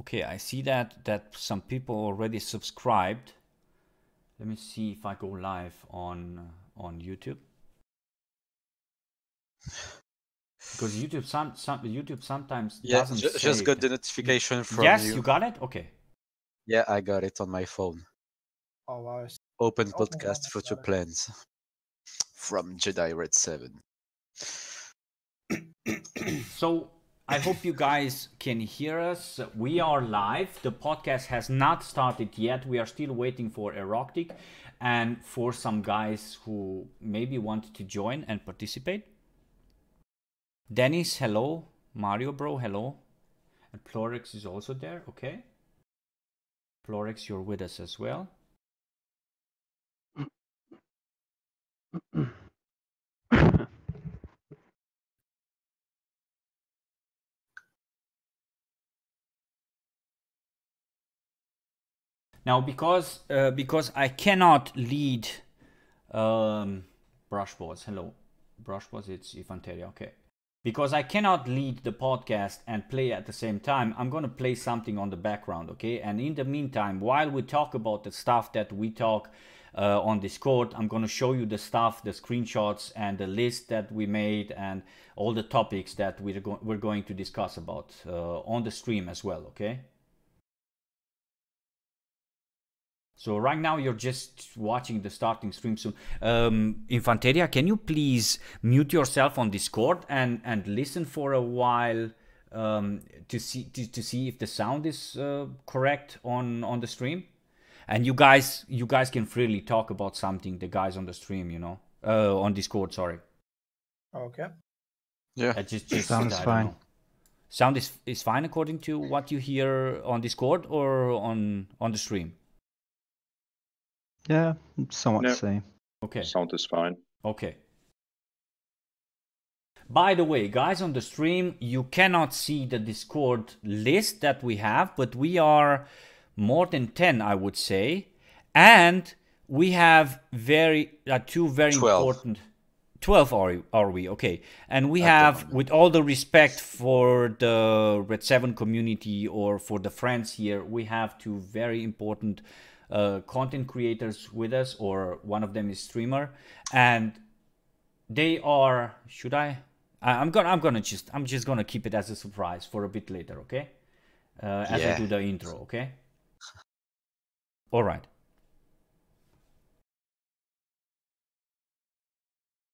Okay, I see that some people already subscribed. Let me see if I go live on YouTube. Because YouTube sometimes doesn't just got the notification from yes, you. you got it? Okay. Yeah, I got it on my phone. Oh wow. Open podcast future plans from Jedi Redseven. So I hope you guys can hear us. We are live. The podcast has not started yet. We are still waiting for EROKTIC and for some guys who maybe want to join and participate. Dennis, hello. Mario bro, hello. And Plorex is also there, okay. Plorex, you're with us as well. Now, because I cannot lead Brushboss, hello. Brushboss, it's Infanteria, okay. Because I cannot lead the podcast and play at the same time, I'm going to play something on the background, okay? And in the meantime, while we talk about the stuff that we talk on Discord, I'm going to show you the stuff, the screenshots and the list that we made and all the topics that we're going to discuss about on the stream as well, okay? So right now you're just watching the starting stream soon. Infanteria, can you please mute yourself on Discord and listen for a while to see if the sound is correct on the stream? And you guys can freely talk about something, the guys on the stream, you know, on Discord. Sorry. Okay. Yeah. Just sounds fine. Sound is fine according to what you hear on Discord or on the stream. Yeah, somewhat the same. Okay. Sound is fine. Okay. By the way, guys on the stream, you cannot see the Discord list that we have, but we are more than 10, I would say. And we have two very 12. important... 12 are we? Okay. And we have, with all the respect for the Redseven community or for the friends here, we have two very important content creators with us, or one of them is streamer, and they are, I'm just gonna keep it as a surprise for a bit later, okay? As I do the intro, okay? All right.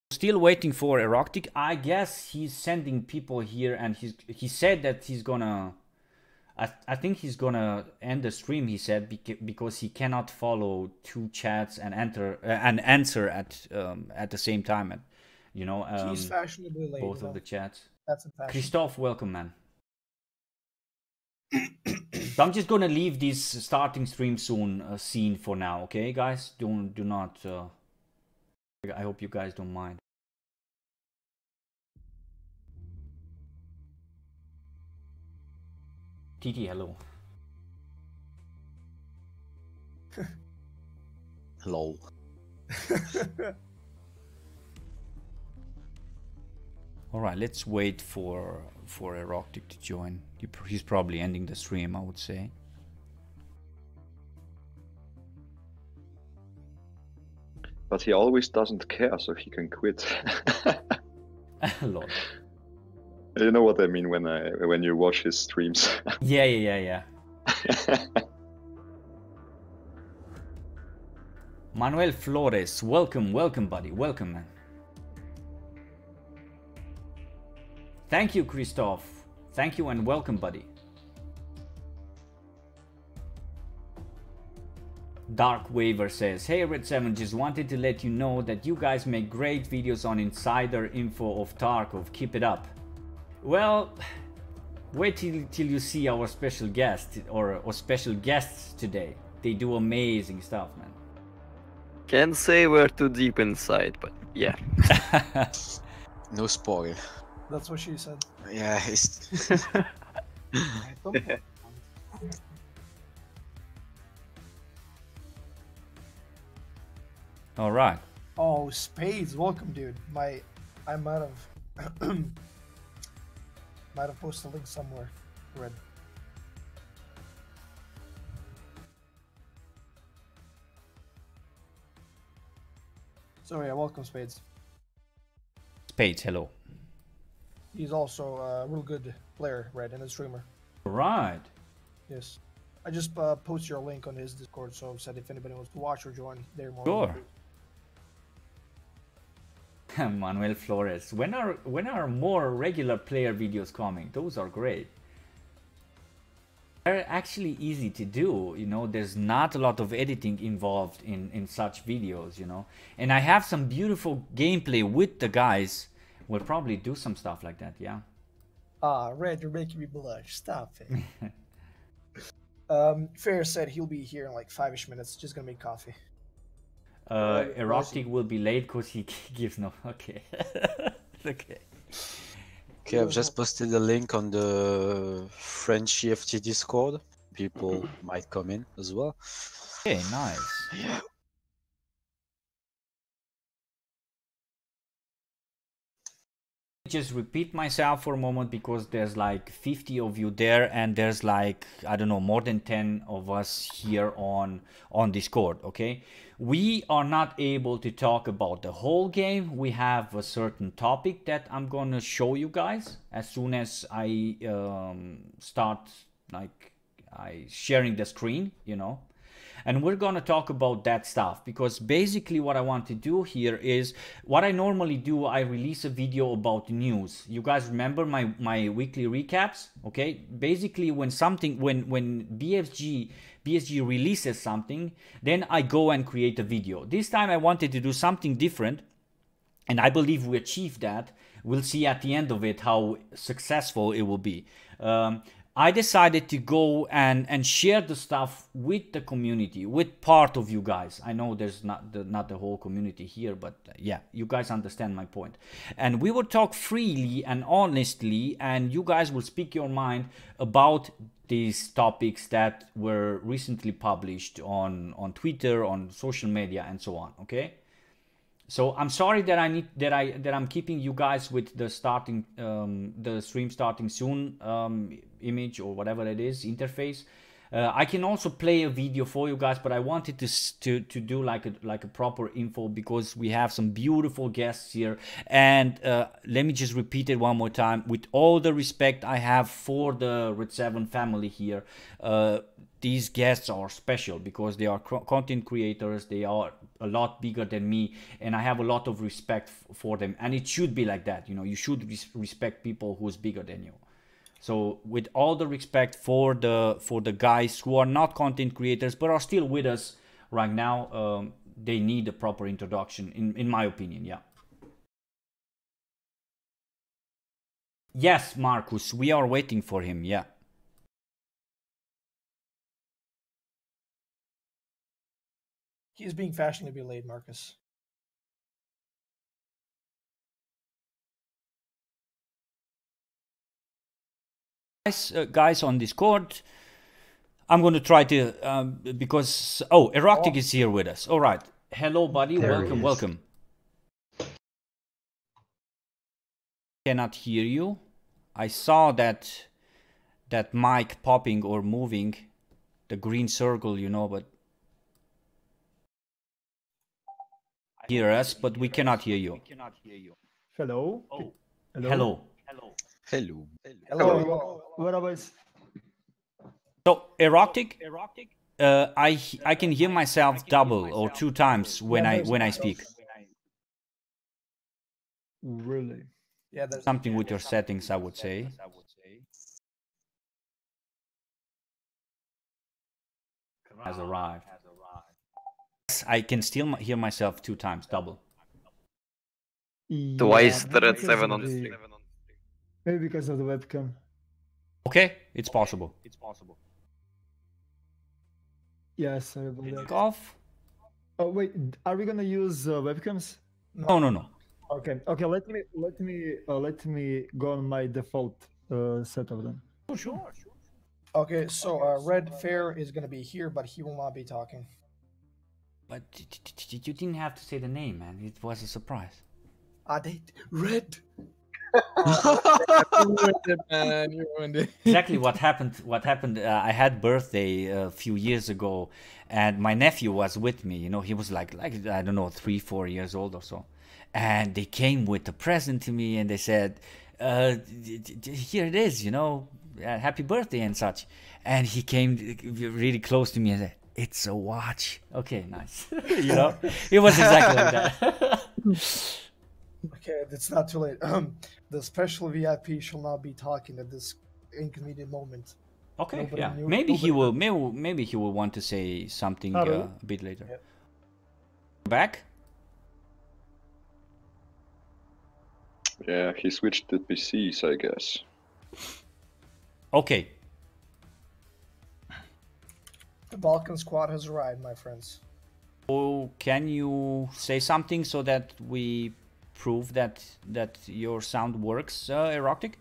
Still waiting for EROKTIC. I guess he's sending people here, and he said that he's gonna I think he's gonna end the stream, he said, because he cannot follow two chats and answer at the same time, and you know, he's fashionably late, both of the chats. That's a fashion. Christoph, welcome, man. So I'm just gonna leave this starting stream soon scene for now, okay, guys? Do not. I hope you guys don't mind. TT, hello. Lol. All right, let's wait for EROKTIC to join. He's probably ending the stream, I would say. But he always doesn't care, so he can quit. Lord. You know what I mean when you watch his streams. Yeah. Manuel Flores, welcome, buddy, welcome, man. Thank you, Christoph. Thank you and welcome, buddy. Dark Waver says, hey Redseven, just wanted to let you know that you guys make great videos on insider info of Tarkov. Keep it up. Well, wait till you see our special guest or special guests today. They do amazing stuff, man. Can't say we're too deep inside, but yeah. No spoil. That's what she said. Yeah, All right. Oh, Spades, welcome, dude. I might have posted a link somewhere. Red. So yeah, welcome, Spades. Spades, hello. He's also a real good player, Red, and a streamer. Right. Yes. I just post your link on his Discord, so said if anybody wants to watch or join, they're more. Sure. Manuel Flores. When are more regular player videos coming? Those are great. They're actually easy to do, you know. There's not a lot of editing involved in such videos, you know. And I have some beautiful gameplay with the guys. We'll probably do some stuff like that, yeah. Red, you're making me blush. Stop it. Fair said he'll be here in like 5-ish minutes. Just gonna make coffee. EROKTIC will be late because he gives no. Okay. Okay. Okay, I've just posted a link on the French EFT Discord. People might come in as well. Okay, nice. Yeah. Just repeat myself for a moment because there's like 50 of you there and there's like, I don't know, more than 10 of us here on Discord. Okay, we are not able to talk about the whole game. We have a certain topic that I'm gonna show you guys as soon as I start sharing the screen, you know. And we're gonna talk about that stuff because basically what I want to do here is what I normally do. I release a video about news. You guys remember my weekly recaps? Okay, basically when BSG releases something, then I go and create a video. This time I wanted to do something different, and I believe we achieved that. We'll see at the end of it how successful it will be. I decided to go and share the stuff with the community, with part of you guys. I know there's not the whole community here, but yeah, you guys understand my point. And we will talk freely and honestly, and you guys will speak your mind about these topics that were recently published on Twitter, on social media, and so on. Okay. So I'm sorry that I'm keeping you guys with the stream starting soon image or whatever it is interface. I can also play a video for you guys, but I wanted to do like a proper info because we have some beautiful guests here. And let me just repeat it one more time. With all the respect I have for the Redseven family here, these guests are special because they are content creators. They are a lot bigger than me, and I have a lot of respect for them. And it should be like that, you know. You should respect people who's bigger than you. So with all the respect for the guys who are not content creators but are still with us right now, they need a proper introduction, in my opinion. Yeah. Yes, Marcus, we are waiting for him. Yeah. He's being fashionably late, Marcus. Guys on Discord, I'm going to try to because EROKTIC is here with us. All right, hello, buddy. Welcome. Cannot hear you. I saw that mic popping or moving, the green circle, you know, but hear us, but we cannot hear you. Hello. Oh. Hello. What about? So EROKTIC, I can hear myself double or 2 times when I speak. Really? Yeah, there's Something with your settings, I would say. Has arrived. I can still hear myself 2 times, double. Twice the Redseven on the stream. Maybe because of the webcam. Okay, it's possible. Yes, sorry about that. Off? Oh wait, are we gonna use webcams? No. Okay. Let me go on my default setup then. Sure. Okay, so Red Fair is gonna be here, but he will not be talking. But you didn't have to say the name, man. It was a surprise. Red. You ruined it, man. You ruined it. Exactly what happened. I had birthday a few years ago, and my nephew was with me. You know, he was like I don't know, 3-4 years old or so, and they came with a present to me, and they said, "Here it is, you know, happy birthday and such." And he came really close to me and said, "It's a watch." Okay, nice. You know, it was exactly like that. Okay, it's not too late. The special VIP shall not be talking at this inconvenient moment. Okay, Nobody yeah. knew- Maybe he nobody- will. Maybe he will want to say something Hello. a bit later. Yep. Back. Yeah, he switched to PCs, I guess. Okay. The Balkan squad has arrived, my friends. So can you say something so that we prove that your sound works, EROKTIC?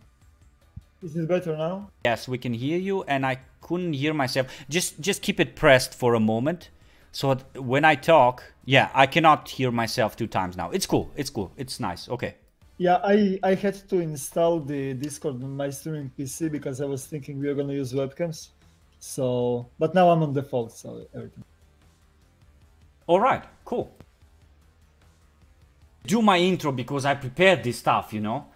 Is it better now? Yes, we can hear you, and I couldn't hear myself. Just keep it pressed for a moment, so when I talk, yeah, I cannot hear myself 2 times now. It's cool. It's cool. It's nice. Okay. Yeah, I had to install the Discord on my streaming PC because I was thinking we were gonna use webcams. So, but now I'm on default, so everything. All right. Cool. Do my intro because I prepared this stuff, you know.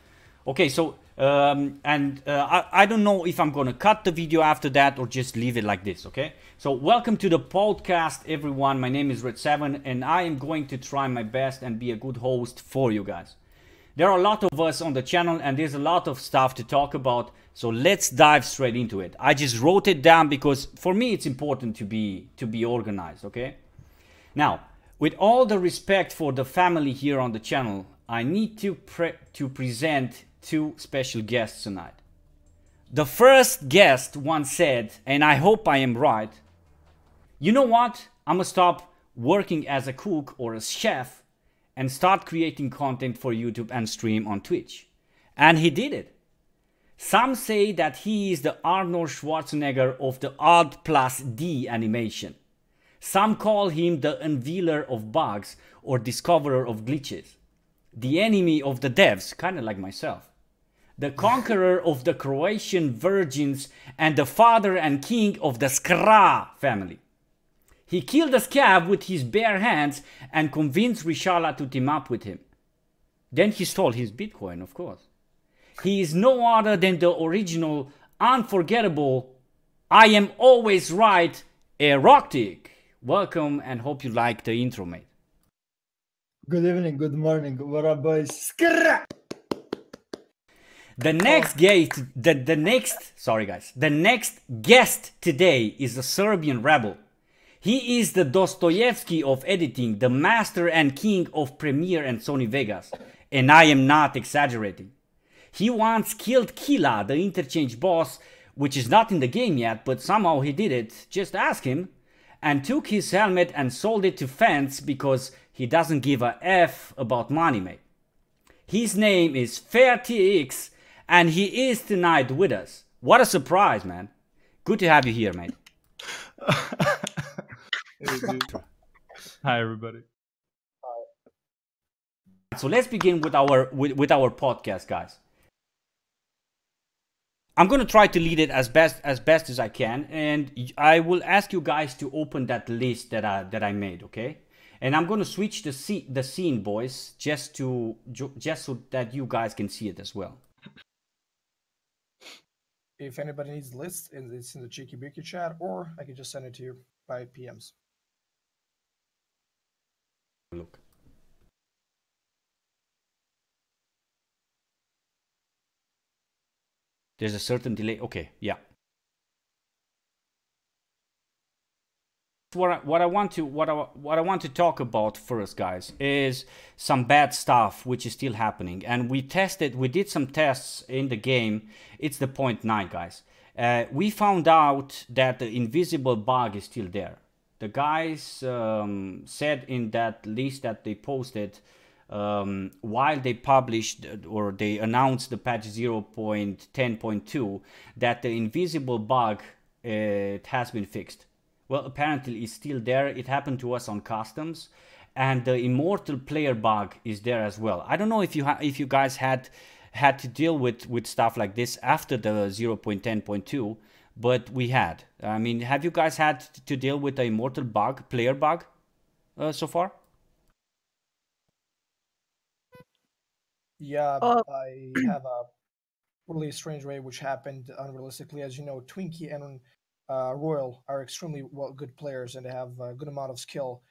Okay, so I don't know if I'm gonna cut the video after that or just leave it like this. Okay, so welcome to the podcast, everyone. My name is Redseven, and I am going to try my best and be a good host for you guys. There are a lot of us on the channel, and there's a lot of stuff to talk about, so let's dive straight into it. I just wrote it down because for me it's important to be organized. Okay, now, with all the respect for the family here on the channel, I need to present 2 special guests tonight. The first guest once said, and I hope I am right, "You know what? I'm gonna stop working as a cook or a chef and start creating content for YouTube and stream on Twitch." And he did it. Some say that he is the Arnold Schwarzenegger of the Odd Plus D animation. Some call him the unveiler of bugs or discoverer of glitches. The enemy of the devs, kind of like myself. The conqueror of the Croatian virgins and the father and king of the Skra family. He killed a scav with his bare hands and convinced Rishala to team up with him. Then he stole his Bitcoin, of course. He is no other than the original, unforgettable, I am always right, EROKTIC. Welcome and hope you like the intro, mate. Good evening, good morning, what up, boys? Skrrr! The next next guest today is a Serbian rebel. He is the Dostoevsky of editing, the master and king of Premiere and Sony Vegas. And I am not exaggerating. He once killed Kila, the interchange boss, which is not in the game yet, but somehow he did it. Just ask him. And took his helmet and sold it to fans because he doesn't give a F about money, mate. His name is FAIRTX, and he is tonight with us. What a surprise, man. Good to have you here, mate. Hi, everybody. So let's begin with our podcast, guys. I'm gonna try to lead it as best as I can, and I will ask you guys to open that list that I made, okay? And I'm gonna switch the scene, boys, just so that you guys can see it as well. If anybody needs the list, it's in the Cheeky Beaky chat, or I can just send it to you by PMs. Look. There's a certain delay. Okay, yeah. What I want to talk about first, guys, is some bad stuff which is still happening, and we did some tests in the game. It's the 0.9, guys. We found out that the invisible bug is still there. The guys said in that list that they posted while they published or they announced the patch 0.10.2 that the invisible bug it has been fixed. Well, apparently it's still there. It happened to us on customs, and the immortal player bug is there as well. I don't know if you guys had had to deal with stuff like this after the 0.10.2, but we had. I mean, have you guys had to deal with a immortal bug, player bug, so far? Yeah, I have a really strange way which happened unrealistically. As you know, Twinkie and Royal are extremely good players and they have a good amount of skill.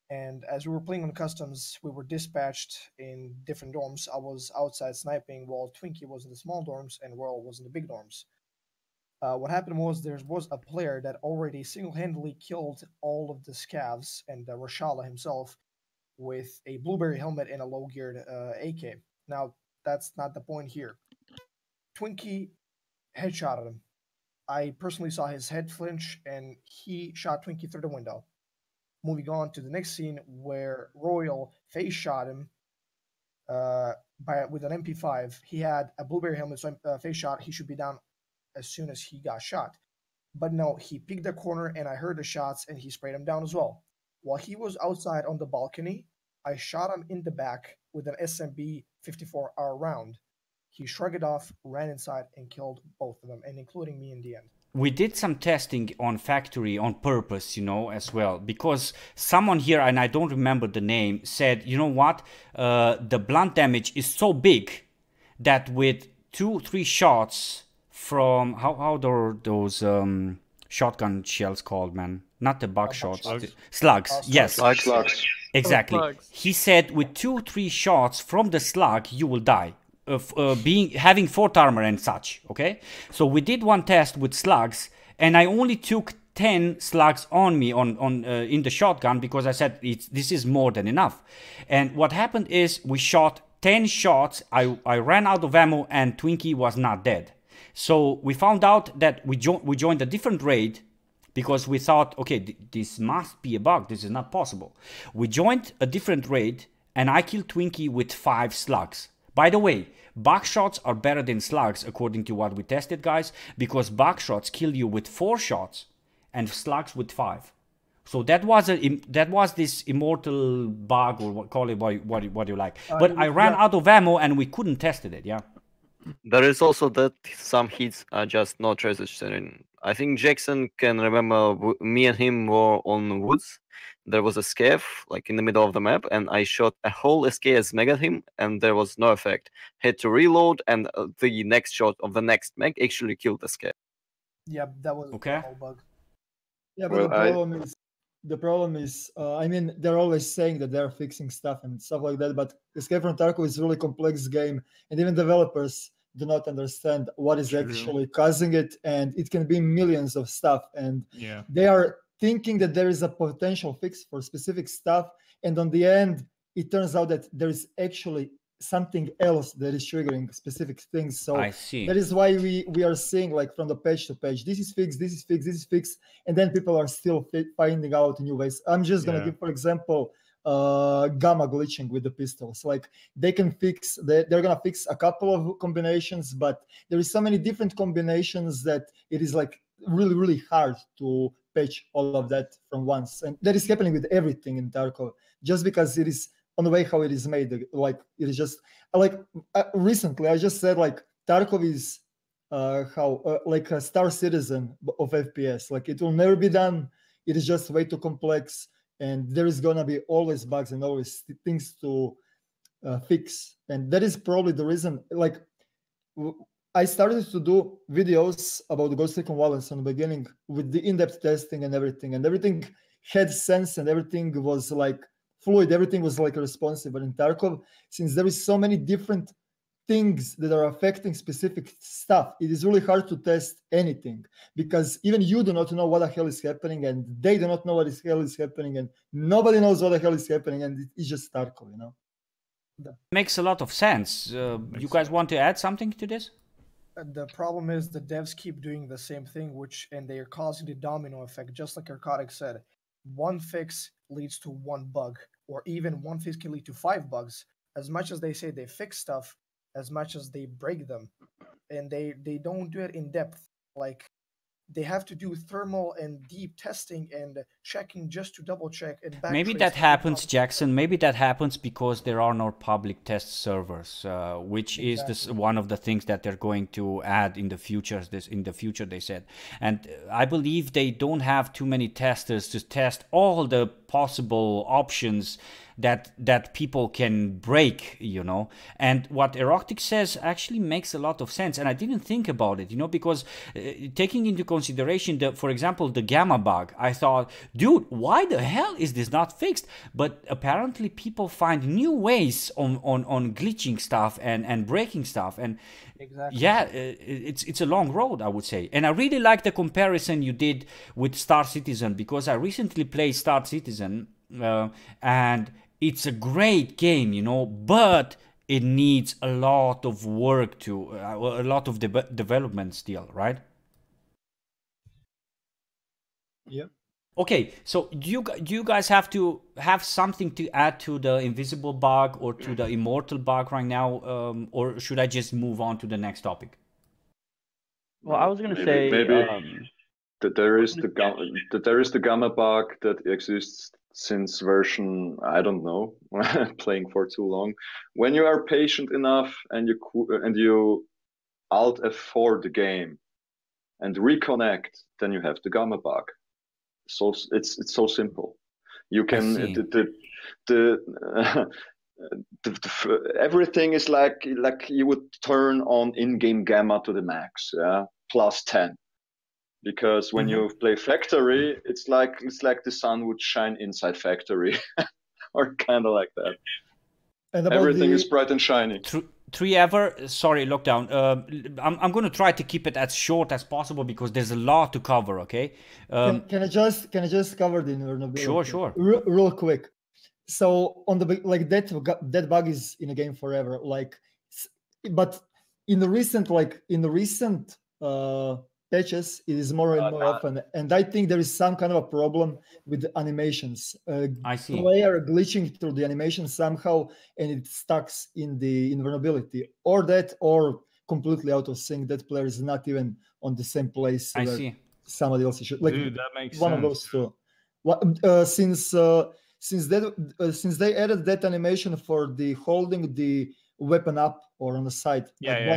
And as we were playing on customs, we were dispatched in different dorms. I was outside sniping while Twinkie was in the small dorms and Royal was in the big dorms. What happened was there was a player that already single-handedly killed all of the scavs and Rashala himself with a blueberry helmet and a low-geared AK. Now, that's not the point here. Twinkie headshotted him. I personally saw his head flinch, and he shot Twinkie through the window. Moving on to the next scene where Royal face shot him with an MP5. He had a blueberry helmet, so face shot. He should be down as soon as he got shot. But no, he peeked the corner, and I heard the shots, and he sprayed him down as well. While he was outside on the balcony, I shot him in the back with an SMB 54R round. He shrugged it off, ran inside, and killed both of them, and including me in the end. We did some testing on factory on purpose, as well, because someone here, and I don't remember the name, said, you know what, the blunt damage is so big that with 2-3 shots from, how are those shotgun shells called, man? Not the buckshots. Slugs. Yes. Slugs. Exactly. Slugs. He said with 2-3 shots from the slug, you will die. Having 4th armor and such. Okay, so we did one test with slugs, and I only took 10 slugs on me in the shotgun because I said this is more than enough. And what happened is we shot 10 shots. I ran out of ammo, and Twinkie was not dead. So we found out that we joined a different raid because we thought, okay, this must be a bug. This is not possible. We joined a different raid, and I killed Twinkie with 5 slugs. By the way, buckshots are better than slugs according to what we tested, guys, because buckshots kill you with 4 shots and slugs with 5. So that was this immortal bug, or call it what you like. But I ran out of ammo and we couldn't test it. Yeah. There is also that some hits are just not registering. I think Jackson can remember me and him were on woods. There was a scav like in the middle of the map, and I shot a whole SKS mag at him, and there was no effect. Had to reload, and the next shot of the next mag actually killed the scav. Yeah, that was okay. a whole bug. Yeah, but the problem is, I mean, they're always saying that they're fixing stuff and stuff like that, but Escape from Tarkov is a really complex game, and even developers do not understand what is actually causing it, and it can be millions of stuff, and they are thinking that there is a potential fix for specific stuff, and on the end, it turns out that there is actually something else that is triggering specific things. So I see. That is why we are seeing like from the page to page, this is fixed, this is fixed, this is fixed, and then people are still finding out new ways. I'm just gonna give, for example, gamma glitching with the pistols. Like they can fix, they're gonna fix a couple of combinations, but there is so many different combinations that it is like really hard to patch all of that from once. And that is happening with everything in Tarkov, just because it is on the way how it is made. Like it is just like recently I just said like Tarkov is like a Star Citizen of FPS. Like it will never be done. It is just way too complex, and there is gonna be always bugs and always things to fix. And that is probably the reason. Like I started to do videos about the Ghost Recon Wallets in the beginning with the in-depth testing and everything had sense and everything was like fluid, everything was like responsive. But in Tarkov, since there is so many different things that are affecting specific stuff, it is really hard to test anything because even you do not know what the hell is happening, and they do not know what the hell is happening, and nobody knows what the hell is happening, and it's just Tarkov, you know. Makes a lot of sense. You guys want to add something to this? The problem is the devs keep doing the same thing, and they are causing the domino effect. Just like Erkotic said, one fix leads to one bug, or even one fix can lead to 5 bugs. As much as they say they fix stuff, as much as they break them, and they don't do it in depth. Like they have to do thermal and deep testing and checking just to double check and backtrace. Maybe that happens, Jackson. Maybe that happens because there are no public test servers, which is one of the things that they're going to add in the future. They said, and I believe they don't have too many testers to test all the possible options that people can break, you know. And what EROKTIC says actually makes a lot of sense, and I didn't think about it, you know, because taking into consideration for example, the gamma bug, I thought, dude, why the hell is this not fixed? But apparently people find new ways on glitching stuff and breaking stuff, and yeah, it's a long road, I would say. And I really like the comparison you did with Star Citizen, because I recently played Star Citizen, and it's a great game, you know, but it needs a lot of work a lot of development still, right? Yep. Okay, so do you guys have to have something to add to the invisible bug or to the immortal bug right now, or should I just move on to the next topic? Well, I was going to say that there is the gamma bug that exists since version, I don't know, playing for too long. When you are patient enough and you Alt F4 the game and reconnect, then you have the gamma bug. So it's so simple. You can everything is like you would turn on in-game gamma to the max, yeah, +10. Because when you play factory, it's like the sun would shine inside factory, or kind of like that. And everything is bright and shiny. Sorry, Lockdown. I'm going to try to keep it as short as possible because there's a lot to cover. Okay. Can I just cover the invulnerability? Sure. Real quick. So on the that bug is in a game forever. But in the recent patches, it is more and more often, and I think there is some kind of a problem with the animations. I see. Player glitching through the animation somehow, and it stucks in the invulnerability, or completely out of sync. That player is not even on the same place. I see. Somebody else should. Dude, that makes one sense. of those two. Since they added that animation for the holding the weapon up or on the side,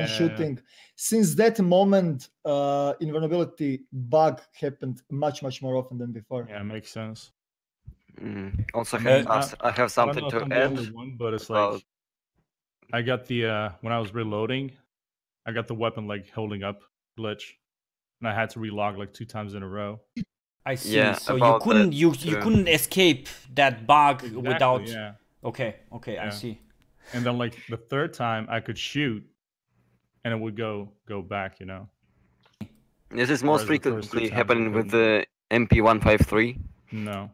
shooting. Since that moment, invulnerability bug happened much more often than before. Yeah, it makes sense. Also, I have something to add. But it's like I got the when I was reloading, I got the weapon like holding up glitch, and I had to relog like 2 times in a row. I see. Yeah, so you couldn't escape that bug without. Yeah. Okay. I see. And then like the third time I could shoot and it would go back, you know. This is most frequently happening with the MP153. No.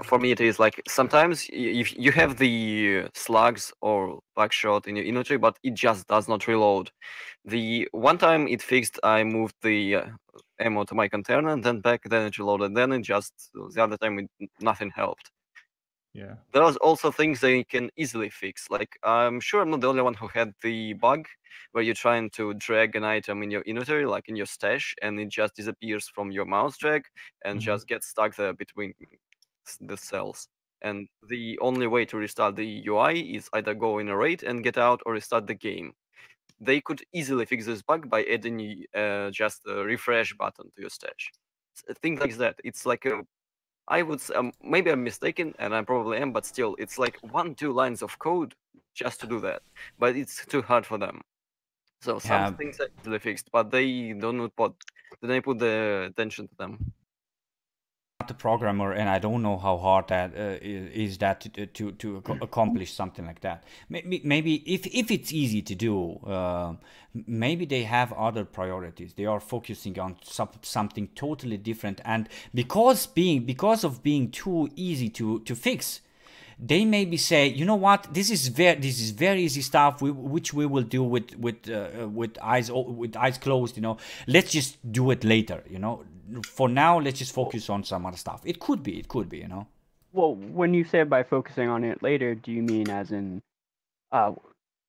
For me it is like sometimes if you have the slugs or buckshot in your inventory, but it just does not reload. The one time it fixed, I moved the ammo to my container and then it reloaded. Then it just, the other time nothing helped. Yeah. There are also things they can easily fix. Like, I'm sure I'm not the only one who had the bug where you're trying to drag an item in your inventory, like in your stash, and it just disappears from your mouse drag and just gets stuck there between the cells. And the only way to restart the UI is either go in a raid and get out or restart the game. They could easily fix this bug by adding just a refresh button to your stash. Things like that. It's like I would say, maybe I'm mistaken, and I probably am, but still, it's like 1-2 lines of code just to do that. But it's too hard for them. So some things are easily fixed, but they don't put the attention to them. I'm not a programmer, and I don't know how hard that is to accomplish something like that. Maybe if it's easy to do, maybe they have other priorities. They are focusing on something totally different, and because of being too easy to fix, they maybe say, you know what, this is very easy stuff, which we will do with eyes closed. You know, let's just do it later. You know, for now, let's just focus on some other stuff. It could be. You know. Well, when you say by focusing on it later, do you mean as in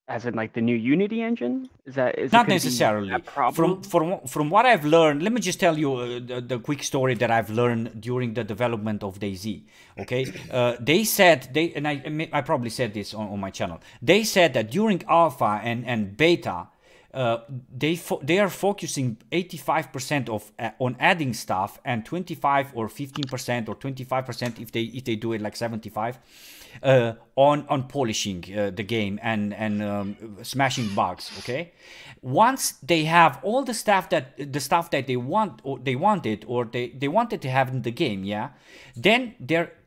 As in, like the new Unity engine? Is Not could it be necessarily. a problem? From what I've learned, let me just tell you the quick story that I've learned during the development of DayZ. Okay, they said and I probably said this on my channel. They said that during alpha and beta, they are focusing 85% of on adding stuff, and 25 or 15% or 25% if they do it like 75 on polishing the game and smashing bugs. Okay, once they have all the stuff that they want or they wanted to have in the game, yeah, then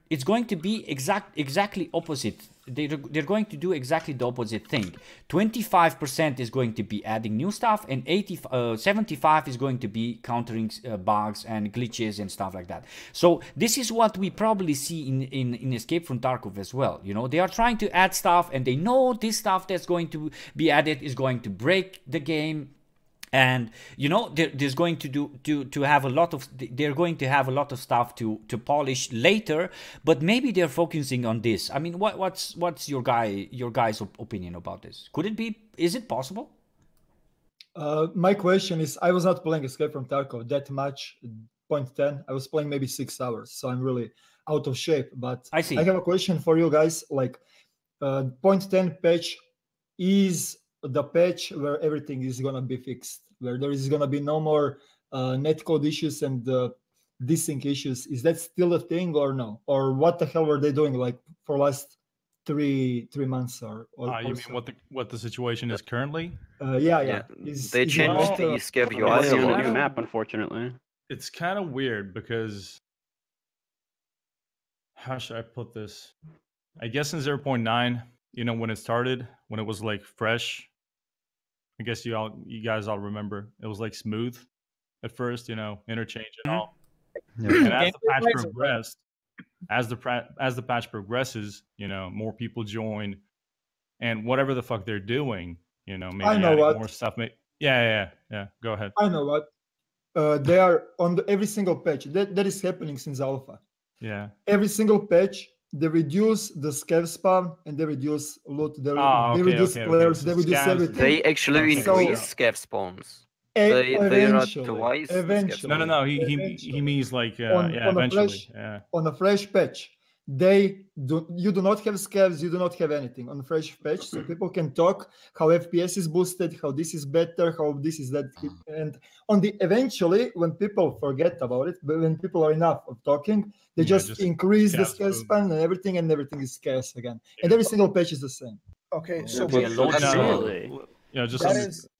it's going to be exactly opposite. They're going to do exactly the opposite thing. 25% is going to be adding new stuff, and 75 is going to be countering bugs and glitches and stuff like that. So this is what we probably see in Escape from Tarkov as well. You know, they are trying to add stuff, and they know this stuff that's going to be added is going to break the game. And you know, there's going to have a lot of they're going to have a lot of stuff to polish later, but maybe they're focusing on this. I mean, what's your guys' opinion about this? Could it be? Is it possible? My question is, I was not playing Escape from Tarkov that much. Point 10, I was playing maybe 6 hours, so I'm really out of shape. But I see. I have a question for you guys. Like, point 10 patch is the patch where everything is gonna be fixed, where there is gonna be no more netcode issues and desync issues. Is that still a thing or no? Or what the hell were they doing like for last three months or you mean what the situation is currently? Yeah. They changed the escape UI It's a on the lot. new map, unfortunately. It's kind of weird because, how should I put this? I guess in 0.9, you know, when it started, when it was like fresh, I guess you guys all remember, it was like smooth at first, you know, interchange and all. Yeah. And as the patch progressed, as the patch progresses, you know, more people join, and whatever the fuck they're doing, you know, maybe I know adding what. more stuff. Yeah. Go ahead. I know what. They are on every single patch. That is happening since alpha. Yeah. Every single patch, they reduce the scav spam and they reduce loot. They reduce players. So they reduce scavs- everything. They actually increase scav spawns. They are twice. the scav spawns. No. He means like eventually. On a fresh patch, you do not have scavs, you do not have anything on a fresh patch, so people can talk how FPS is boosted, how this is better, how this is that, and on the eventually when people forget about it, but when people are enough of talking, they just increase the scav span and everything is scarce again, and every single patch is the same. Okay, so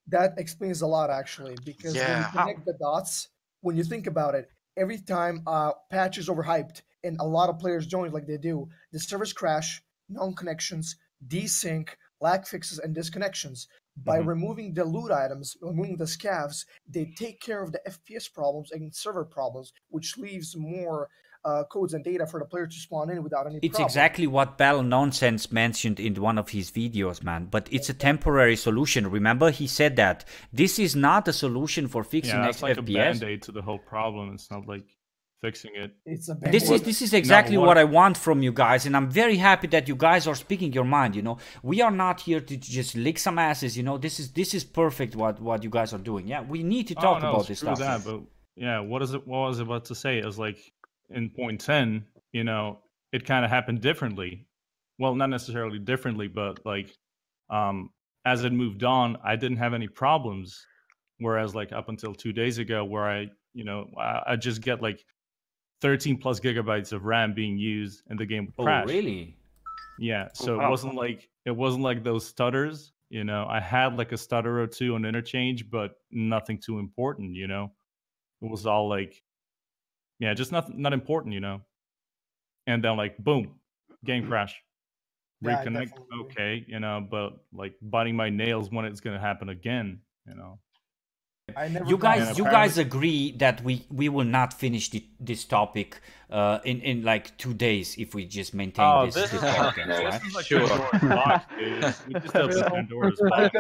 that explains a lot actually, because when you connect the dots, when you think about it, every time patch is overhyped and a lot of players join like they do, the servers crash, non-connections, desync, lag fixes, and disconnections. By removing the loot items, removing the scavs, they take care of the FPS problems and server problems, which leaves more codes and data for the player to spawn in without any It's problem. exactly what Bell Nonsense mentioned in one of his videos, man. But it's a temporary solution. Remember, he said that this is not a solution for fixing that's like FPS. a band-aid to the whole problem. It's not like fixing it. It's a This is exactly what I want from you guys, and I'm very happy that you guys are speaking your mind. You know, we are not here to just lick some asses. You know, this is perfect what you guys are doing. Yeah, we need to talk about this stuff. That, but yeah, what was I about to say? Is like in point 10, you know, it kind of happened differently. Well, not necessarily differently, but like as it moved on, I didn't have any problems. Whereas like up until 2 days ago, where I just get like 13 plus gigabytes of RAM being used and the game would crash. Oh, really? Yeah. So it wasn't like those stutters, you know. I had like a stutter or two on interchange, but nothing too important, you know. It was all like, yeah, just not important, you know. And then like boom, game crash. Reconnect, okay, you know, but like biting my nails when it's gonna happen again, you know. You guys agree that we will not finish this topic in like 2 days if we just maintain this podcast, right? This is like Pandora's box, dude. We just have the Pandora's box.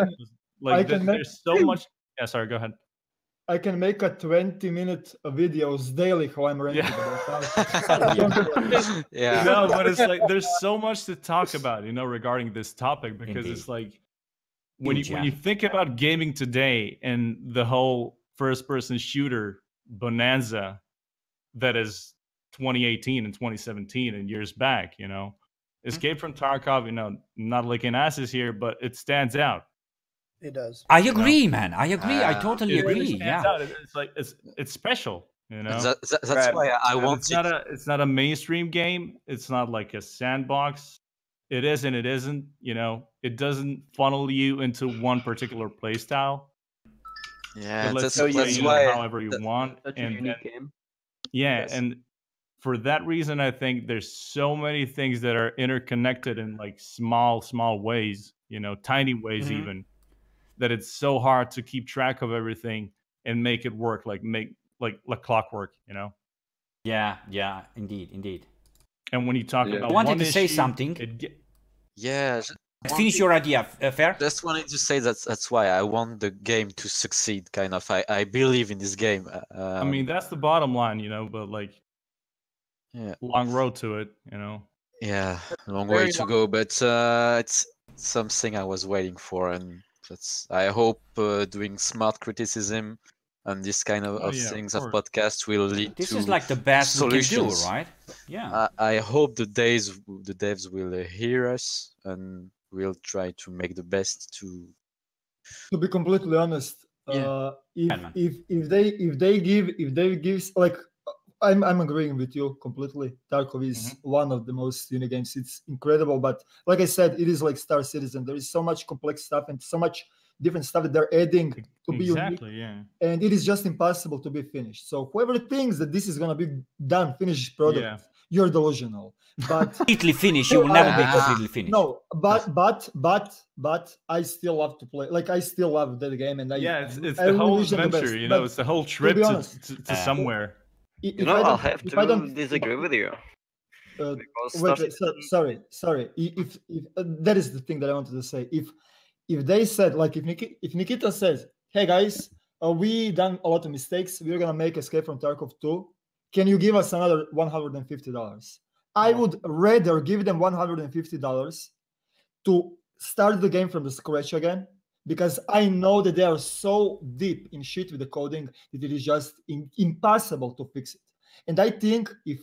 Like there's so much. Yeah, sorry, go ahead. I can make a 20-minute videos daily how I'm ranting about No, but it's like there's so much to talk about, you know, regarding this topic, because it's like when Huge, you yeah. when you think about gaming today and the whole first-person shooter bonanza that is 2018 and 2017 and years back, you know, Escape from Tarkov, you know, not licking asses here, but it stands out. It does. I agree, man. I agree. I totally It agree. really stands Yeah. out. It's like it's special, you know. That's why I And want it's not a mainstream game. It's not like a sandbox. It is and it isn't, you know. It doesn't funnel you into one particular play style. Yeah, It lets that's you play, you know, why however you want. Such a And unique game. yeah, Yes. and for that reason, I think there's so many things that are interconnected in like small ways, you know, tiny ways even, that it's so hard to keep track of everything and make it work, like clockwork, you know. Yeah, indeed. And when you talk about I wanted one to say issue, something. Yeah. Finish your idea, Fair. Just wanted to say that's why I want the game to succeed. Kind of, I believe in this game. I mean, that's the bottom line, you know. But like, long road to it, you know. Yeah, long way to go, but it's something I was waiting for, and I hope doing smart criticism and this kind of things of podcasts will lead this to is like the best solutions. we can do, right? Yeah. I hope the devs will hear us and will try to make the best to. To be completely honest, if they give like. I'm agreeing with you completely. Tarkov is one of the most unique games. It's incredible, but like I said, it is like Star Citizen. There is so much complex stuff and so much different stuff that they're adding to be unique. And it is just impossible to be finished. So whoever thinks that this is gonna be done, finished product, you're delusional. But completely finished, you will never be completely finished. No, but I still love to play. Like I still love that game, and it's the whole adventure. You know, it's the whole trip to somewhere. You know, I'll have to disagree with you. Wait, sorry. If that is the thing that I wanted to say. If they said, like, if Nikita says, "Hey guys, we done a lot of mistakes. We're gonna make Escape from Tarkov 2. Can you give us another $150?" I would rather give them $150 to start the game from the scratch again, because I know that they are so deep in shit with the coding that it is just impossible to fix it. And I think if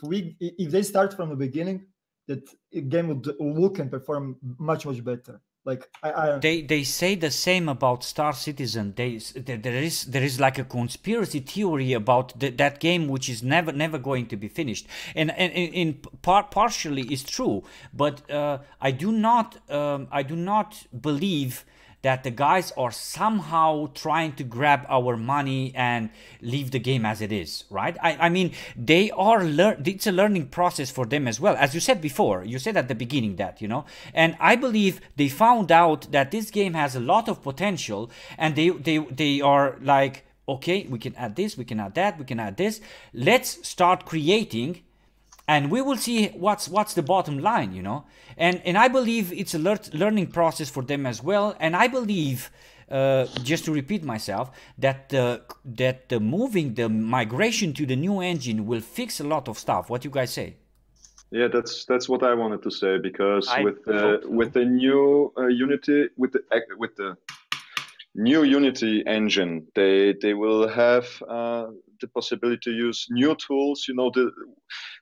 they start from the beginning, that game would look and perform much better. Like they say the same about Star Citizen. There is like a conspiracy theory about that game, which is never going to be finished, and partially is true, but I do not believe that the guys are somehow trying to grab our money and leave the game as it is, right? I mean, they are it's a learning process for them as well. As you said before, you said at the beginning that, you know, and I believe they found out that this game has a lot of potential, and they are like, okay, we can add this, we can add that, we can add this. Let's start creating, and we will see what's the bottom line, you know. And I believe it's a learning process for them as well. And I believe, just to repeat myself, that the migration to the new engine will fix a lot of stuff. What you guys say? Yeah, that's what I wanted to say, because with the new Unity, with the new Unity engine, they will have the possibility to use new tools. You know,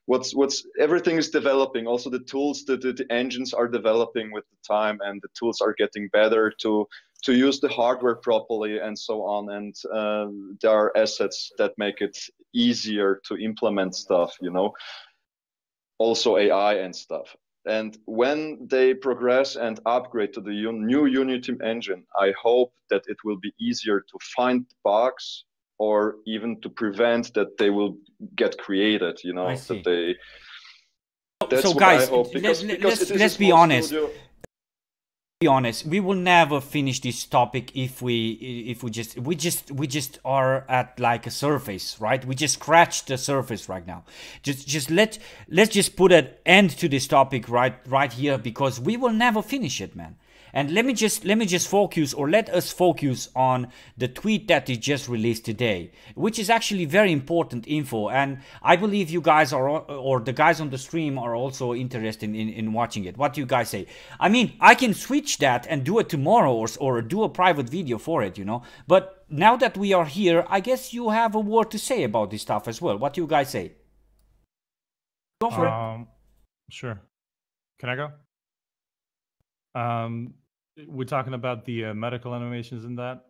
what's everything is developing. Also, the tools that the engines are developing with the time, and the tools are getting better to use the hardware properly and so on. And there are assets that make it easier to implement stuff. You know, also AI and stuff. And when they progress and upgrade to the new Unity engine, I hope that it will be easier to find bugs, or even to prevent that they will get created, you know, that they... That's so what guys, I hope, because let's be honest. Studio. Be honest, we will never finish this topic if we just are at like a surface, right? We just scratched the surface right now. Let's just put an end to this topic right here, because we will never finish it, man. And let me just focus, or let us focus on the tweet that is just released today, which is actually very important info. And I believe you guys are, or the guys on the stream are also interested in watching it. What do you guys say? I mean, I can switch that and do it tomorrow, or do a private video for it, you know. But now that we are here, I guess you have a word to say about this stuff as well. What do you guys say? Go for it. Sure. Can I go? We're talking about the medical animations in that.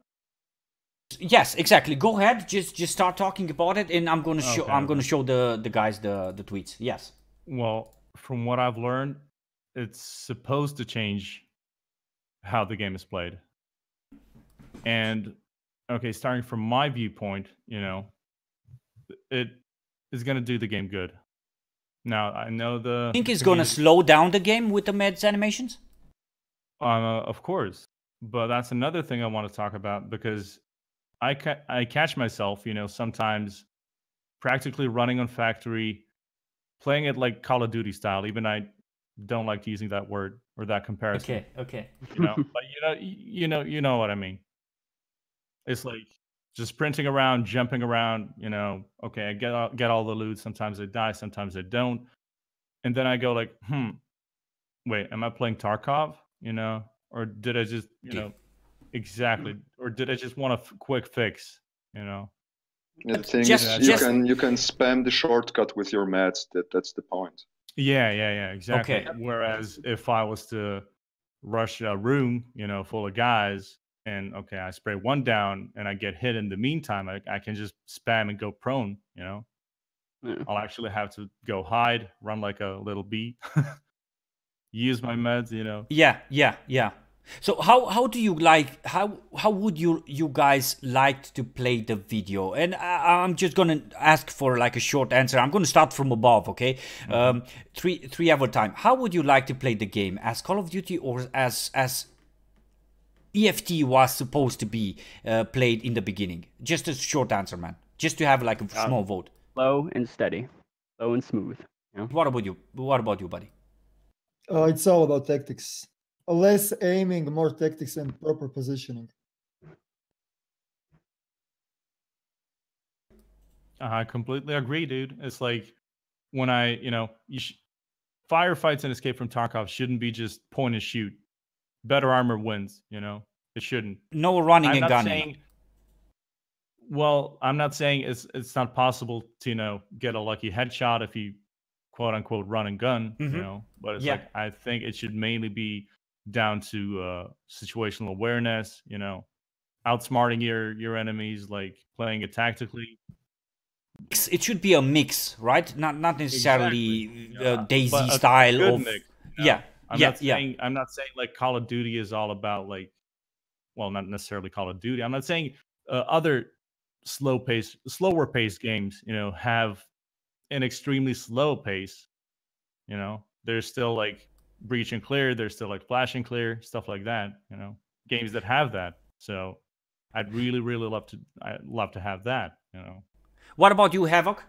Yes, exactly. Go ahead. Just start talking about it, and I'm gonna show. Okay, I'm gonna show the guys the tweets. Yes. Well, from what I've learned, it's supposed to change how the game is played. And okay, starting from my viewpoint, you know, it is gonna do the game good. Now I know the. Think it's gonna slow down the game with the meds animations? Of course, but that's another thing I want to talk about, because I catch myself, you know, sometimes practically running on factory, playing it like Call of Duty style. Even I don't like using that word or that comparison. Okay. You know, but you know what I mean. It's like just sprinting around, jumping around. You know, okay, I get all the loot. Sometimes I die, sometimes I don't, and then I go like, wait, am I playing Tarkov? You know, or did I just, you know, exactly, or did I just want a quick fix? You know. Yeah, the thing is, you can spam the shortcut with your meds. That's the point. Yeah, exactly. Okay. Whereas if I was to rush a room, you know, full of guys, and okay, I spray one down and I get hit in the meantime, I can just spam and go prone. You know, I'll actually have to go hide, run like a little bee. Use my meds, you know. Yeah. So how do you like, how would you guys like to play the video? And I'm just gonna ask for like a short answer. I'm gonna start from above, okay? Three hour time. How would you like to play the game? As Call of Duty, or as EFT was supposed to be played in the beginning? Just a short answer, man. Just to have like a small vote. Slow and steady, slow and smooth. You know? What about you, buddy? It's all about tactics. Less aiming, more tactics, and proper positioning. I completely agree, dude. It's like when firefights and Escape from Tarkov shouldn't be just point and shoot. Better armor wins, you know? It shouldn't. No running and gunning. I'm not saying it's not possible to, you know, get a lucky headshot if you quote unquote run and gun, you know, but it's like, I think it should mainly be down to situational awareness, you know, outsmarting your enemies, like playing it tactically. It should be a mix, right? Not necessarily exactly. Daisy style of mix, you know? I'm not saying like Call of Duty is all about like, well, not necessarily Call of Duty. I'm not saying other slower paced games, you know, have an extremely slow pace. You know, there's still like breach and clear, there's still like flash and clear, stuff like that, you know, games that have that. So I'd really love to have that, you know. What about you, Havoc?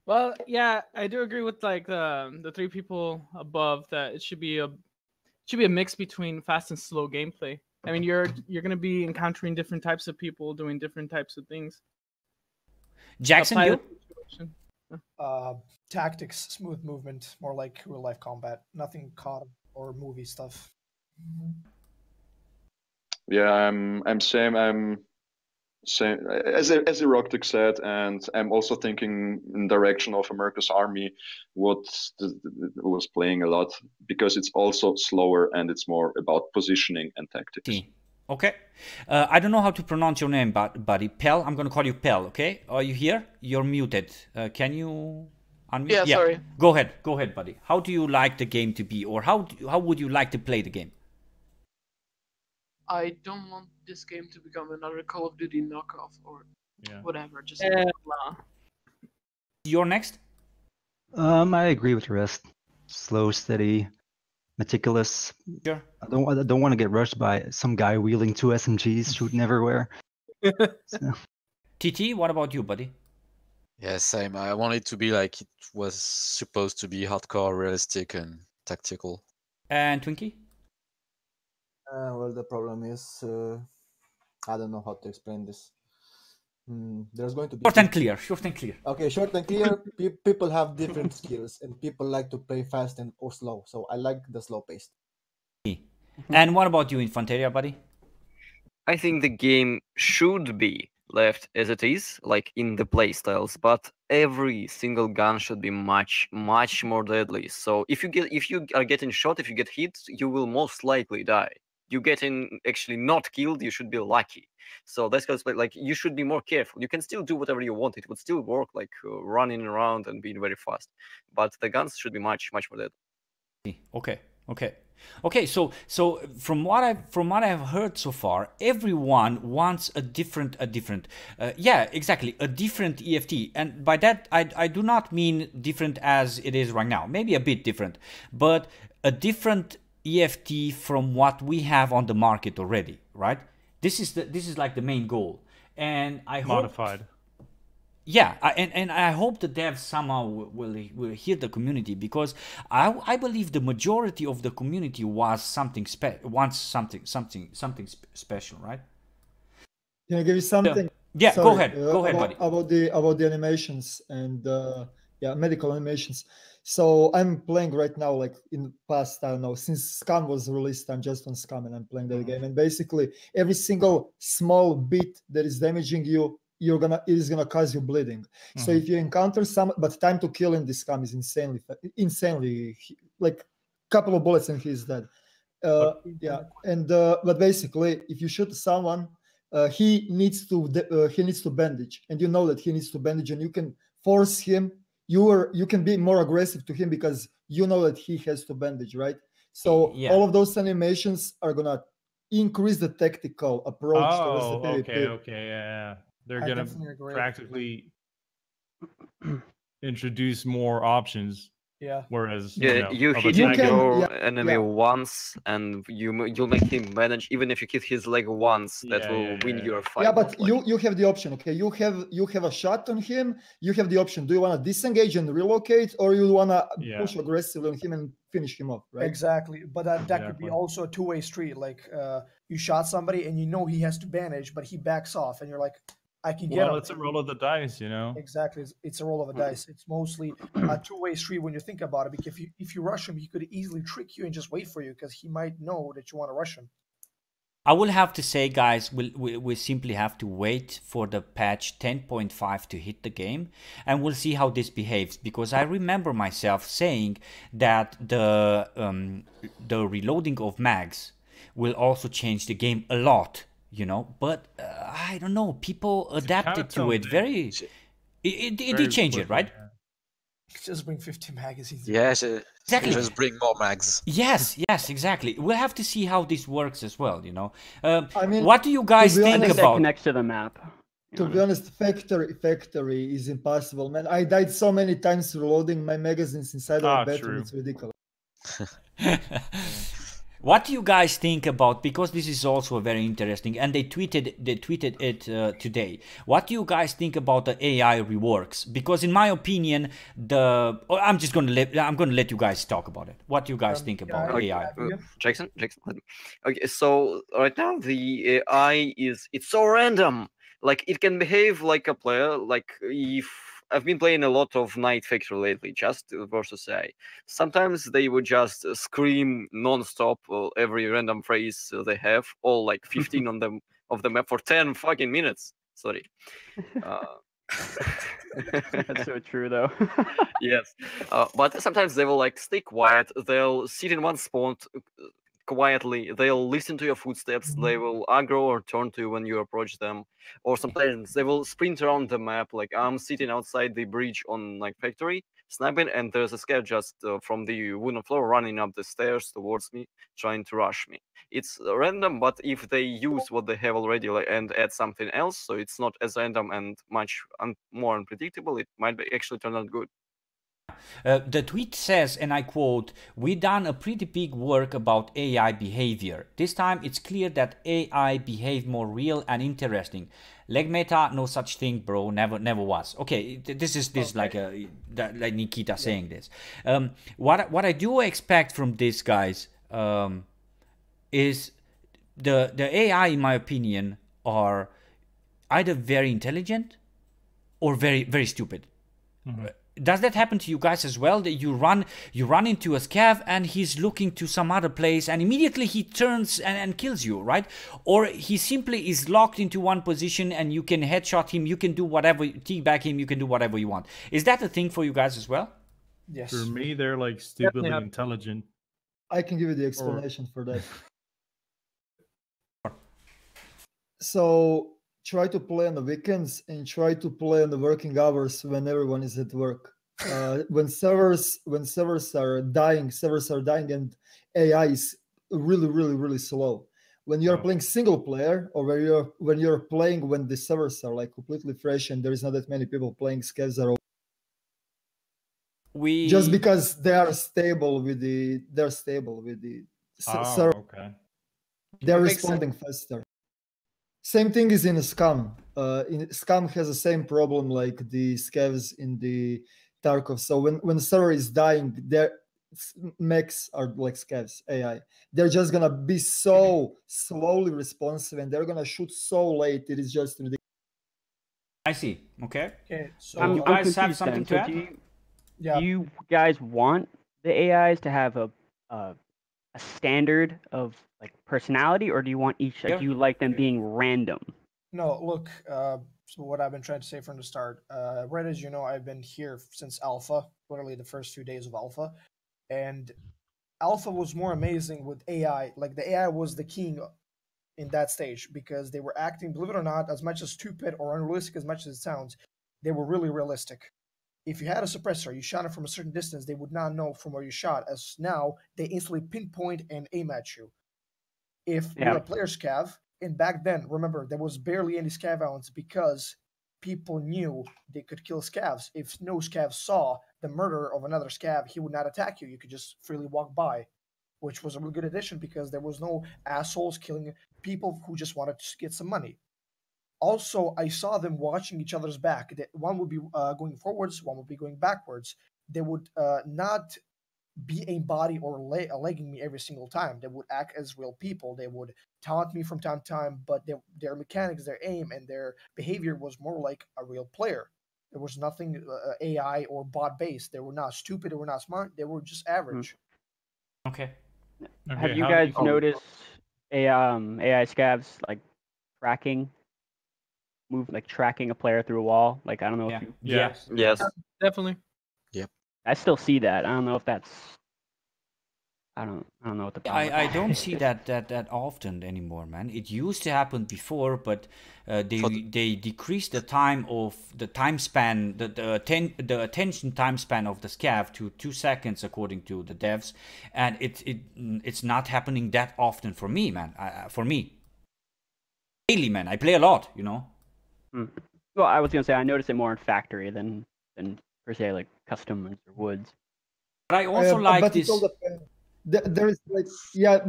Well, yeah, I do agree with like the three people above that it should be a mix between fast and slow gameplay. I mean, you're going to be encountering different types of people doing different types of things. Jackson, you? Tactics, smooth movement, more like real life combat. Nothing COD or movie stuff. Yeah, I'm same. I'm same as EROKTIC said, and I'm also thinking in direction of America's Army, what was playing a lot, because it's also slower and it's more about positioning and tactics. Okay. I don't know how to pronounce your name, buddy. Pel, I'm going to call you Pel, okay? Are you here? You're muted. Can you unmute? Yeah, sorry. Go ahead, buddy. How do you like the game to be, or how would you like to play the game? I don't want this game to become another Call of Duty knockoff or whatever. Just You're next? I agree with the rest. Slow, steady, meticulous. Sure. I don't want to get rushed by some guy wheeling 2 SMGs shooting everywhere. So. TT, what about you, buddy? Yeah, same. I want it to be like it was supposed to be, hardcore, realistic, and tactical. And Twinkie? Well, the problem is, I don't know how to explain this. There's going to be short and clear. Short and clear. Okay, short and clear. People have different skills, and people like to play fast and or slow. So I like the slow paced. And what about you, Infanteria, buddy? I think the game should be left as it is, like in the playstyles, but every single gun should be much more deadly. So if you are getting shot, if you get hit, you will most likely die. You getting actually not killed, you should be lucky. So that's because like you should be more careful. You can still do whatever you want. It would still work, like running around and being very fast. But the guns should be much more deadly. Okay. So from what I've heard so far, everyone wants a different EFT, and by that I do not mean different as it is right now. Maybe a bit different, but a different EFT from what we have on the market already, right? This is like the main goal, and I hope modified. Yeah, and I hope the devs somehow will hear the community, because I believe the majority of the community wants something special, right? Can I give you something? Yeah, go ahead, buddy. About the animations and medical animations. So I'm playing right now, like in the past, I don't know, since Scum was released, I'm just on Scum and I'm playing that game. And basically, every single small bit that is damaging you, it is gonna cause you bleeding. So if you encounter but time to kill in this Scum is insanely, like couple of bullets and he's dead. But basically, if you shoot someone, he needs to bandage, and you know that he needs to bandage, and you can force him. You can be more aggressive to him because you know that he has to bandage, right? So all of those animations are gonna increase the tactical approach towards the PvP. Okay, yeah. They're gonna practically introduce more options. Yeah. Whereas you hit your enemy once, and you'll make him manage. Even if you hit his leg once, that will win your fight. Yeah, but you have the option. Okay, you have a shot on him. You have the option. Do you want to disengage and relocate, or you want to push aggressively on him and finish him off? Right. Exactly. But that could be also a two-way street. Like you shot somebody and you know he has to bandage, but he backs off, and you're like, I can get him. Well, it's a roll of the dice, Exactly, it's a roll of a dice. It's mostly a two-way street when you think about it. Because if you rush him, he could easily trick you and just wait for you, because he might know that you want to rush him. I will have to say, guys, we simply have to wait for the patch 10.5 to hit the game, and we'll see how this behaves. Because I remember myself saying that the reloading of mags will also change the game a lot. But I don't know. People adapted to it very. It did change it, right? Just bring 50 magazines. Yes, exactly. Just bring more mags. Yes, exactly. We'll have to see how this works as well. What do you guys think about? Connects to the map. To be honest, factory is impossible, man. I died so many times reloading my magazines inside of a battery. It's ridiculous. What do you guys think about, because this is also very interesting, and they tweeted it today. What do you guys think about the AI reworks? Because in my opinion, I'm gonna let you guys talk about it. What do you guys think about AI? Jackson. Okay, so right now the AI it's so random. Like it can behave like a player. Like if I've been playing a lot of Night Factory lately, just versus AI. Sometimes they would just scream non-stop every random phrase they have, all like 15 on them of the map for 10 fucking minutes. Sorry. That's so true, though. Yes, but sometimes they will like stay quiet. They'll sit in one spot quietly. They'll listen to your footsteps. They will aggro or turn to you when you approach them. Or sometimes they will sprint around the map. Like I'm sitting outside the bridge on Night Factory, sniping, and there's a scav just from the wooden floor running up the stairs towards me, trying to rush me. It's random, but if they use what they have already and add something else, so it's not as random and much more unpredictable, it might actually turn out good. The tweet says, and I quote, "We done a pretty big work about AI behavior. This time it's clear that AI behave more real and interesting. Leg meta, no such thing, bro. Never was." Okay, this is like Nikita saying this. What I do expect from this, guys, is the AI, in my opinion, are either very intelligent or very, very stupid. Does that happen to you guys as well? That you run into a scav and he's looking to some other place and immediately he turns and kills you, right? Or he simply is locked into one position and you can headshot him, you can do whatever, teabag him, you can do whatever you want. Is that a thing for you guys as well? Yes. For me, they're like stupidly intelligent. I can give you the explanation for that. So try to play on the weekends and try to play on the working hours when everyone is at work. When servers are dying, and AI is really slow. When you're playing single player, or when you're playing when the servers are like completely fresh and there is not that many people playing, scavs are just because they are stable with the server. Okay. They're responding faster. Same thing is in a scam. Scam has the same problem like the scavs in the Tarkov. So when server is dying, their mechs are like scavs AI. They're just gonna be so slowly responsive, and they're gonna shoot so late. It is just ridiculous. I see. Okay. So you guys have something to add? Do you guys want the AIs to have a standard of like personality, or do you want each? Do you like them being random? No, look. So what I've been trying to say from the start, right as you know, I've been here since Alpha, literally the first 2 days of Alpha, and Alpha was more amazing with AI. Like the AI was the king in that stage because they were acting, believe it or not, as much as stupid or unrealistic as much as it sounds, they were really realistic. If you had a suppressor, you shot it from a certain distance, they would not know from where you shot. As now, they instantly pinpoint and aim at you. If you're a player scav, and back then, remember, there was barely any scav outs because people knew they could kill scavs. If no scav saw the murder of another scav, he would not attack you. You could just freely walk by, which was a really good addition because there was no assholes killing people who just wanted to get some money. Also, I saw them watching each other's back. One would be going forwards, one would be going backwards. They would not be a body or legging me every single time. They would act as real people. They would taunt me from time to time, but their mechanics, their aim, and their behavior was more like a real player. There was nothing AI or bot based. They were not stupid. They were not smart. They were just average. Okay. Have you guys noticed AI scavs like tracking a player through a wall? Like I don't know if you. Yes. Definitely. Yep. I still see that. I don't know if that's. I don't know what the. I don't see that often anymore, man. It used to happen before, but they decreased the time span, the attention time span of the scav to 2 seconds, according to the devs, and it's not happening that often for me, man. For me, daily, man. I play a lot, you know. Well, I was gonna say I notice it more in factory than per se like custom or woods. But I also like this. There is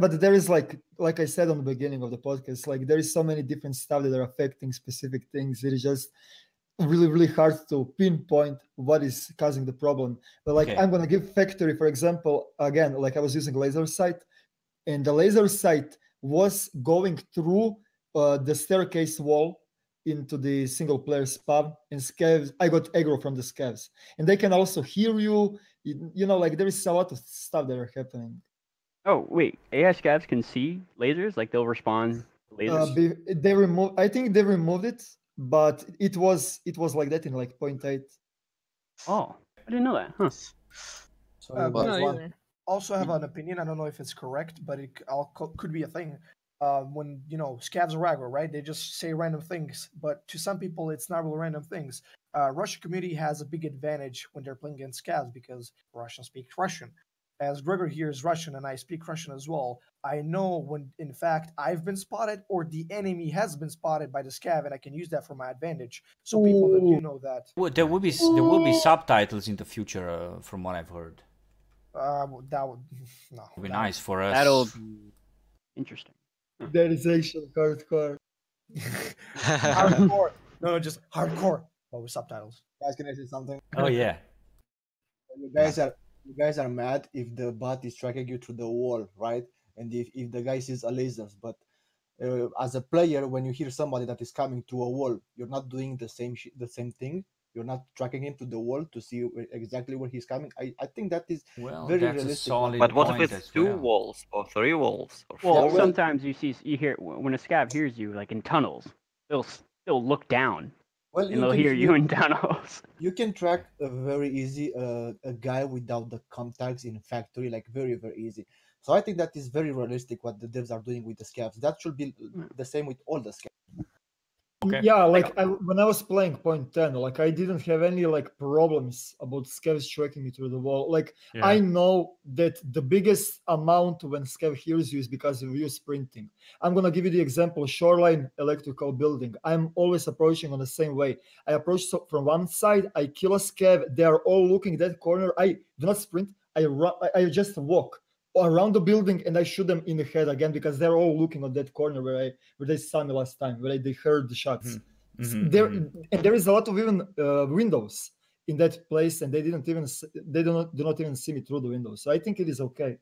but there is like I said on the beginning of the podcast, like there is so many different stuff that are affecting specific things. It is just really hard to pinpoint what is causing the problem. But like I'm gonna give factory for example again. Like I was using laser sight, and the laser sight was going through the staircase wall into the single player spawn, and scavs. I got aggro from the scavs, and they can also hear you. You know, like there is a lot of stuff that are happening. Oh wait, AI scavs can see lasers, like they'll respond to lasers. I think they removed it, but it was like that in like 0.8. Oh, I didn't know that. Huh. So also have an opinion. I don't know if it's correct, but it could be a thing. When scavs are aggro, right? They just say random things, but to some people, it's not really random things. Russian community has a big advantage when they're playing against scavs because Russians speak Russian. As Gregor here is Russian and I speak Russian as well, I know when in fact I've been spotted or the enemy has been spotted by the scav, and I can use that for my advantage. So people that do know that. There will be subtitles in the future, from what I've heard. That would be nice for us. That'll be interesting. That is actually hardcore. Hardcore. No, just hardcore. But with subtitles. Guys, can I say something? Oh yeah. You guys are mad if the bot is tracking you through the wall, right? And if the guy sees a lasers, but As a player, when you hear somebody that is coming to a wall, you're not doing the same thing. You're not tracking him to the wall to see exactly where he's coming. I think that is very realistic. But what if it's two walls or three walls? Or well, sometimes you hear when a scav hears you like in tunnels, they'll still look down. Well, and they'll hear you in tunnels. You can track a very easy a guy without the contacts in factory, like very, very easy. So I think that is very realistic what the devs are doing with the scavs. That should be the same with all the scavs. Okay. Yeah, like when I was playing Point 10, like I didn't have any like problems about scavs tracking me through the wall. Like I know that the biggest amount when scav hears you is because of you sprinting. I'm gonna give you the example: shoreline electrical building. I'm always approaching on the same way. I approach from one side, I kill a scav. They are all looking that corner. I do not sprint. I run. I just walk around the building and I shoot them in the head again because they're all looking on that corner where they saw me last time, where they heard the shots. And there is a lot of even windows in that place, and they do not even see me through the windows. So I think it is okay.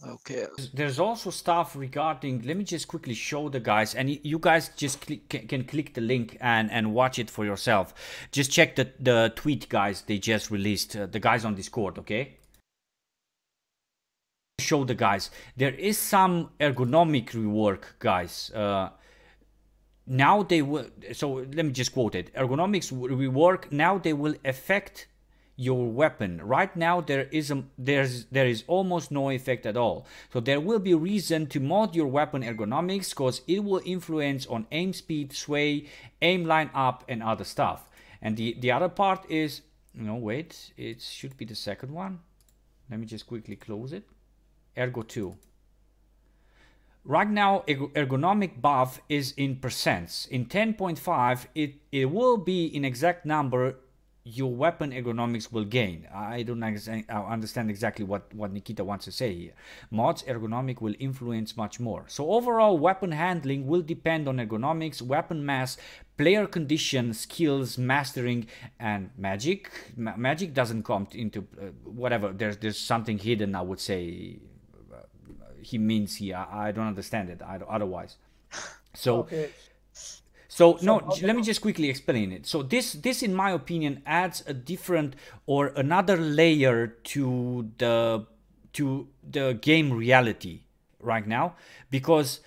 Okay. There's also stuff regarding, let me just quickly show the guys, and you guys just can click the link and watch it for yourself. Just check the tweet, guys, they just released, the guys on Discord, okay? Show the guys. There is some ergonomic rework, guys. Now they will, so let me just quote it. Ergonomics rework, now they will affect your weapon. Right now there is almost no effect at all. So there will be reason to mod your weapon ergonomics because it will influence on aim speed, sway, aim line up, and other stuff. And the other part is, no, wait, it should be the second one. Let me just quickly close it. Ergo 2. Right now, ergonomic buff is in percents. In 10.5, it will be in exact number your weapon ergonomics will gain. I don't understand exactly what Nikita wants to say here. Mods ergonomic will influence much more. So overall, weapon handling will depend on ergonomics, weapon mass, player condition, skills, mastering, and magic. Magic doesn't come into whatever. There's something hidden, I would say. He means here. I don't understand it otherwise. So. Okay. So no, let me just quickly explain it. So this in my opinion adds a different or another layer to the game reality right now, because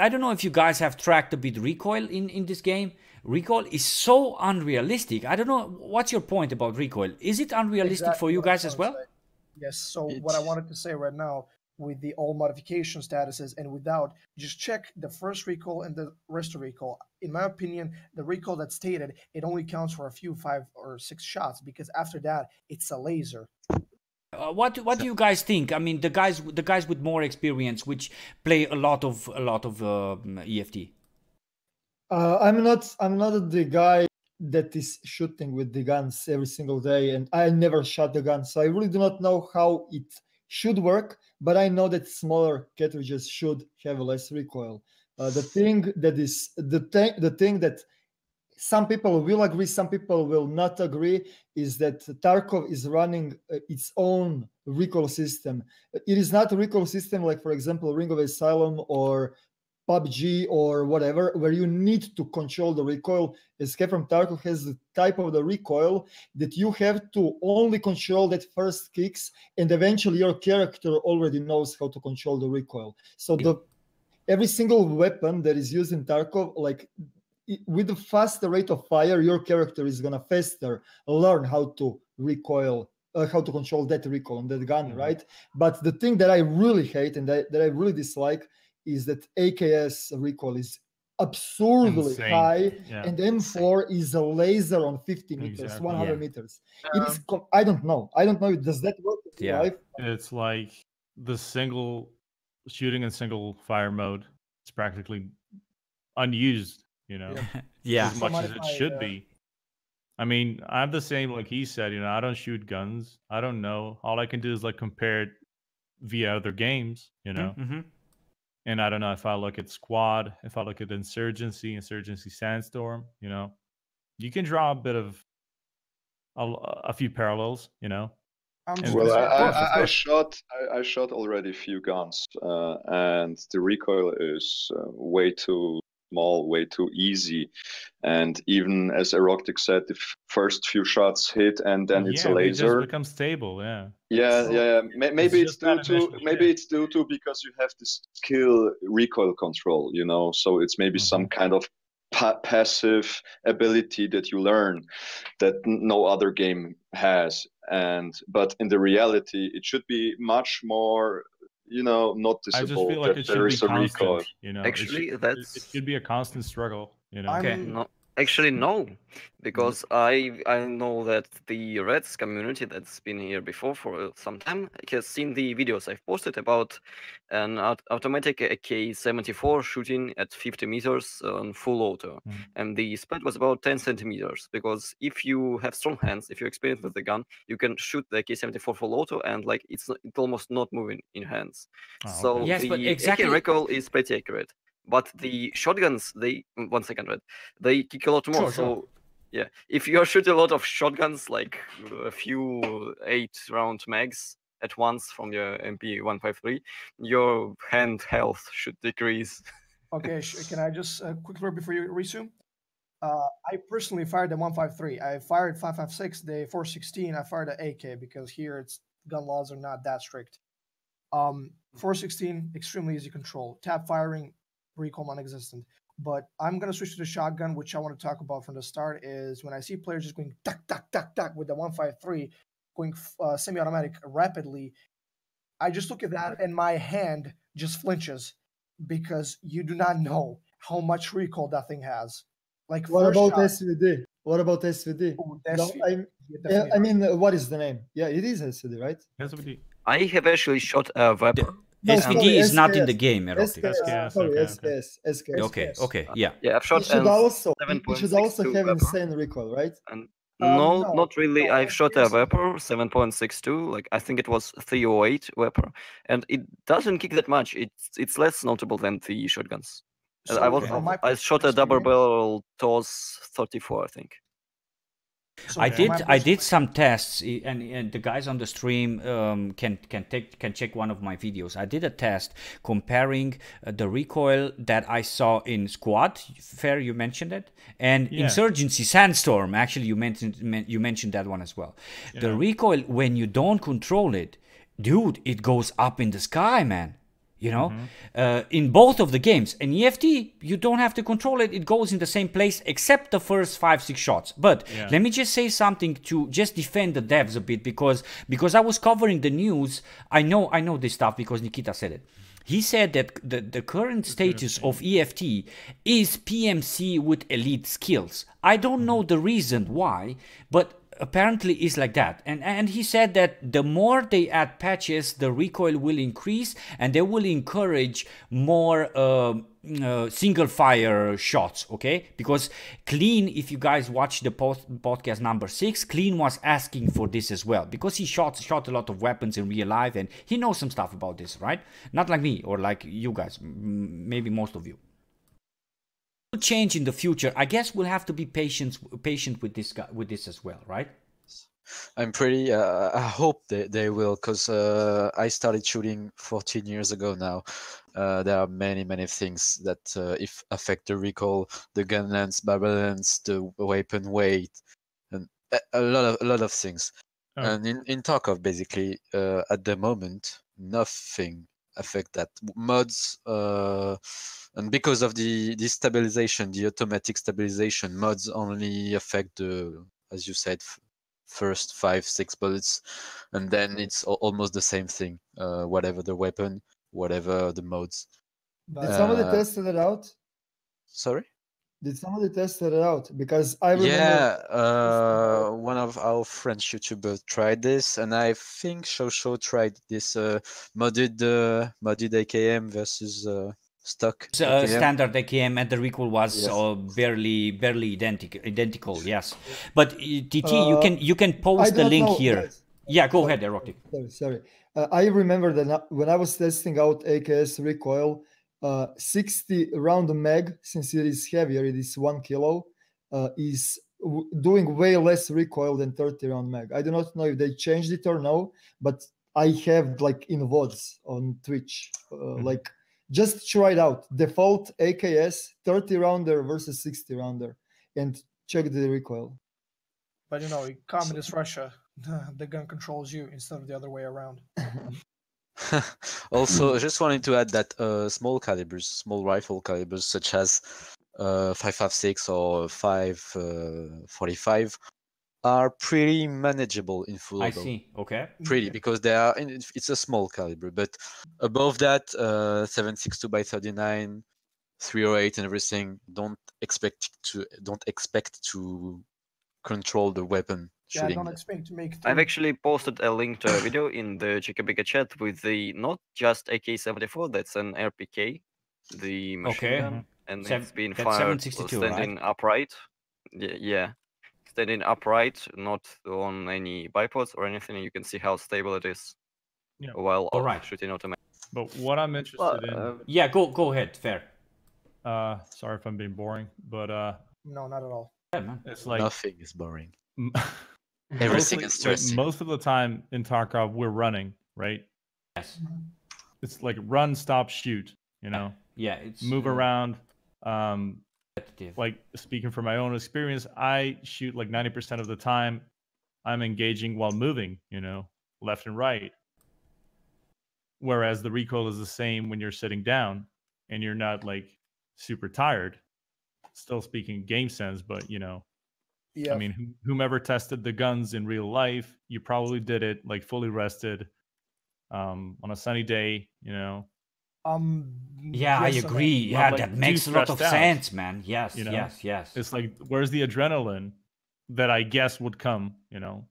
I don't know if you guys have tracked a bit recoil in this game. Recoil is so unrealistic. I don't know, what's your point about recoil? Is it unrealistic for you guys as well? Yes. So what I wanted to say right now, with the all modification statuses and without, just check the first recoil and the rest of recoil. In my opinion, the recoil that's stated, it only counts for a few 5 or 6 shots, because after that it's a laser. What do you guys think? I mean, the guys with more experience, which play a lot of EFT. I'm not the guy that is shooting with the guns every single day, and I never shot the gun, so I really do not know how it should work, but I know that smaller cartridges should have less recoil. The thing that some people will agree, some people will not agree, is that Tarkov is running its own recoil system. It is not a recoil system like, for example, Ring of Asylum or PUBG or whatever, where you need to control the recoil. Escape from Tarkov has the type of the recoil that you have to only control that first kicks, and eventually your character already knows how to control the recoil. So every single weapon that is used in Tarkov, like with the faster rate of fire, your character is gonna faster learn how to recoil, how to control that recoil on that gun, right? But the thing that I really hate and that I really dislike is that AKS recoil is absurdly high, and M4 is a laser on 50 meters, 100 meters. It is. I don't know. Does that work in life? It's like the single shooting and single fire mode. It's practically unused. You know, as much as it should be. I mean, I'm the same. Like he said, you know, I don't shoot guns. I don't know. All I can do is like compare it via other games. You know. And I don't know if I look at Squad, if I look at Insurgency Sandstorm, you know, you can draw a bit of a few parallels, you know, Well, I shot already a few guns, and the recoil is way too small, way too easy, and even as EROKTIC said, the first few shots hit, and then it's a laser. They just become stable. Maybe it's due to because you have this skill recoil control, so it's maybe some kind of passive ability that you learn that no other game has, but in the reality it should be much more noticeable. I just feel like it should be constant. Actually, it should be a constant struggle. No, actually, no, because I know that the Reds community that's been here before for some time has seen the videos I've posted about an automatic AK-74 shooting at 50 meters on full auto, and the spread was about 10 centimeters. Because if you have strong hands, if you're experienced with the gun, you can shoot the AK-74 full auto, and it's almost not moving in hands. So yes, the but exactly. AK recoil is pretty accurate. But the shotguns, they 1 second, Red, they kick a lot more. So yeah, if you're shooting a lot of shotguns, like a few 8-round mags at once from your MP153, your hand health should decrease. Okay, can I just quickly before you resume? I personally fired the 153. I fired 556, the 416. I fired the AK because here gun laws are not that strict. 416 extremely easy control. Tap firing, recoil non-existent. But I'm gonna switch to the shotgun, which I want to talk about from the start. Is when I see players just going tuck tuck tuck tuck with the 153, going semi-automatic rapidly. I just look at that and my hand just flinches because you do not know how much recoil that thing has. Like what about SVD? What about SVD? Ooh, I mean, what is the name? Yeah, it is SVD, right? SVD. I have actually shot a Viper. SVD is not in the game, EROKTIC. SKS. Okay, yeah. Yeah, I've shot it should also have insane recoil, right? And no, not really. I've shot a Viper 7.62. Like I think it was 308 Viper, and it doesn't kick that much. It's less notable than the shotguns. So, I shot a double barrel TOS 34, I think. So I did some tests, and the guys on the stream can check one of my videos. I did a test comparing the recoil that I saw in Squad Fair, you mentioned it, and Insurgency Sandstorm. Actually, you mentioned that one as well. Yeah. The recoil when you don't control it, dude, it goes up in the sky, man. In both of the games. In EFT, you don't have to control it. It goes in the same place except the first 5-6 shots. But let me just say something to just defend the devs a bit because I was covering the news. I know this stuff because Nikita said it. He said that the current status of EFT is PMC with elite skills. I don't know the reason why, but apparently it's like that, and he said that the more they add patches, the recoil will increase and they will encourage more single fire shots. Okay, because Clean, if you guys watch the podcast number 6, Clean was asking for this as well because he shot a lot of weapons in real life and he knows some stuff about this, right? Not like me or like you guys, maybe most of you. Change in the future. I guess we'll have to be patient with this as well, right? I'm pretty I hope they will, because I started shooting 14 years ago now. There are many things that if affect the recoil, the gun length, barrel length, the weapon weight, and a lot of things. And in Tarkov, basically at the moment nothing affect that. Mods and because of the stabilization, the automatic stabilization, mods only affect the, as you said, first 5-6 bullets, and then it's almost the same thing, whatever the weapon, whatever the modes. Did somebody tested it out? Sorry? Did somebody test it out? Because I remember... one of our French YouTubers tried this, and I think Shosho tried this modded AKM versus stock AKM. Standard AKM, and the recoil was barely identical. Yes, but TT, you can post the link here. Yeah, go ahead, EROKTIC. Sorry. I remember that when I was testing out AKS recoil, 60 round mag, since it is heavier, it is 1 kilo, is doing way less recoil than 30 round mag. I do not know if they changed it or no, but I have like in VODs on Twitch, like just try it out. Default AKS 30 rounder versus 60 rounder and check the recoil. But you know, communist Russia, the gun controls you instead of the other way around. Also, I just wanted to add that small rifle calibers such as 5.56 or 5.45 are pretty manageable in full auto. I see. Okay. Pretty, because they are. It's a small caliber, but above that, 7.62 by 39, 308, and everything. Don't expect to control the weapon. Yeah, don't expect to make. I've actually posted a link to a video in the Chickabigga chat with the not just AK-74, that's an RPK, the machine gun, and it's been fired standing upright. Yeah, standing upright, not on any bipods or anything. You can see how stable it is while shooting automatic. But what I'm interested in. Yeah, go ahead. Fair. Sorry if I'm being boring, but no, not at all. Yeah, man. It's like nothing is boring. Everything is stressing. Most of the time in Tarkov, we're running, right? Yes. It's like run, stop, shoot. You know. Yeah. It's move around. Like speaking from my own experience, I shoot like 90% of the time. I'm engaging while moving. You know, left and right. Whereas the recoil is the same when you're sitting down and you're not like super tired. Still speaking game sense, but you know. Yeah. I mean, whomever tested the guns in real life, you probably did it like fully rested, on a sunny day, you know. Yeah, I agree. Yeah, like, that makes a lot of sense, man. Yes, you know? Yes. It's like, where's the adrenaline that I guess would come, you know?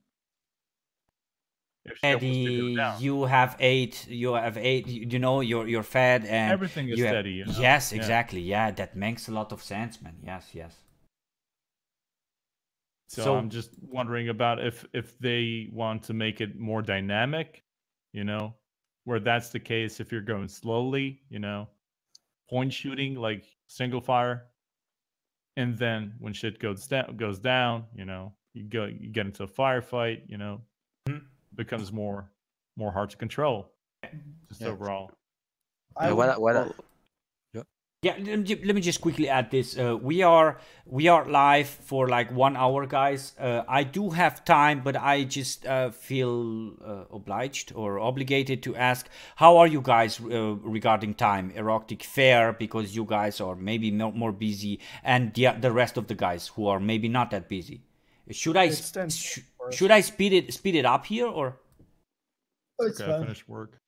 Steady, you have eight, you know, you're fed and everything is steady. You know? Yes, exactly. Yeah, that makes a lot of sense, man. Yes. So I'm just wondering about if they want to make it more dynamic, you know, where that's the case. If you're going slowly, you know, point shooting like single fire, and then when shit goes down, you know, you get into a firefight, you know, becomes more hard to control. Just overall. Yeah, let me just quickly add this. We are live for like 1 hour, guys. I do have time, but I just feel obliged or obligated to ask, how are you guys regarding time? EROKTIC, Fair, because you guys are maybe more busy, and the rest of the guys who are maybe not that busy. Should I speed it up here or? It's okay, I finished work.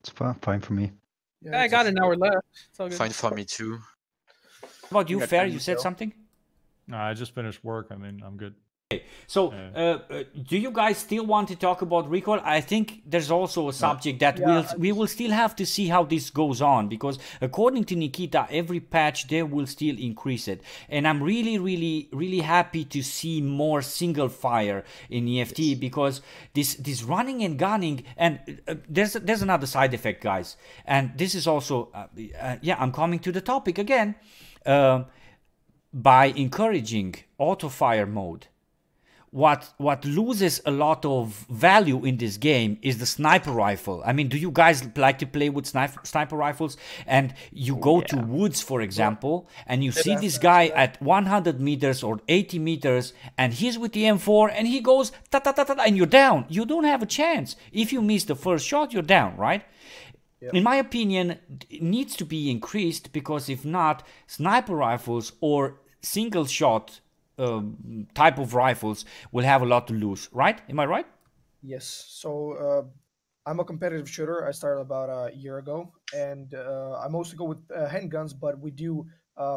It's fine for me. Yeah, I got an hour left. It's all good. Fine for me too. How about you, Fair? You said something? No, I just finished work. I mean, I'm good. Okay. So, do you guys still want to talk about recoil? I think there's also a subject that we will still have to see how this goes on, because according to Nikita, every patch they will still increase it, and I'm really happy to see more single fire in EFT, because this running and gunning, and there's another side effect, guys, and this is also I'm coming to the topic again. By encouraging auto fire mode, what loses a lot of value in this game is the sniper rifle. I mean, do you guys like to play with sniper rifles? And you go to woods, for example, and you see this guy at 100 meters or 80 meters, and he's with the M4, and he goes ta-ta-ta-ta, and you're down. You don't have a chance. If you miss the first shot, you're down, right? In my opinion, it needs to be increased, because if not, sniper rifles or single shot type of rifles will have a lot to lose, right? Am I right? Yes. So I'm a competitive shooter. I started about a year ago, and I mostly go with handguns, but we do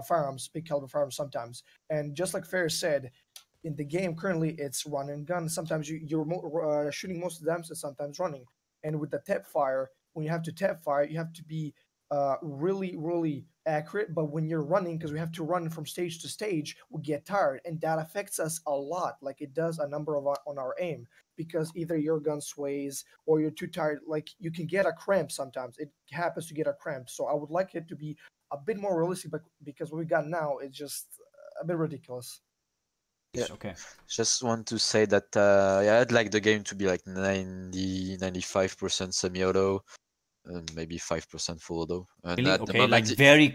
firearms, big caliber firearms sometimes. And just like Fair said, in the game currently it's run and gun. Sometimes you're shooting most of the time, so sometimes running. And with the tap fire, when you have to tap fire, you have to be really accurate. But when you're running, because we have to run from stage to stage, we get tired, and that affects us a lot. Like it does a number of on our aim, because either your gun sways or you're too tired. Like you can get a cramp sometimes. It happens to get a cramp. So I would like it to be a bit more realistic, but because what we got now is just a bit ridiculous. Yeah. Okay. Just want to say that I'd like the game to be like 90-95% semi-auto and maybe 5% full auto. And Really? at the Okay, moment, like very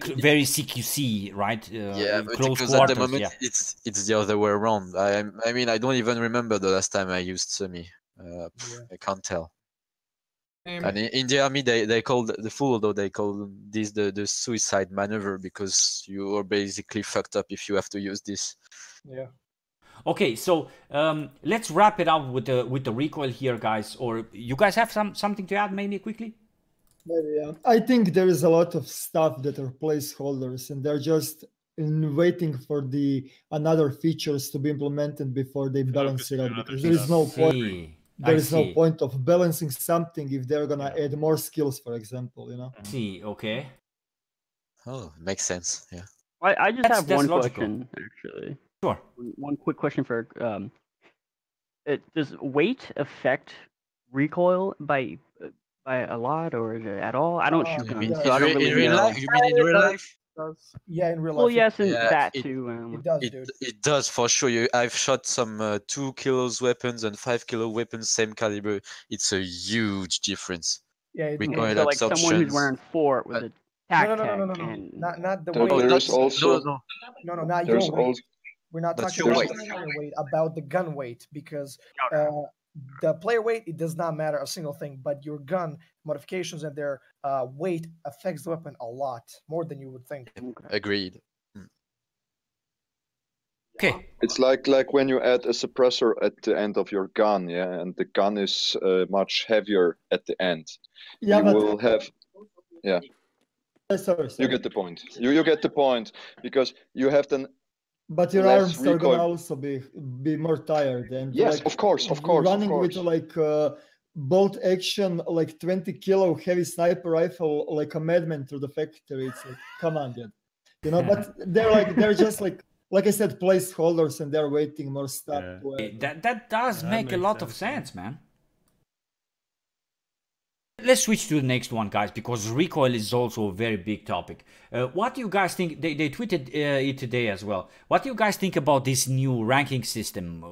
CQC, right? yeah, but Close because at the quarters. moment Yeah. it's the other way around. I mean, I don't even remember the last time I used semi. I can't tell. And in the army, they call the full auto. They call this the suicide maneuver because you are basically fucked up if you have to use this. Yeah. Okay, so let's wrap it up with the recoil here, guys. Or you guys have something to add, maybe quickly? Maybe, yeah. I think there is a lot of stuff that are placeholders, and they're just waiting for the another features to be implemented before they balance it out. Because there is no point. There is no point of balancing something if they're gonna add more skills, for example. You know. See, okay. Oh, makes sense. Yeah. I just have one question, actually. Sure. One quick question for does weight affect recoil by a lot or at all? I don't shoot guns. In real life? You mean in real life? Yeah, in real life. Well, yes, and that too. It does, dude. It does for sure. I've shot some 2 kilos weapons and 5 kilo weapons, same caliber. It's a huge difference. Yeah, recoil so like someone who's wearing 4 with a tac no. and not the So weight. there's also no, not there's your weight. also We're not That's talking your about the player weight, about the gun weight, because the player weight, it does not matter a single thing, but your gun modifications and their weight affects the weapon a lot, more than you would think. Agreed. Okay. It's like when you add a suppressor at the end of your gun, yeah, and the gun is much heavier at the end. Yeah, you will have, yeah. Sorry. You get the point. You get the point because you have then. But your arms are gonna also be more tired, and yes, like, of course. Running with like bolt action, like 20-kilo heavy sniper rifle, like a madman through the factory. It's like, come on, dude. You know, but they're just like I said, placeholders, and they're waiting more stuff. Yeah. That does make a lot of sense, man. Let's switch to the next one, guys, because recoil is also a very big topic. What do you guys think? They tweeted it today as well. What do you guys think about this new ranking system?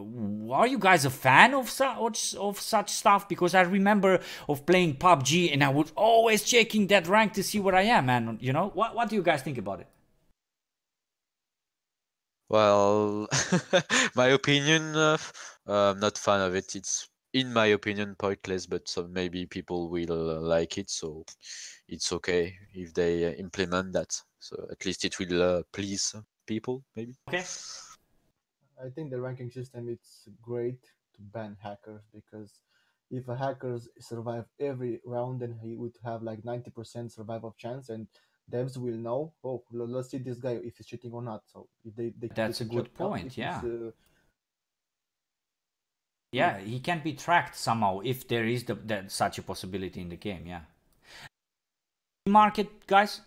Are you guys a fan of such stuff? Because I remember of playing PUBG and I was always checking that rank to see where I am, man. You know, what do you guys think about it? Well, my opinion, I'm not fan of it. It's, in my opinion, pointless, but maybe people will like it, so it's okay if they implement that. So at least it will please people, maybe. Okay. I think the ranking system it's great to ban hackers, because if a hacker survive every round, then he would have like 90% survival chance, and devs will know, oh, let's see this guy if he's cheating or not. So if they that's a good point. Yeah. Yeah, he can be tracked somehow if there is such a possibility in the game. Yeah. Market, guys.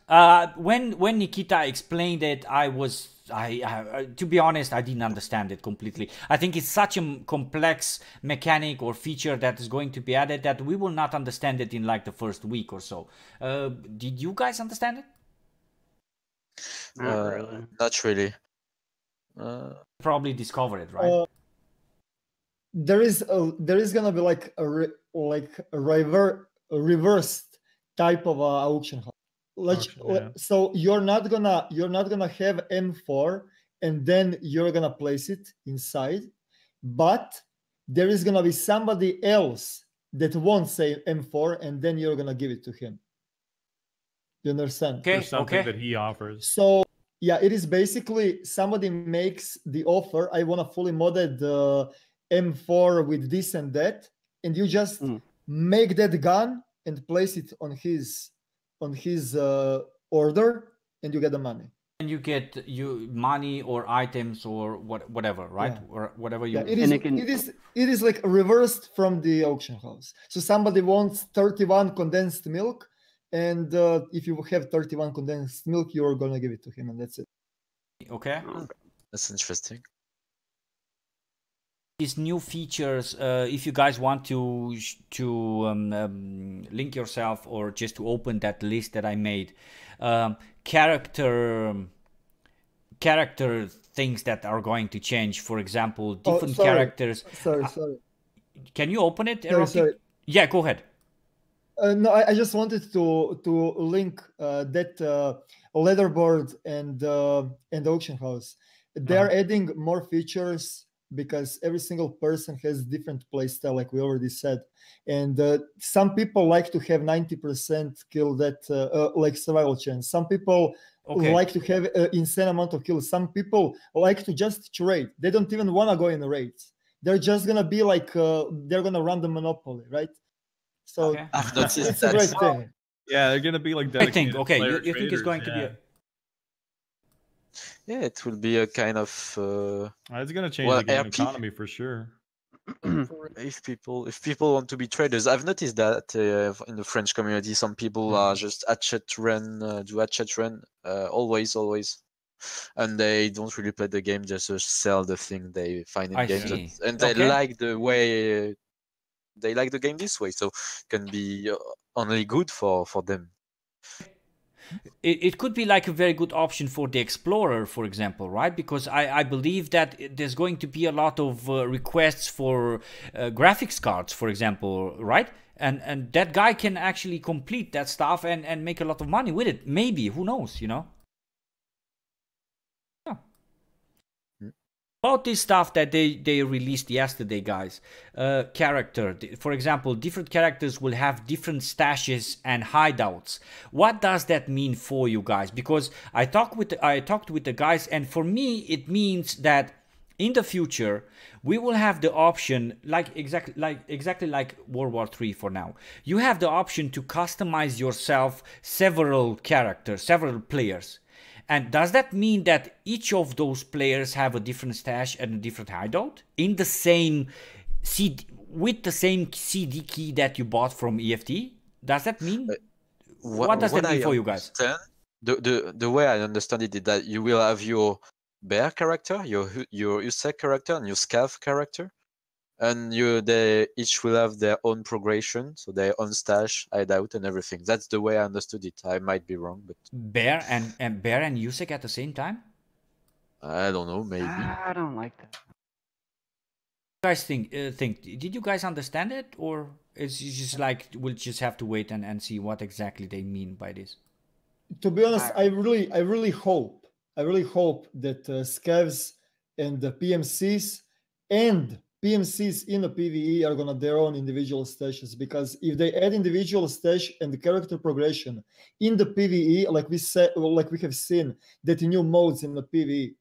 When Nikita explained it, I to be honest, I didn't understand it completely. I think it's such a complex mechanic or feature that is going to be added that we will not understand it in like the first week or so. Did you guys understand it? Not really. Probably discover it, right? There is gonna be like a reversed type of auction house. So you're not gonna have M4 and then you're gonna place it inside, but there is gonna be somebody else that won't say M4 and then you're gonna give it to him. You understand? Okay. There's something that he offers. So yeah, it is basically somebody makes the offer. I want a fully modded M4 with this and that, and you just make that gun and place it on his order, and you get the money. And you get money or items or whatever, right? Yeah. Or whatever you. Yeah, it is like reversed from the auction house. So somebody wants 31 condensed milk, and if you have 31 condensed milk, you're gonna give it to him, and that's it. Okay. That's interesting. These new features, if you guys want to link yourself or just to open that list that I made, character things that are going to change. For example, different sorry. characters. Sorry. Can you open it, Sorry. Yeah, go ahead. No, I just wanted to link that leaderboard and auction house. They are adding more features because every single person has different play style, like we already said. And some people like to have 90% kill that like survival chance. Some people like to have an insane amount of kills. Some people like to just trade. They don't even want to go in raids. They're just gonna be like they're gonna run the monopoly, right? So it's a great thing. Yeah, they're gonna be like. I think you think it's going to be. Yeah, it will be a kind of. It's gonna change the game economy for sure. If people want to be traders, I've noticed that in the French community, some people are just hatchet run, always, and they don't really play the game, just sell the thing they find in games, and they like the way they like the game this way, so it can be only good for them. It could be like a very good option for the explorer, for example, right? Because I believe that there's going to be a lot of requests for graphics cards, for example, right? And that guy can actually complete that stuff and make a lot of money with it. Maybe, who knows, you know? About this stuff that they released yesterday, guys, character, for example, different characters will have different stashes and hideouts. What does that mean for you guys? Because I talked with the guys, and for me it means that in the future we will have the option, exactly like World War III for now. You have the option to customize yourself several characters, several players. And does that mean that each of those players have a different stash and a different hideout in the same CD, with the same CD key that you bought from EFT? Does that mean? What does that mean for you guys? The way I understand it is that you will have your bear character, your USEC character, and your scav character, and they each will have their own progression, so their own stash, hideout, and everything. That's the way I understood it. I might be wrong, but bear and USEC at the same time? I don't know. Maybe. I don't like that. You guys think? Did you guys understand it, or it's just like we'll just have to wait and see what exactly they mean by this? To be honest, I really hope that scavs and the PMCs and PMCs in the PvE are gonna their own individual stashes, because if they add individual stash and the character progression in the PvE, like we have seen that in new modes in the PvE,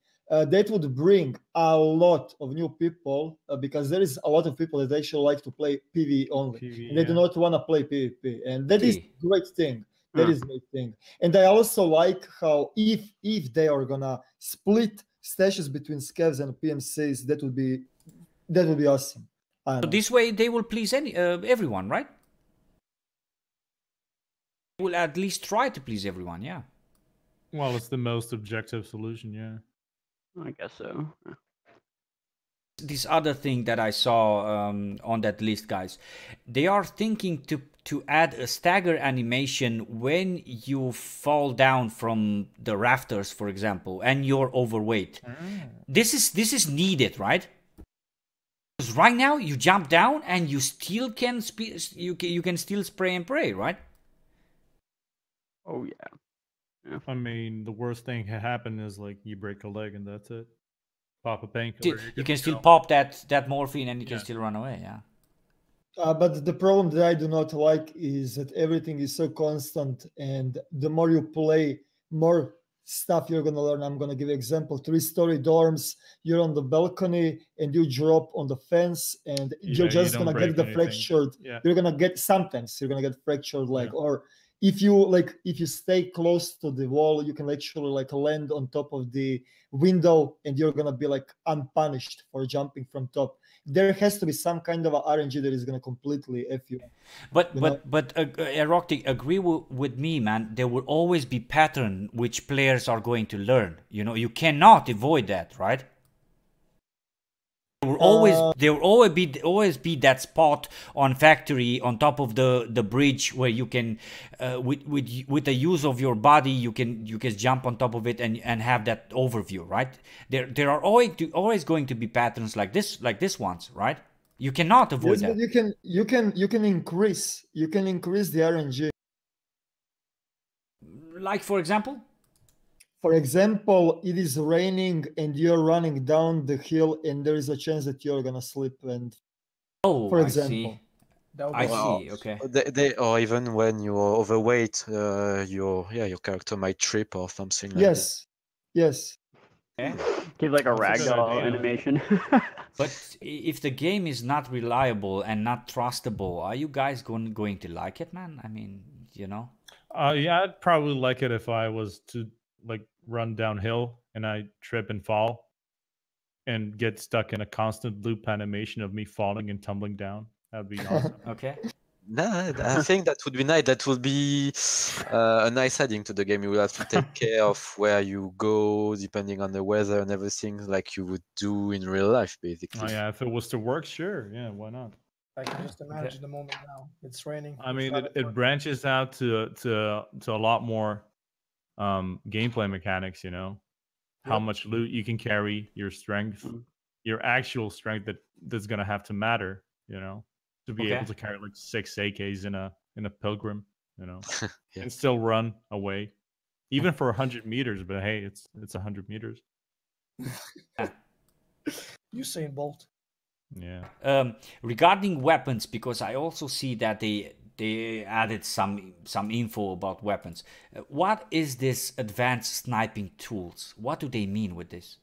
that would bring a lot of new people, because there is a lot of people that actually like to play PvE only, and they do not want to play PvP, and that is a great thing. That is a great thing. And I also like how if they are gonna split stashes between scavs and PMCs, that would be awesome. So this way they will please everyone, right? They will at least try to please everyone, yeah. Well, it's the most objective solution, yeah. I guess so. This other thing that I saw on that list, guys, they are thinking to add a stagger animation when you fall down from the rafters, for example, and you're overweight. This is needed, right? Because right now you jump down and you still can you can still spray and pray, right? Oh yeah. I mean, the worst thing can happen is like you break a leg and that's it. Pop a painkiller. You can still pop that morphine and you can still run away, yeah. But the problem that I do not like is that everything is so constant, and the more you play, more stuff you're gonna learn. I'm gonna give you an example: 3-story dorms. You're on the balcony and you drop on the fence, and you're just gonna get the fractured. You're gonna get fractured leg, or if you stay close to the wall, you can actually land on top of the window, and you're gonna be unpunished for jumping from top. There has to be some kind of a RNG that is gonna completely F you. But EROKTIC, agree with me, man. There will always be pattern which players are going to learn. You know, you cannot avoid that, right? There will always be that spot on factory on top of the bridge where you can with the use of your body you can jump on top of it and have that overview, right? There are always going to be patterns like this ones, right? You cannot avoid that. But you can increase the RNG. Like for example? For example, it is raining and you're running down the hill and there is a chance that you're gonna slip and for example. I see. Okay. They or even when you're overweight, your character might trip or something like that. Yes. Okay. Give like a ragdoll animation. But if the game is not reliable and not trustable, are you guys going to like it, man? I mean, you know. Yeah, I'd probably like it if I was to like run downhill and I trip and fall and get stuck in a constant loop animation of me falling and tumbling down. That'd be awesome. Okay. No, I think that would be nice. That would be a nice adding to the game. You will have to take care of where you go, depending on the weather and everything, like you would do in real life, basically. Oh yeah, if it was to work, sure. Yeah, why not? I can just imagine the moment now. It's raining. I mean, it branches out to a lot more gameplay mechanics, you know. How much loot you can carry, your strength, your actual strength that's gonna have to matter, you know, to be able to carry like 6 AKs in a pilgrim, you know, and still run away, even for 100 meters. But hey, it's 100 meters. Usain Bolt. Yeah. Regarding weapons, because I also see that they added some info about weapons. What is this advanced sniping tools? What do they mean with this?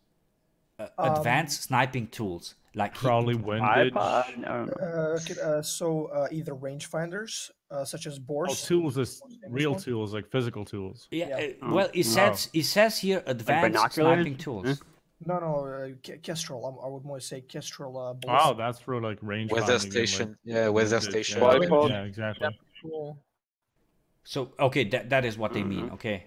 Advanced sniping tools, like probably windage. Either rangefinders, such as bores. Oh, tools is real tools, like physical tools. Yeah. Well, it says here advanced sniping tools. No, Kestrel. I would more say Kestrel. Oh, that's for like range. Weather station. Weather station. Yeah, exactly. Cool. So okay, that is what they mean. Okay.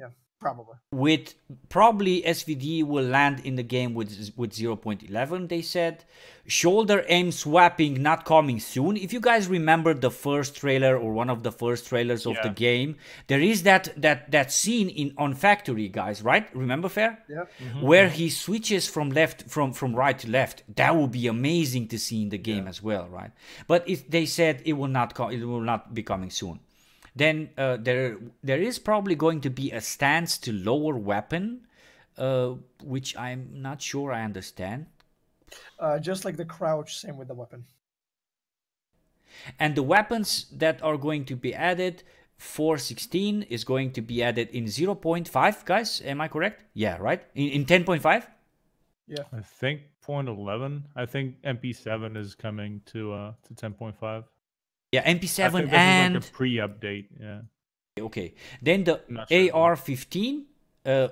Yeah, probably. With probably SVD will land in the game with 0.11. They said shoulder aim swapping not coming soon. If you guys remember the first trailer or one of the first trailers of the game, there is that scene on Factory, guys, right? Remember, Fair? Yeah. Where he switches from right to left. That would be amazing to see in the game as well, right? But they said it will not be coming soon. Then there is probably going to be a stance to lower weapon, which I'm not sure I understand. Just like the crouch, same with the weapon. And the weapons that are going to be added, 4.16 is going to be added in 0.5, guys. Am I correct? Yeah, right? In 10.5? Yeah. I think 0.11. I think MP7 is coming to 10.5. Yeah, MP7 I think and like a pre-update. Yeah. Okay. Then the AR-15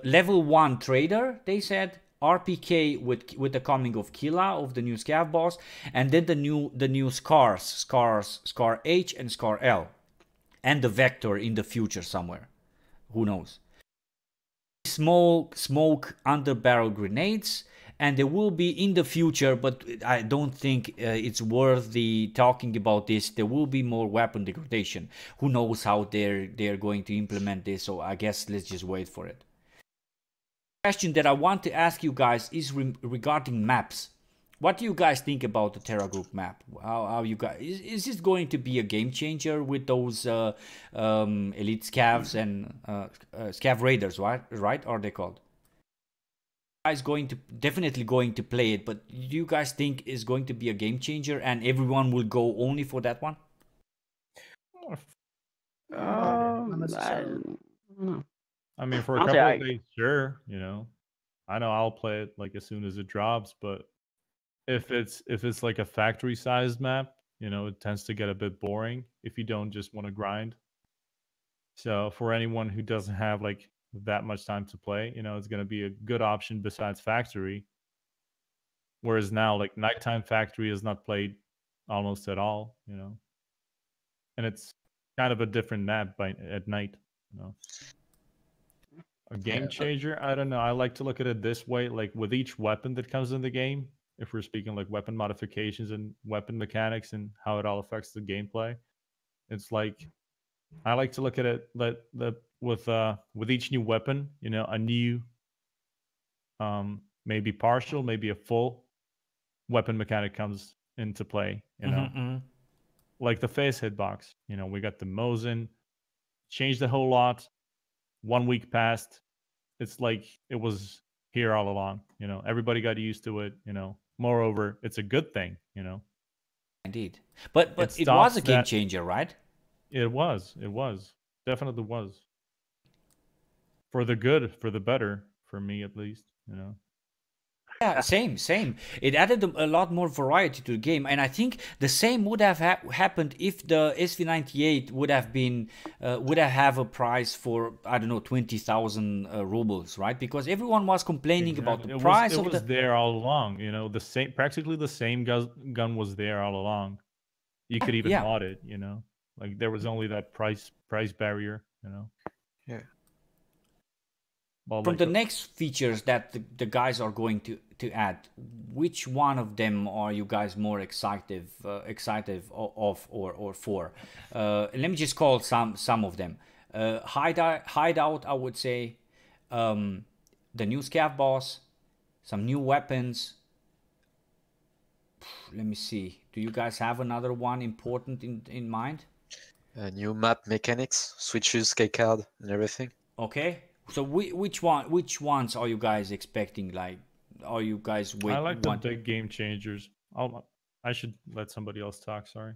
level 1 trader, they said RPK with the coming of Killa, of the new Scav boss, and then the new Scars Scar H and Scar L, and the Vector in the future somewhere. Who knows? Smoke under barrel grenades. And there will be in the future, but I don't think it's worth talking about this. There will be more weapon degradation. Who knows how they're going to implement this? So I guess let's just wait for it. The question that I want to ask you guys is regarding maps. What do you guys think about the Terra Group map? How you guys is this going to be a game changer with those elite scavs and scav raiders? Right? Are they called? Guys definitely going to play it, but do you guys think is going to be a game changer and everyone will go only for that one? I mean, for a couple of days, sure. You know, I know I'll play it like as soon as it drops, but if it's like a factory-sized map, you know, it tends to get a bit boring if you don't just want to grind. So for anyone who doesn't have like that much time to play, you know, it's going to be a good option besides factory. Whereas now, like nighttime factory is not played almost at all, you know, and it's kind of a different map at night, you know. A game changer, I don't know. I like to look at it this way: like with each weapon that comes in the game, if we're speaking like weapon modifications and weapon mechanics and how it all affects the gameplay. It's like I like to look at it with each new weapon, you know, a new maybe partial, maybe a full weapon mechanic comes into play, you know. Like the face hitbox, you know, we got the Mosin, changed a whole lot. 1 week passed. It's like it was here all along, you know. Everybody got used to it, you know. Moreover, it's a good thing, you know. Indeed. But it was a game changer, right? It was. Definitely was. For the good, for the better, for me at least, you know. Yeah, same. It added a lot more variety to the game, and I think the same would have happened if the SV98 would have a price for, I don't know, 20,000 rubles, right? Because everyone was complaining about the price. It was there all along, you know. Practically the same gun was there all along. You could even mod it, you know. Like there was only that price barrier, you know. Yeah. Well, from the next features that the guys are going to add, which one of them are you guys more excited of or for? Let me just call some of them. Hideout, I would say. The new scav boss, some new weapons. Let me see. Do you guys have another one important in mind? New map mechanics, switches, K card, and everything. Okay. So which ones are you guys expecting? Like, are you guys I like the big game changers. I should let somebody else talk. Sorry.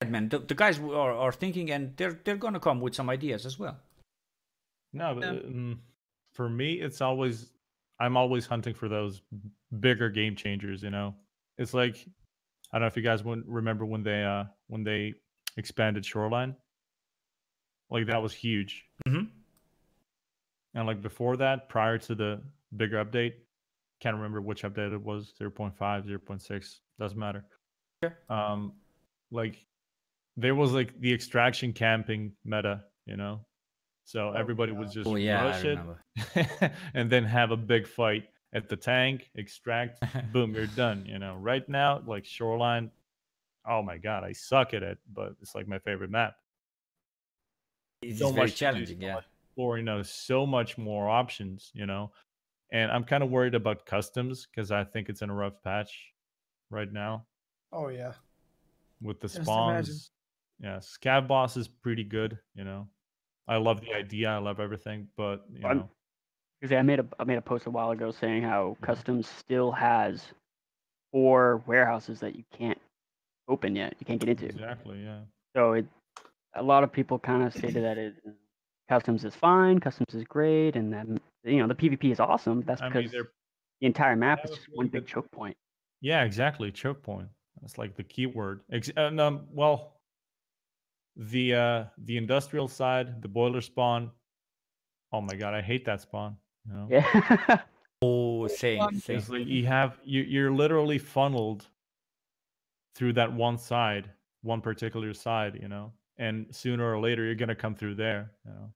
Man, the guys are thinking, and they're gonna come with some ideas as well. No, but, for me, I'm always hunting for those bigger game changers. You know, it's like I don't know if you guys remember when they expanded Shoreline. Like that was huge. Mm-hmm. And like before that, prior to the bigger update, can't remember which update it was, 0.5, 0.6, doesn't matter. Sure. Like there was like the extraction camping meta, you know? So everybody would just rush it and then have a big fight at the tank, extract, boom, you're done, you know? Right now, like Shoreline, oh my God, I suck at it, but it's like my favorite map. It's so very challenging, yeah. Or, you know, so much more options, you know, and I'm kind of worried about customs because I think it's in a rough patch right now. Oh yeah, with the spawns. Yeah, scav boss is pretty good, you know. I love the idea, I love everything, but you know, because I made a post a while ago saying how customs still has 4 warehouses that you can't open yet, you can't get into. Exactly, yeah. So a lot of people kind of stated that customs is fine, customs is great, and then you know the PvP is awesome. That's because the entire map is just one big choke point. Yeah, exactly, choke point. That's like the key word. Well, the industrial side, the boiler spawn. Oh my God, I hate that spawn. You know? Yeah. Oh, same. It's like you're literally funneled through that one particular side, you know. And sooner or later, you're gonna come through there. You know,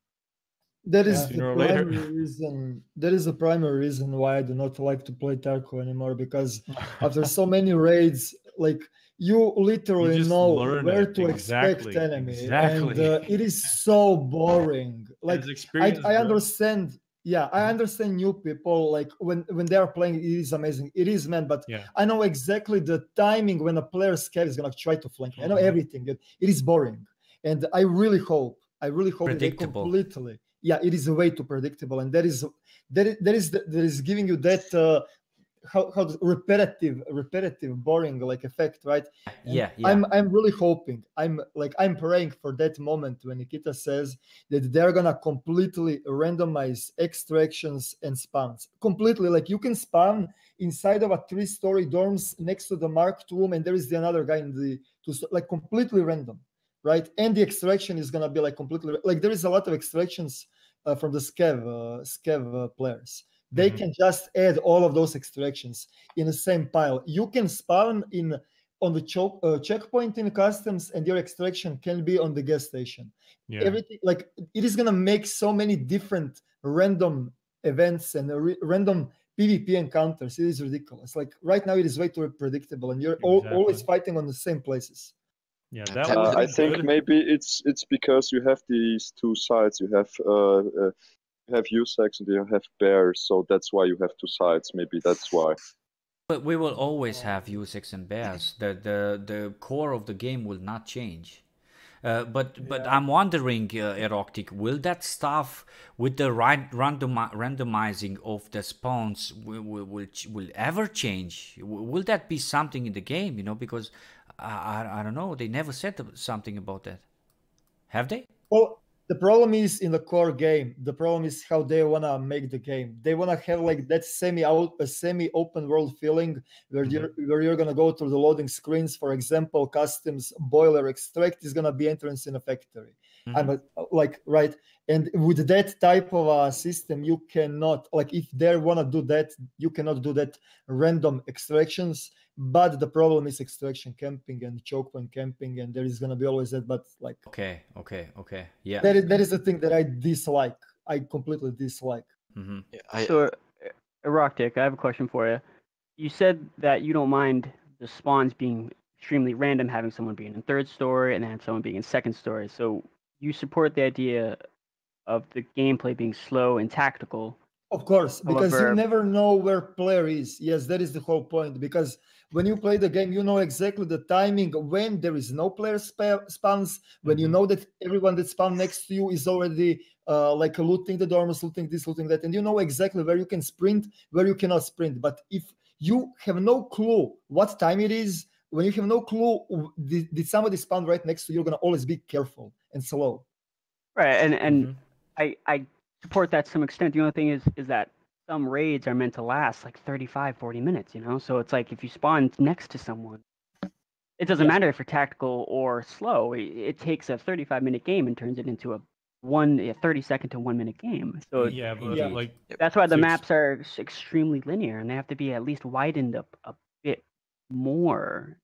that is the primary reason. That is the primary reason why I do not like to play Tarkov anymore. Because after so many raids, like you literally know where to expect enemy, and it is so boring. Like I understand. Yeah, I understand new people, like when they are playing, it is amazing. It is, man, but I know exactly the timing when a player scav is gonna try to flank me. I know everything. It is boring. And I really hope they completely. Yeah, it is way too predictable, and that is giving you that how repetitive, boring like effect, right? Yeah. I'm really hoping. I'm praying for that moment when Nikita says that they're gonna completely randomize extractions and spawns. Completely, like you can spawn inside of a 3-story dorms next to the marked room, and there is another guy in the like completely random. Right, and the extraction is gonna be like completely like there is a lot of extractions from the scav players. They can just add all of those extractions in the same pile. You can spawn on the checkpoint in customs, and your extraction can be on the gas station. Yeah. Everything like it is gonna make so many different random events and random PvP encounters, it is ridiculous. Like right now, it is way too predictable, and you're always fighting on the same places. Yeah, I think maybe it's because you have these two sides. You have USEX and you have bears, so that's why you have two sides. Maybe that's why. But we will always have USEX and bears. The core of the game will not change. But I'm wondering, EROKTIC, will that stuff with the randomizing of the spawns will ever change? Will that be something in the game? You know, because I don't know. They never said something about that. Have they? Well, the problem is in the core game. The problem is how they wanna make the game. They wanna have like that semi-open world feeling where you're gonna go through the loading screens. For example, customs boiler extract is gonna be entrance in a factory. I'm like right, and with that type of system, you cannot like if they wanna do that, you cannot do that random extractions. But the problem is extraction camping and choke point camping, and there is gonna be always that. But like, okay, yeah, that is the thing that I dislike. I completely dislike. So, EROKTIC, I have a question for you. You said that you don't mind the spawns being extremely random, having someone being in third story and then someone being in second story. So you support the idea of the gameplay being slow and tactical. Of course, because you never know where player is. Yes, that is the whole point. Because when you play the game, you know exactly the timing when there is no player spawns, when you know that everyone that spawns next to you is already like looting the dorms, looting this, looting that, and you know exactly where you can sprint, where you cannot sprint. But if you have no clue what time it is, when you have no clue did somebody spawn right next to you, you're gonna always be careful and slow. Right, and I support that to some extent. The only thing is that some raids are meant to last like 35, 40 minutes, you know? So it's like if you spawn next to someone, it doesn't matter if you're tactical or slow. It takes a 35-minute game and turns it into a 30-second to 1 minute game. So like that's why the maps are extremely linear, and they have to be at least widened up a bit more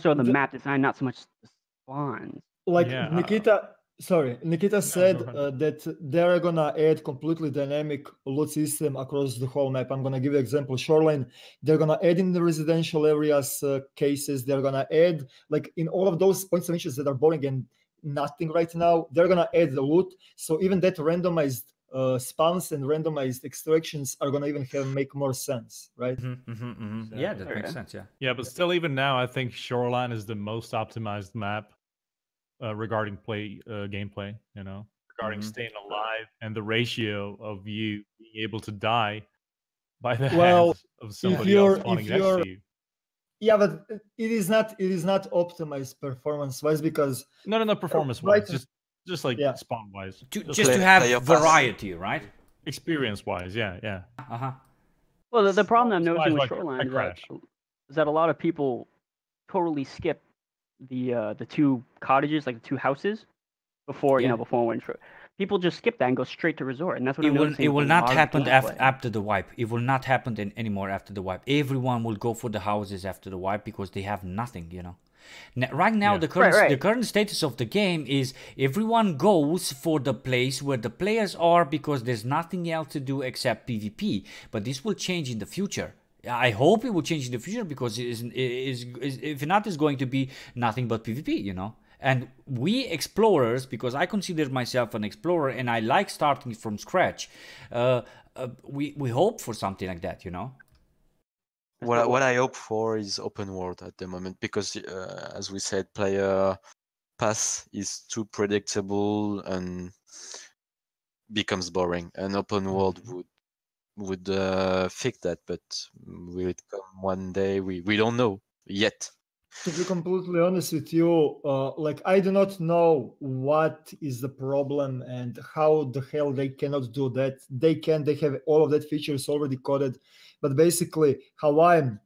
so the map design, not so much the spawns. Like Nikita said that they're gonna add completely dynamic loot system across the whole map. I'm gonna give you an example. Shoreline, they're gonna add in the residential areas cases. They're gonna add like in all of those points of interest that are boring and nothing right now. They're gonna add the loot. So even that randomized spawns and randomized extractions are gonna even make more sense, right? Yeah, that makes sense. Yeah, but still, even now, I think Shoreline is the most optimized map. Regarding gameplay, you know, regarding staying alive and the ratio of you being able to die by the hands of somebody else spawning next to you. Yeah, but it is not optimized performance-wise because no performance-wise, just like spawn-wise, just to have variety, right? Experience-wise, yeah. Well, the problem I'm noticing with Shoreline is that a lot of people totally skip the two cottages, like the two houses, before one trip. People just skip that and go straight to resort, and that's what it will not happen after the wipe. It will not happen anymore after the wipe. Everyone will go for the houses after the wipe because they have nothing, you know. Right now, the current status of the game is everyone goes for the place where the players are because there's nothing else to do except PvP. But this will change in the future. I hope it will change in the future because if not, it's going to be nothing but PvP, you know. And we explorers, because I consider myself an explorer and I like starting from scratch, we hope for something like that, you know. What I hope for is open world at the moment because, as we said, player path is too predictable and becomes boring. An open world would fix that, but will it come one day? We don't know yet. To be completely honest with you, like I do not know what is the problem and how the hell they cannot do that. They have all of that features already coded, but basically how I'm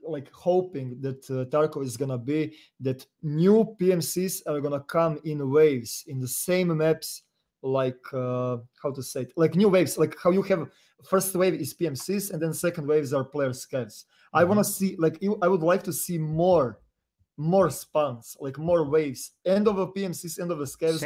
like hoping that Tarkov is gonna be that new PMCs are gonna come in waves in the same maps. Like how to say it, like new waves, like how you have first wave is PMCs and then second waves are player scavs. I want to see I would like to see more spawns, like more waves, end of a PMCs, end of a scavs.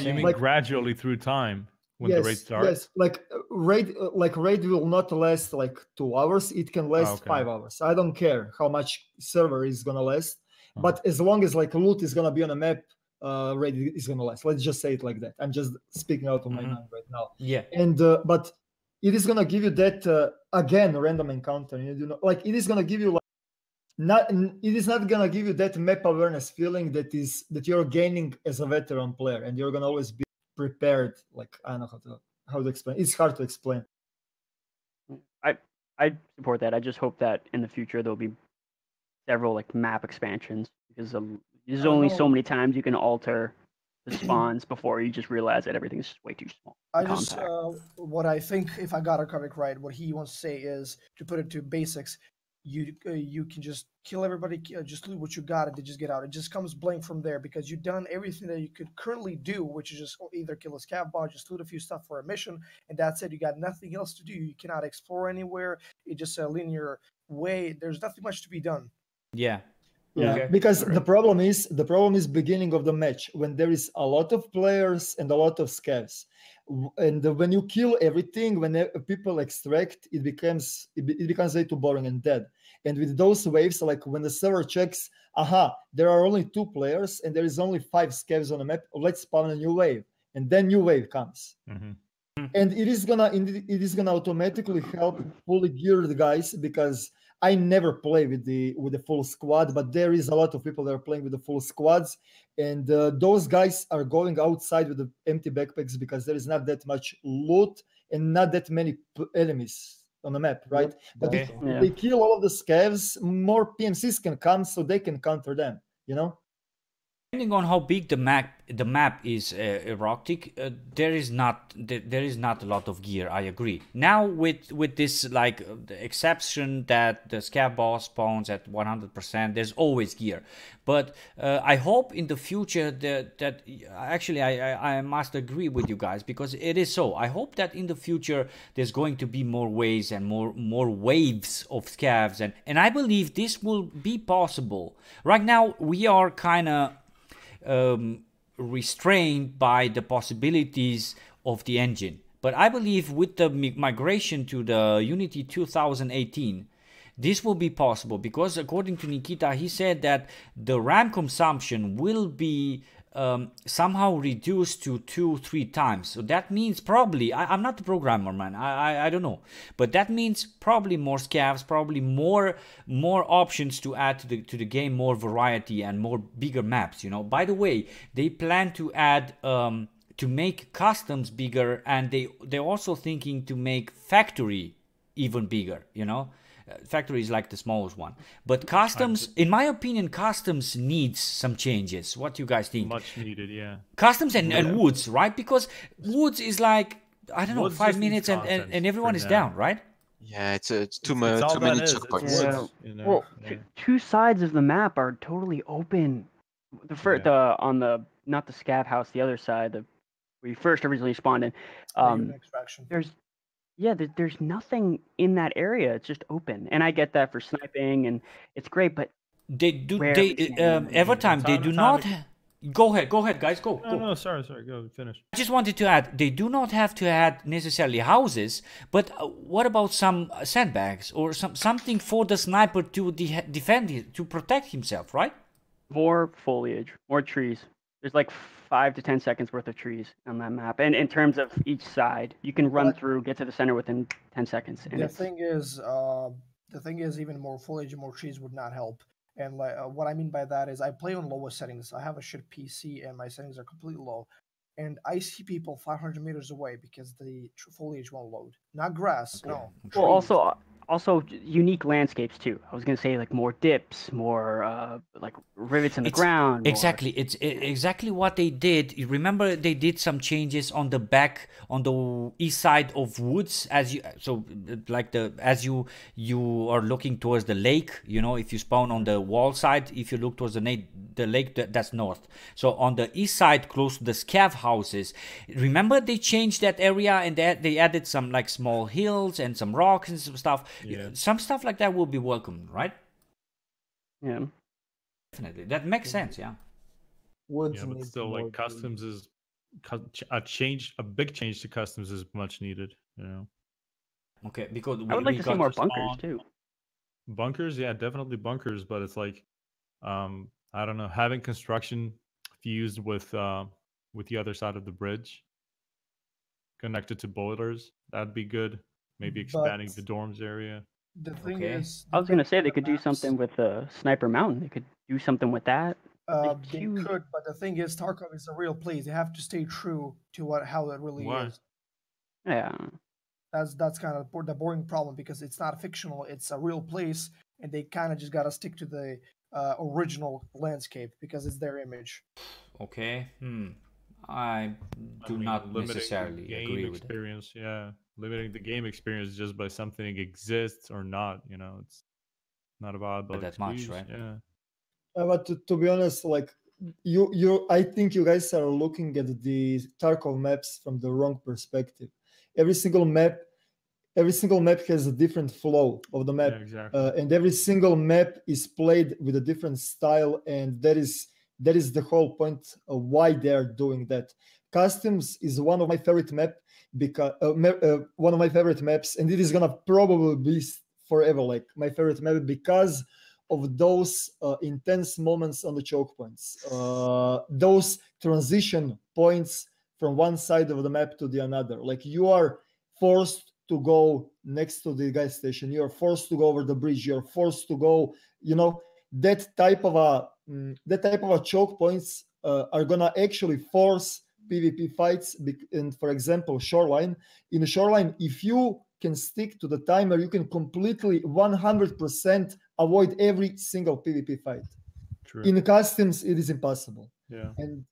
You mean gradually through time when the raids start? Yes, like raid will not last like 2 hours. It can last 5 hours. I don't care how much server is gonna last, but as long as like loot is gonna be on a map, raid is gonna last. Let's just say it like that. I'm just speaking out of my mind right now. Yeah. And but it is gonna give you that again random encounter. You know, like it is gonna give you like it is not gonna give you that map awareness feeling that you're gaining as a veteran player, and you're gonna always be prepared. Like I don't know how to explain. It's hard to explain. I support that. I just hope that in the future there'll be several like map expansions, because there's only so many times you can alter the spawns before you just realize that everything's just way too small. What I think, if I got it correct, right, what he wants to say is, to put it to basics, you can just kill everybody, just loot what you got, and they just get out. It just comes blank from there, because you've done everything that you could currently do, which is just either kill a scav bot, just loot a few stuff for a mission, and that's it. You got nothing else to do. You cannot explore anywhere. It's just a linear way. There's nothing much to be done. Yeah. Yeah, because the problem is beginning of the match, when there is a lot of players and a lot of scavs, and when you kill everything, when people extract, it becomes way too boring and dead. And with those waves, like when the server checks, there are only 2 players and there is only 5 scavs on the map, let's spawn a new wave, and then new wave comes. And it is gonna automatically help fully geared guys, because I never play with the full squad, but there is a lot of people that are playing with the full squads, and those guys are going outside with the empty backpacks, because there is not that much loot and not that many enemies on the map, right? But if they kill all of the scavs, more PMCs can come, so they can counter them, you know? Depending on how big the map is, EROKTIC, there is not a lot of gear. I agree. Now with this like the exception that the scav boss spawns at 100%, there's always gear. But I hope in the future that actually I must agree with you guys, because it is so. I hope that in the future there's going to be more waves and more waves of scavs, and I believe this will be possible. Right now we are kind of restrained by the possibilities of the engine, but I believe with the migration to the Unity 2018, this will be possible, because according to Nikita, he said that the RAM consumption will be somehow reduced to 2-3 times. So that means probably, I'm not a programmer, man, I don't know, but that means probably more scavs, probably more options to add to the game, more variety and more bigger maps, you know. By the way, they plan to add to make customs bigger, and they're also thinking to make factory even bigger, you know. Factory is like the smallest one, but customs, in my opinion, customs needs some changes. What do you guys think? Much needed, yeah. Customs and woods, right? Because woods is like, I don't know, 5 minutes and everyone is down, right? Yeah, it's too many checkpoints. Yeah. You know? Well, two sides of the map are totally open. The first, on the not the scav house, the other side, where you first originally spawned in. There's nothing in that area. It's just open, and I get that for sniping, and it's great. But every time they do not. Go ahead, guys. Go. No, sorry. Go finish. I just wanted to add, they do not have to add necessarily houses, but what about some sandbags or something for the sniper to defend, to protect himself, right? More foliage, more trees. There's like 5 to 10 seconds worth of trees on that map, and in terms of each side, you can run through, get to the center within 10 seconds. And the thing is, even more foliage and more trees would not help. And what I mean by that is, I play on lowest settings. I have a shit PC, and my settings are completely low. And I see people 500 meters away because the foliage won't load. Not grass, no. Well, also unique landscapes too. I was gonna say like more dips, more like rivets in the ground. Exactly, it's exactly what they did. You remember they did some changes on the back, on the east side of woods, as you are looking towards the lake. You know, if you spawn on the wall side, if you look towards the lake, that's north. So on the east side, close to the scav houses, remember they changed that area, and they added some like small hills and some rocks and some stuff. Yeah. Some stuff like that will be welcomed, right? Yeah, definitely. That makes sense. Yeah. But still, like customs is a big change to customs is much needed. You know. Okay, because I would like to see more bunkers too. Bunkers, yeah, definitely bunkers, but it's like, I don't know, having construction fused with the other side of the bridge, connected to boilers, that'd be good. Maybe expanding the dorms area. The thing is, I was gonna say they could do something with Sniper Mountain. They could do something with that. They could, but the thing is, Tarkov is a real place. They have to stay true to how it really is. Yeah. That's kind of the boring problem, because it's not fictional; it's a real place, and they kind of just gotta stick to the original landscape because it's their image. Okay. I do not necessarily agree with experience. Yeah, limiting the game experience just by something exists or not. You know, it's not about that much, right? Yeah. But to be honest, like I think you guys are looking at the Tarkov maps from the wrong perspective. Every single map has a different flow of the map, yeah, exactly. And every single map is played with a different style, and that is the whole point of why they are doing that. Customs is one of my favorite one of my favorite maps, and it is gonna probably be forever like my favorite map because of those intense moments on the choke points, those transition points from one side of the map to the another. Like, you are forced to go next to the gas station, you're forced to go over the bridge, you're forced to go, you know, that type of a choke points are gonna actually force PvP fights. And for example, Shoreline, in the Shoreline, if you can stick to the timer, you can completely 100% avoid every single PvP fight. True. In Customs, it is impossible. Yeah. And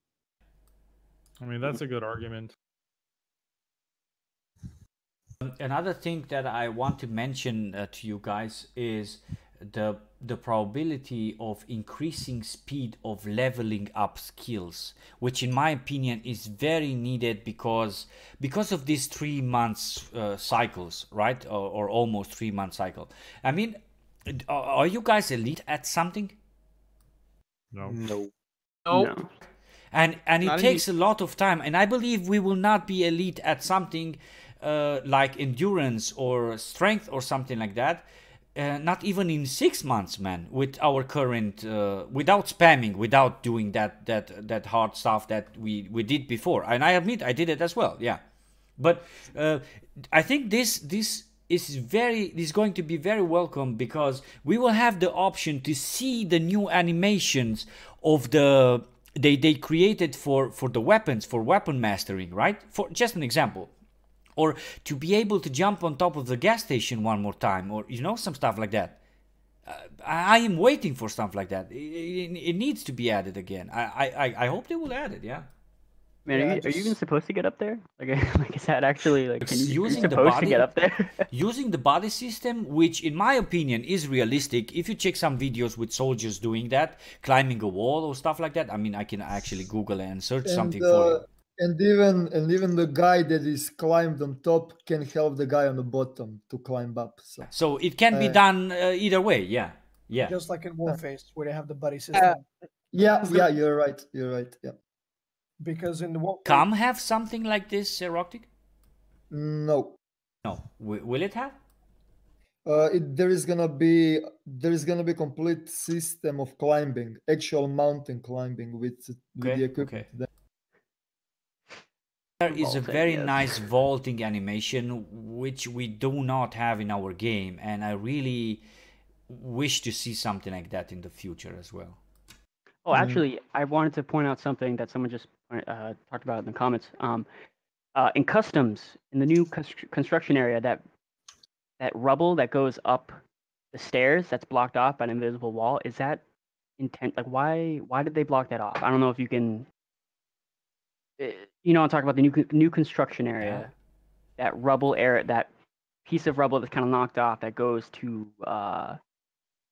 I mean, that's a good argument. Another thing that I want to mention to you guys is the probability of increasing speed of leveling up skills, which in my opinion is very needed because of these 3 months cycles, right? Or almost 3 month cycle. I mean, are you guys elite at something? No. And it takes a lot of time, and I believe we will not be elite at something like endurance or strength or something like that, not even in 6 months, man, with our current without spamming, without doing that hard stuff that we did before. And I admit I did it as well, yeah. But I think this is going to be very welcome, because we will have the option to see the new animations of they created for the weapons, for weapon mastering, right? For just an example. Or to be able to jump on top of the gas station one more time, or, you know, some stuff like that. I am waiting for stuff like that. It needs to be added again. I hope they will add it, yeah. Man, are you even supposed to get up there? Like is that actually like using the body, to get up there? Using the body system, which in my opinion is realistic. If you check some videos with soldiers doing that, climbing a wall or stuff like that, I mean, I can actually Google it and search something for it. And even the guy that is climbed on top can help the guy on the bottom to climb up. So it can be done either way, yeah. Just like in Warface, where they have the buddy system. Yeah, you're right, yeah. Because in the Warface... Come have something like this, EROKTIC? No. Will it have? There is gonna be complete system of climbing, actual mountain climbing with the equipment. Okay. There is a very nice vaulting animation which we do not have in our game, and I really wish to see something like that in the future as well. Oh, actually, I wanted to point out something that someone just talked about in the comments. In Customs, in the new construction area, that rubble that goes up the stairs that's blocked off by an invisible wall, is that intent? Like, why did they block that off? I don't know if you can... You know, I'm talking about the new construction area, that rubble area, that piece of rubble that's kind of knocked off that goes to a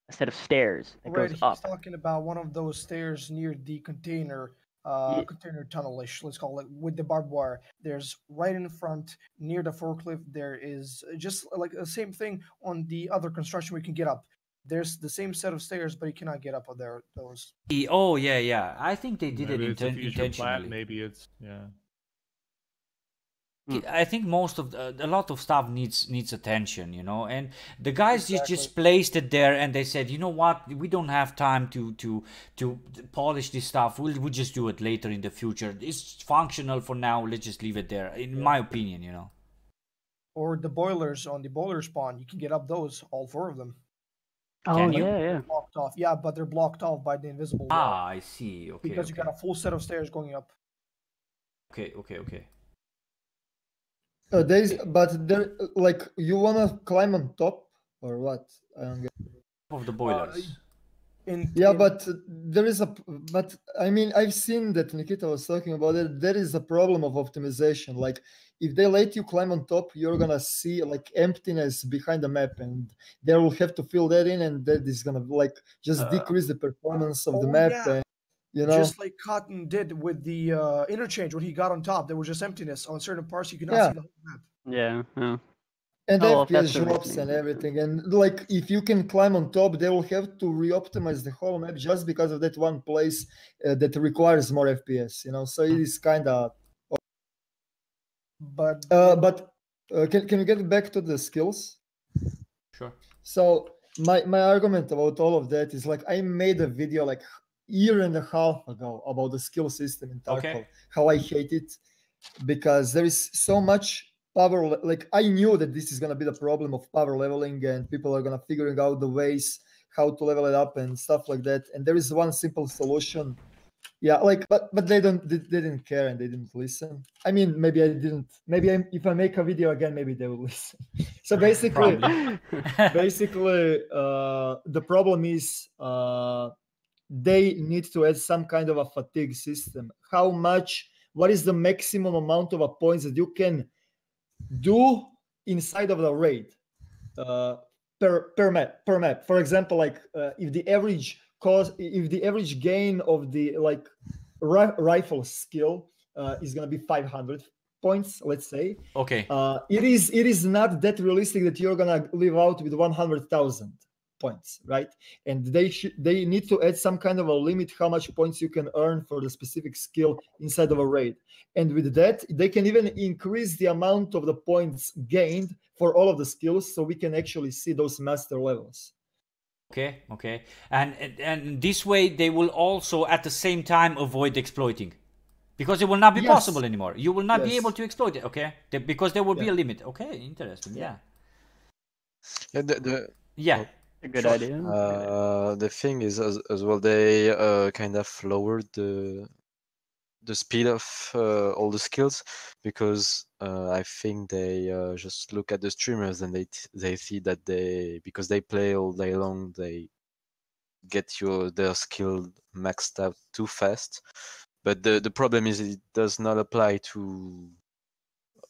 set of stairs that goes up. He's talking about one of those stairs near the container tunnelish, let's call it, with the barbed wire. There's right in front near the forklift. There is just like the same thing on the other construction we can get up. There's the same set of stairs, but you cannot get up on there. Those. Oh yeah. I think they did maybe it intentionally. Maybe it's I think most of a lot of stuff needs attention, you know, and the guys just placed it there and they said, you know what, we don't have time to polish this stuff. We'll just do it later in the future. It's functional for now. Let's just leave it there. In my opinion, you know. Or the boilers on the boiler spawn, you can get up those, all 4 of them. Oh yeah. Blocked off, yeah, but they're blocked off by the invisible wall. Ah, I see. Okay. Because you got a full set of stairs going up. Okay. But there, like, you wanna climb on top or what? I don't get. Of the boilers. But there is but I mean, I've seen that Nikita was talking about it. There is a problem of optimization. Like, if they let you climb on top, you're gonna see like emptiness behind the map, and they will have to fill that in, and that is gonna like just decrease the performance of the map. Yeah. And, you know, just like Cotton did with the interchange when he got on top, there was just emptiness on certain parts. You could not see the whole map. Yeah. And FPS drops and everything. And like, if you can climb on top, they will have to re-optimize the whole map just because of that one place that requires more FPS. You know, so it is kind of. But can you get back to the skills? Sure. So my argument about all of that is like, I made a video like year and a half ago about the skill system in Tarkov, how I hate it, because there is so much power. Like, I knew that this is going to be the problem of power leveling, and people are going to figuring out the ways how to level it up and stuff like that. And there is one simple solution. Yeah, like, but they didn't care and they didn't listen. I mean, maybe I didn't. Maybe if I make a video again, maybe they will listen. So basically, the problem is they need to add some kind of a fatigue system. What is the maximum amount of points that you can do inside of the raid per map? For example, like if the average gain of the like rifle skill is going to be 500 points, let's say. Okay. It is not that realistic that you're going to live out with 100,000 points, right? And they need to add some kind of a limit how much points you can earn for the specific skill inside of a raid. And with that, they can even increase the amount of the points gained for all of the skills, so we can actually see those master levels. Okay. And this way they will also at the same time avoid exploiting, because it will not be possible anymore. You will not be able to exploit it, okay? Because there will be a limit. Okay, interesting. Yeah. A good idea. The thing is as well, they kind of lowered the speed of all the skills, because I think they just look at the streamers and they see that because they play all day long, they get their skill maxed out too fast. But the problem is it does not apply to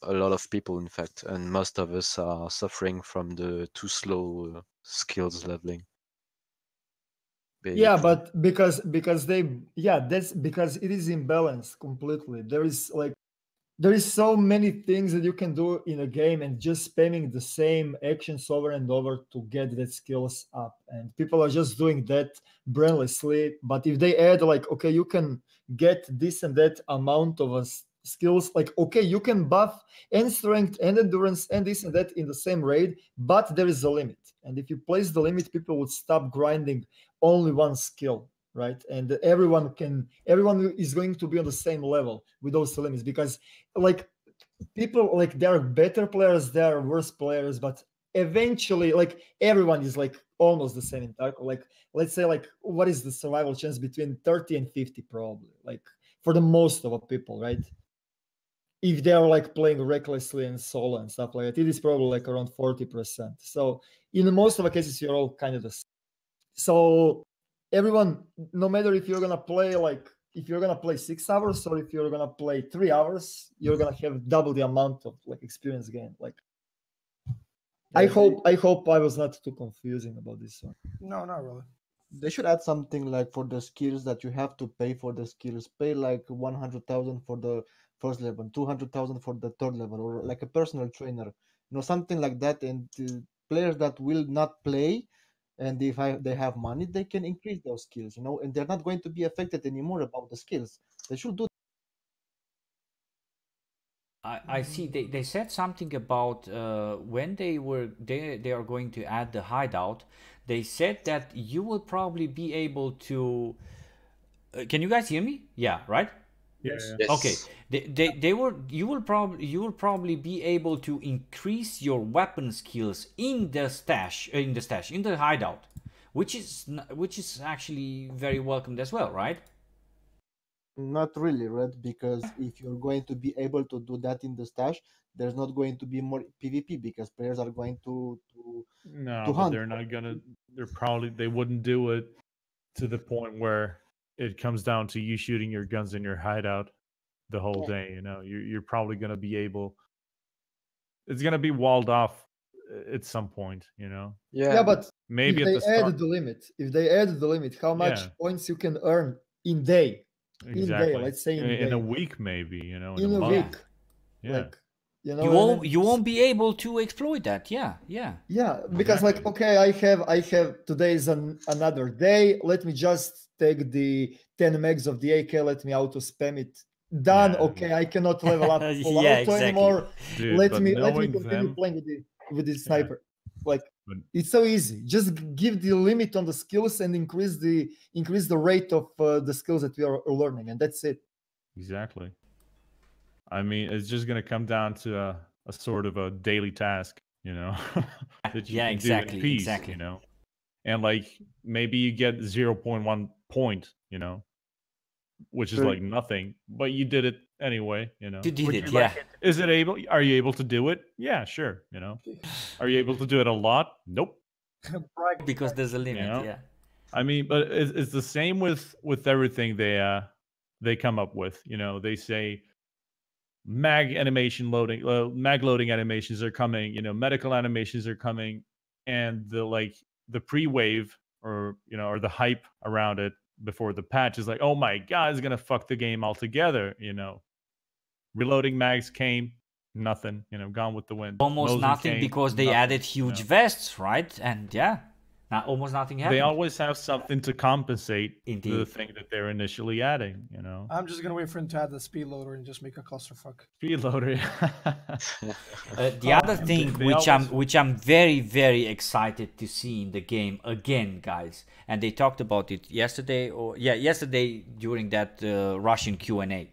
a lot of people, in fact, and most of us are suffering from the too slow skills leveling. Basically. Yeah, but that's because it is imbalanced completely. There is so many things that you can do in a game, and just spamming the same actions over and over to get that skills up, and people are just doing that brainlessly. But if they add like, okay, you can get this and that amount of skills, like, okay, you can buff and strength and endurance and this and that in the same raid, but there is a limit. And if you place the limit, people would stop grinding only one skill, right? And everyone is going to be on the same level with those limits, because like people, like, there are better players, there are worse players, but eventually like everyone is like almost the same in Tarkov. Like, let's say, like, what is the survival chance? Between 30 and 50 probably, like for the most of the people, right? If they're like playing recklessly and solo and stuff like that, it is probably like around 40%. So in most of the cases, you're all kind of the same. So everyone, no matter if you're gonna play 6 hours or if you're gonna play 3 hours, you're gonna have double the amount of like experience gain. Like, I hope I was not too confusing about this one. No, not really. They should add something like for the skills that you have to pay for the skills. Pay like 100,000 for the first level, 200,000 for the third level, or like a personal trainer, something like that. And players that will not play, and if they have money, they can increase those skills, and they're not going to be affected anymore about the skills. They should do. I see they said something about when they are going to add the hideout. They said that you will probably be able to. Can you guys hear me? Yeah, right. Yes. Okay. You will probably be able to increase your weapon skills in the hideout, which is actually very welcomed as well, right? Not really, Red, because if you're going to be able to do that in the stash, there's not going to be more PvP because players are going to No, but hunt. they're not gonna. They wouldn't do it to the point where it comes down to you shooting your guns in your hideout the whole day. You know, you're probably gonna be able. It's gonna be walled off at some point. You know. Yeah, but maybe if at they the start. add the limit, how much points you can earn in day? Exactly. In day, let's say in a week, maybe, you know, in a month. week. Yeah. Like, you know, you won't be able to exploit that. Yeah. Because like, okay, I have today is another day. Let me just take the 10 megs of the AK. Let me auto spam it. Done. Okay, I cannot level up auto anymore. Dude, let me continue playing with the sniper. Like, it's so easy. Just give the limit on the skills and increase the rate of the skills that we are learning, and that's it. Exactly. I mean, it's just going to come down to a sort of a daily task, you know, that you can do in peace, you know, and like maybe you get 0.1 point, you know, which is like nothing, but you did it anyway, you know. You did it, yeah. Are you able to do it? Yeah, sure, you know. Are you able to do it a lot? Nope. Because there's a limit, you know? Yeah. I mean, but it's the same with everything they come up with, you know. They say mag loading animations are coming, you know, medical animations are coming, and the pre-wave or the hype around it before the patch is like, oh my god, it's gonna fuck the game altogether, you know. Reloading mags came, nothing, you know, gone with the wind. Almost nothing because they added huge vests, right? And almost nothing happened. They always have something to compensate the thing that they're initially adding, you know. I'm just gonna wait for him to add the speed loader and just make a clusterfuck. Speed loader. The other thing which I'm very, very excited to see in the game again, guys, and they talked about it yesterday during that Russian Q&A.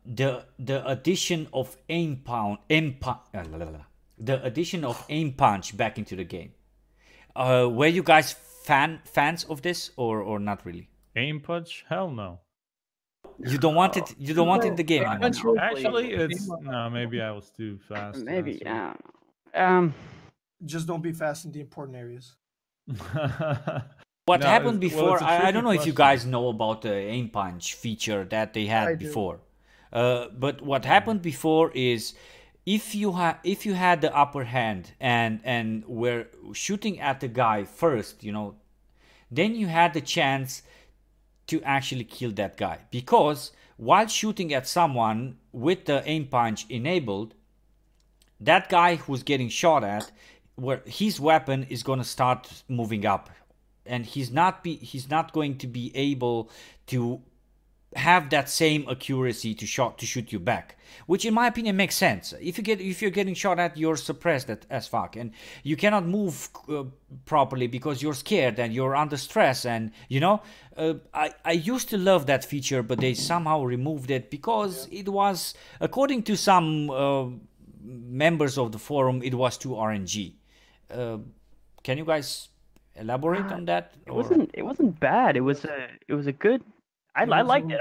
The addition of aim punch back into the game. Were you guys fans of this or not really? Aim punch? Hell no. You don't want it. You don't want it in the game anymore. Actually, it's no. Maybe I was too fast. Maybe. Just don't be fast in the important areas. What happened before? I don't know if you guys know about the aim punch feature that they had before. But what happened before is, if you had the upper hand and were shooting at the guy first, you know, then you had the chance to actually kill that guy, because while shooting at someone with the aim punch enabled, that guy who's getting shot at, where his weapon is going to start moving up, and he's not going to be able to have that same accuracy to shoot you back, which in my opinion makes sense. If you're getting shot at, you're suppressed as fuck, and you cannot move properly because you're scared and you're under stress, and you know, I used to love that feature, but they somehow removed it because it was, according to some members of the forum, it was too RNG. Can you guys elaborate on that? It wasn't bad. It was a good. I liked it,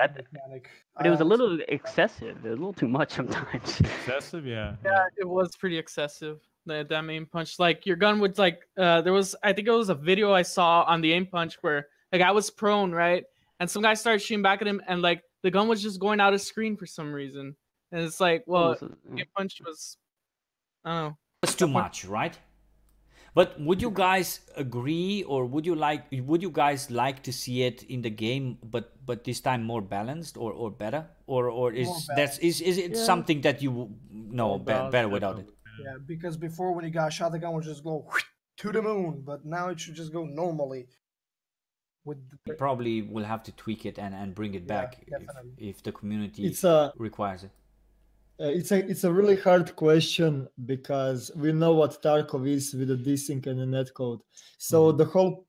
but it was a little excessive. It was a little too much sometimes. Excessive, yeah. Yeah, it was pretty excessive. That aim punch, like your gun would I think it was a video I saw on the aim punch where a guy was prone, right, and some guy started shooting back at him, and like the gun was just going out of screen for some reason, and it's like, well, aim punch was, I don't know, it's too much, right? But would you guys agree, or would you guys like to see it in the game, but this time more balanced or better, or is it something that you know better without it? Yeah, because before when you got shot, the gun would just go to the moon, but now it should just go normally. You probably will have to tweak it and bring it back if the community requires it. It's a really hard question because we know what Tarkov is with the desync and the netcode. So the whole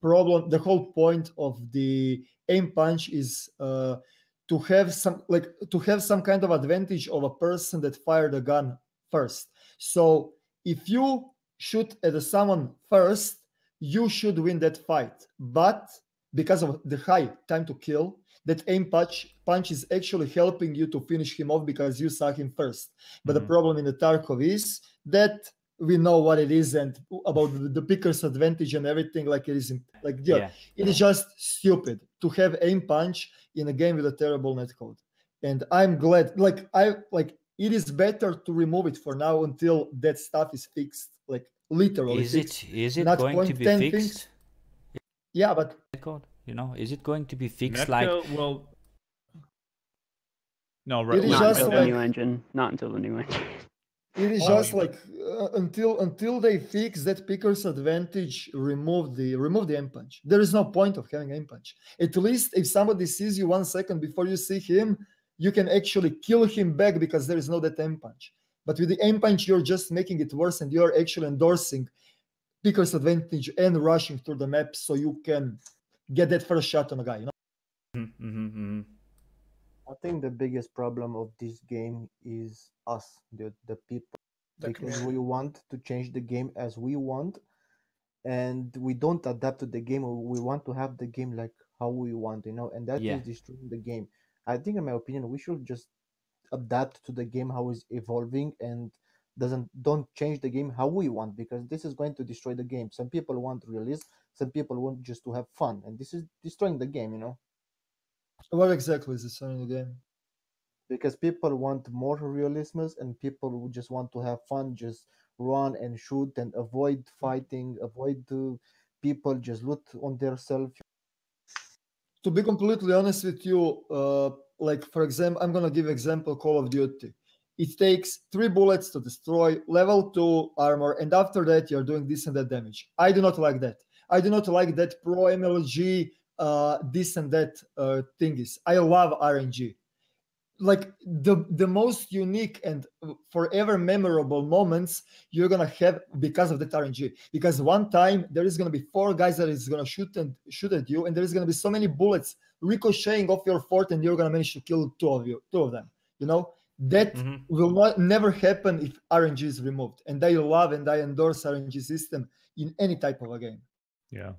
point of the aim punch is to have some kind of advantage of a person that fired the gun first. So if you shoot at someone first, you should win that fight. But because of the high time to kill, that aim punch is actually helping you to finish him off because you saw him first. But the problem in the Tarkov is that we know what it is and about the picker's advantage and everything. Like it is it is just stupid to have aim punch in a game with a terrible netcode. And I'm glad, it is better to remove it for now until that stuff is fixed. Like literally, is it going to be fixed? Things. Yeah, but you know, is it going to be fixed? Well, no, right. Not until the new engine. Not until the new engine. It is just until they fix that picker's advantage, remove the aim punch. There is no point of having aim punch. At least if somebody sees you 1 second before you see him, you can actually kill him back because there is no that aim punch. But with the aim punch, you're just making it worse, and you're actually endorsing picker's advantage and rushing through the map so you can get that first shot on a guy. You know? I think the biggest problem of this game is us, the people, because we want to change the game as we want, and we don't adapt to the game. We want to have the game like how we want, you know, and that is destroying the game. I think, in my opinion, we should just adapt to the game how it's evolving and don't change the game how we want, because this is going to destroy the game. Some people want realism, some people want just to have fun, and this is destroying the game, you know. What exactly is destroying the game? Because people want more realism, and people who just want to have fun, just run and shoot and avoid fighting, avoid people just loot on their self. To be completely honest with you, for example, I'm gonna give example Call of Duty. It takes 3 bullets to destroy level 2 armor, and after that you're doing this and that damage. I do not like that. I do not like that pro MLG this and that thingies. I love RNG. Like the most unique and forever memorable moments you're gonna have because of that RNG. Because one time there is gonna be 4 guys that is gonna shoot at you, and there is gonna be so many bullets ricocheting off your fort, and you're gonna manage to kill two of them. You know that will never happen if RNG is removed. And I love and I endorse RNG system in any type of a game. Yeah.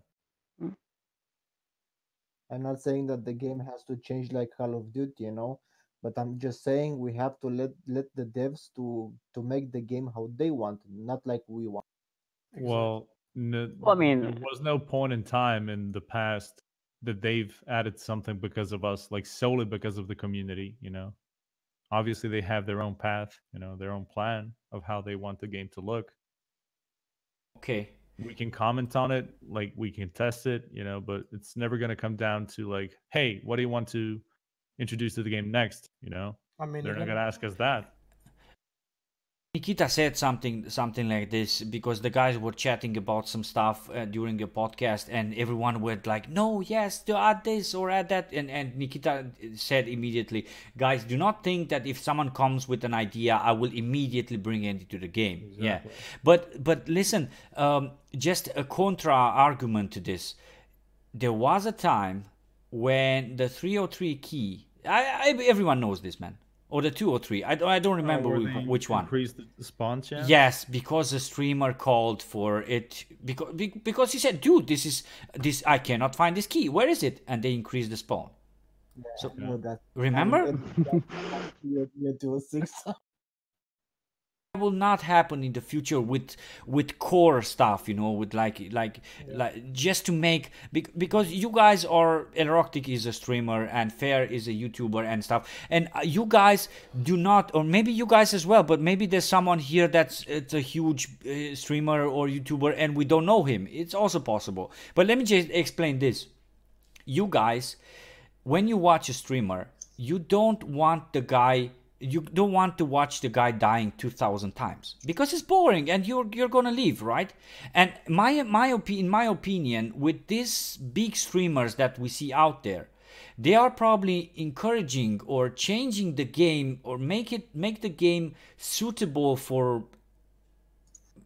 I'm not saying that the game has to change like Call of Duty, you know. But I'm just saying we have to let the devs to make the game how they want, not like we want. Well, I mean, there was no point in time in the past that they've added something because of us, like solely because of the community, you know. Obviously, they have their own path, you know, their own plan of how they want the game to look. Okay. We can comment on it, like we can test it, you know, but it's never going to come down to like, hey, what do you want to introduce to the game next? You know, I mean, they're not going to ask us that. Nikita said something like this because the guys were chatting about some stuff during the podcast, and everyone would like, no, yes, to add this or add that, and Nikita said immediately, guys, do not think that if someone comes with an idea, I will immediately bring it into the game. Exactly. Yeah, but listen, just a contra argument to this. There was a time when the 303 key, everyone knows this, man. Or the 203. I don't remember which one. Increase the spawn chance? Yes, because the streamer called for it because he said, "Dude, this I cannot find this key. Where is it?" And they increased the spawn. Yeah, so that, remember? Will not happen in the future with core stuff, you know, with like just to make, because you guys are, EROKTIC is a streamer and Fair is a YouTuber and stuff, and you guys do not, or maybe you guys as well, but maybe there's someone here it's a huge streamer or YouTuber and we don't know him. It's also possible. But let me just explain this. You guys, when you watch a streamer, you don't want to watch the guy dying 2,000 times because it's boring and you're gonna leave, right? And in my opinion, with these big streamers that we see out there, they are probably encouraging or changing the game or make the game suitable for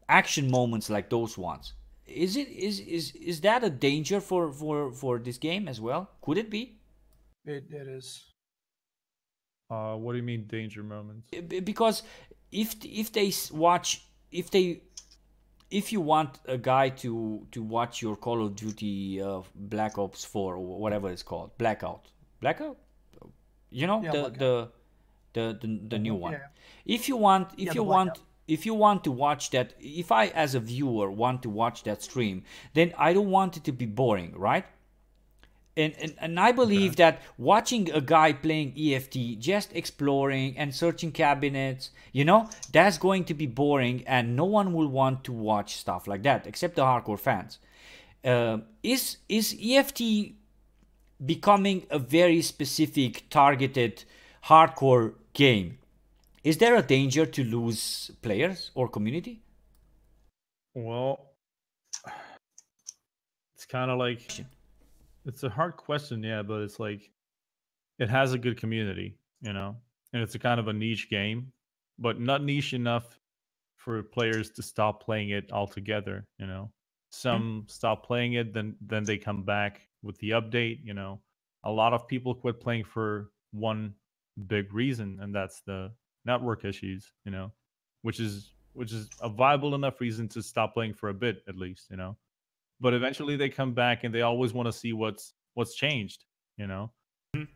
action moments like those ones. Is that a danger for this game as well? Could it be? It is. What do you mean danger moments? Because if you want a guy to watch your Call of Duty Black Ops 4 or whatever it's called, Blackout, you know, the new one. Yeah. If you want to watch that, if I as a viewer want to watch that stream, then I don't want it to be boring, right? And I believe that watching a guy playing EFT, just exploring and searching cabinets, you know, that's going to be boring, and no one will want to watch stuff like that except the hardcore fans. Is EFT becoming a very specific, targeted, hardcore game? Is there a danger to lose players or community? Well, it's kind of like, it's a hard question, yeah, but it's like, it has a good community, you know, and it's a kind of a niche game, but not niche enough for players to stop playing it altogether, you know. Some stop playing it, then they come back with the update, you know. A lot of people quit playing for one big reason, and that's the network issues, you know, which is a viable enough reason to stop playing for a bit, at least, you know. But eventually they come back and they always want to see what's changed, you know. And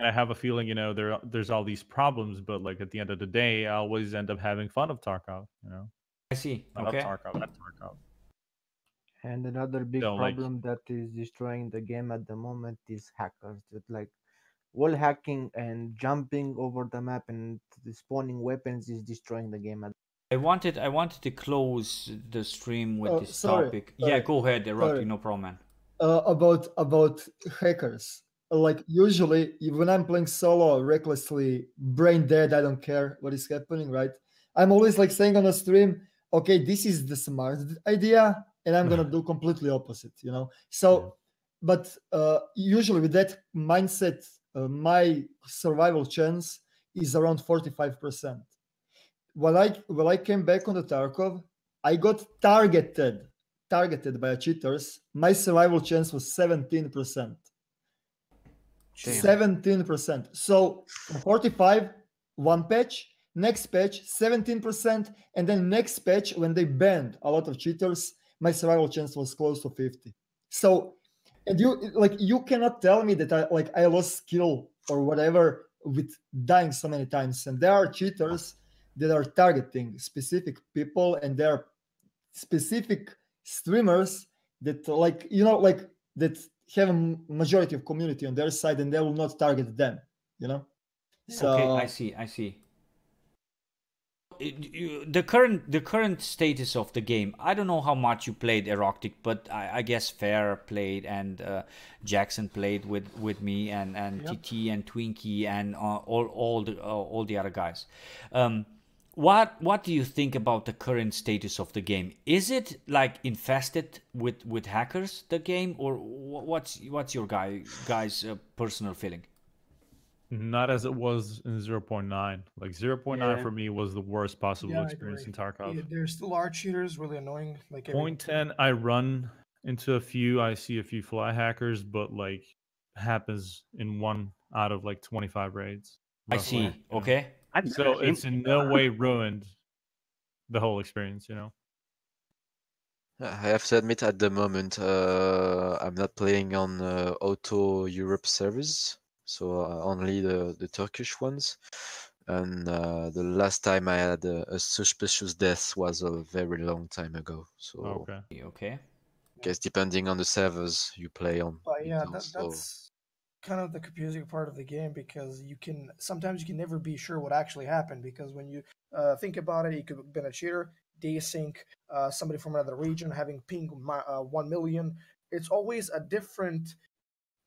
I have a feeling, you know, there's all these problems, but like at the end of the day, I always end up having fun of Tarkov, you know. I see. I love Tarkov. And another big So, problem that is destroying the game at the moment is hackers. That like wall hacking and jumping over the map and spawning weapons is destroying the game. I wanted to close the stream with this topic. Yeah, go ahead, EROKTIC, no problem, man. About hackers. Like usually when I'm playing solo, recklessly, brain dead, I don't care what is happening, right? I'm always like saying on a stream, okay, this is the smart idea, and I'm gonna do completely opposite, you know. So, but usually with that mindset, my survival chance is around 45%. When I came back on the Tarkov, I got targeted by cheaters. My survival chance was 17%. 17%. So 45, one patch, next patch 17%, and then next patch when they banned a lot of cheaters, my survival chance was close to 50. So, and you cannot tell me that I lost skill or whatever with dying so many times. And there are cheaters that are targeting specific people, and there are specific streamers that that have a majority of community on their side, and they will not target them, you know. So okay, I see. The current status of the game, I don't know how much you played EROKTIC, but I guess Fair played, and Jackson played with me, and TT and Twinkie and all the other guys. What do you think about the current status of the game? Is it like infested with hackers, the game, or what's your guys' personal feeling? Not as it was in 0.9. Like 0.9 for me was the worst possible experience in Tarkov. Yeah, there still are cheaters, really annoying. Like 0.10, I run into I see a few fly hackers, but like happens in 1 out of like 25 raids. Roughly. I see. Okay. So it's in no way ruined the whole experience, you know. I have to admit, at the moment, I'm not playing on Auto Europe servers, so only the Turkish ones. And the last time I had a suspicious death was a very long time ago. So okay. I guess depending on the servers you play on. But yeah, that's kind of the confusing part of the game, because sometimes you can never be sure what actually happened, because when you think about it, you could have been a cheater, desync, somebody from another region having ping 1 million. It's always a different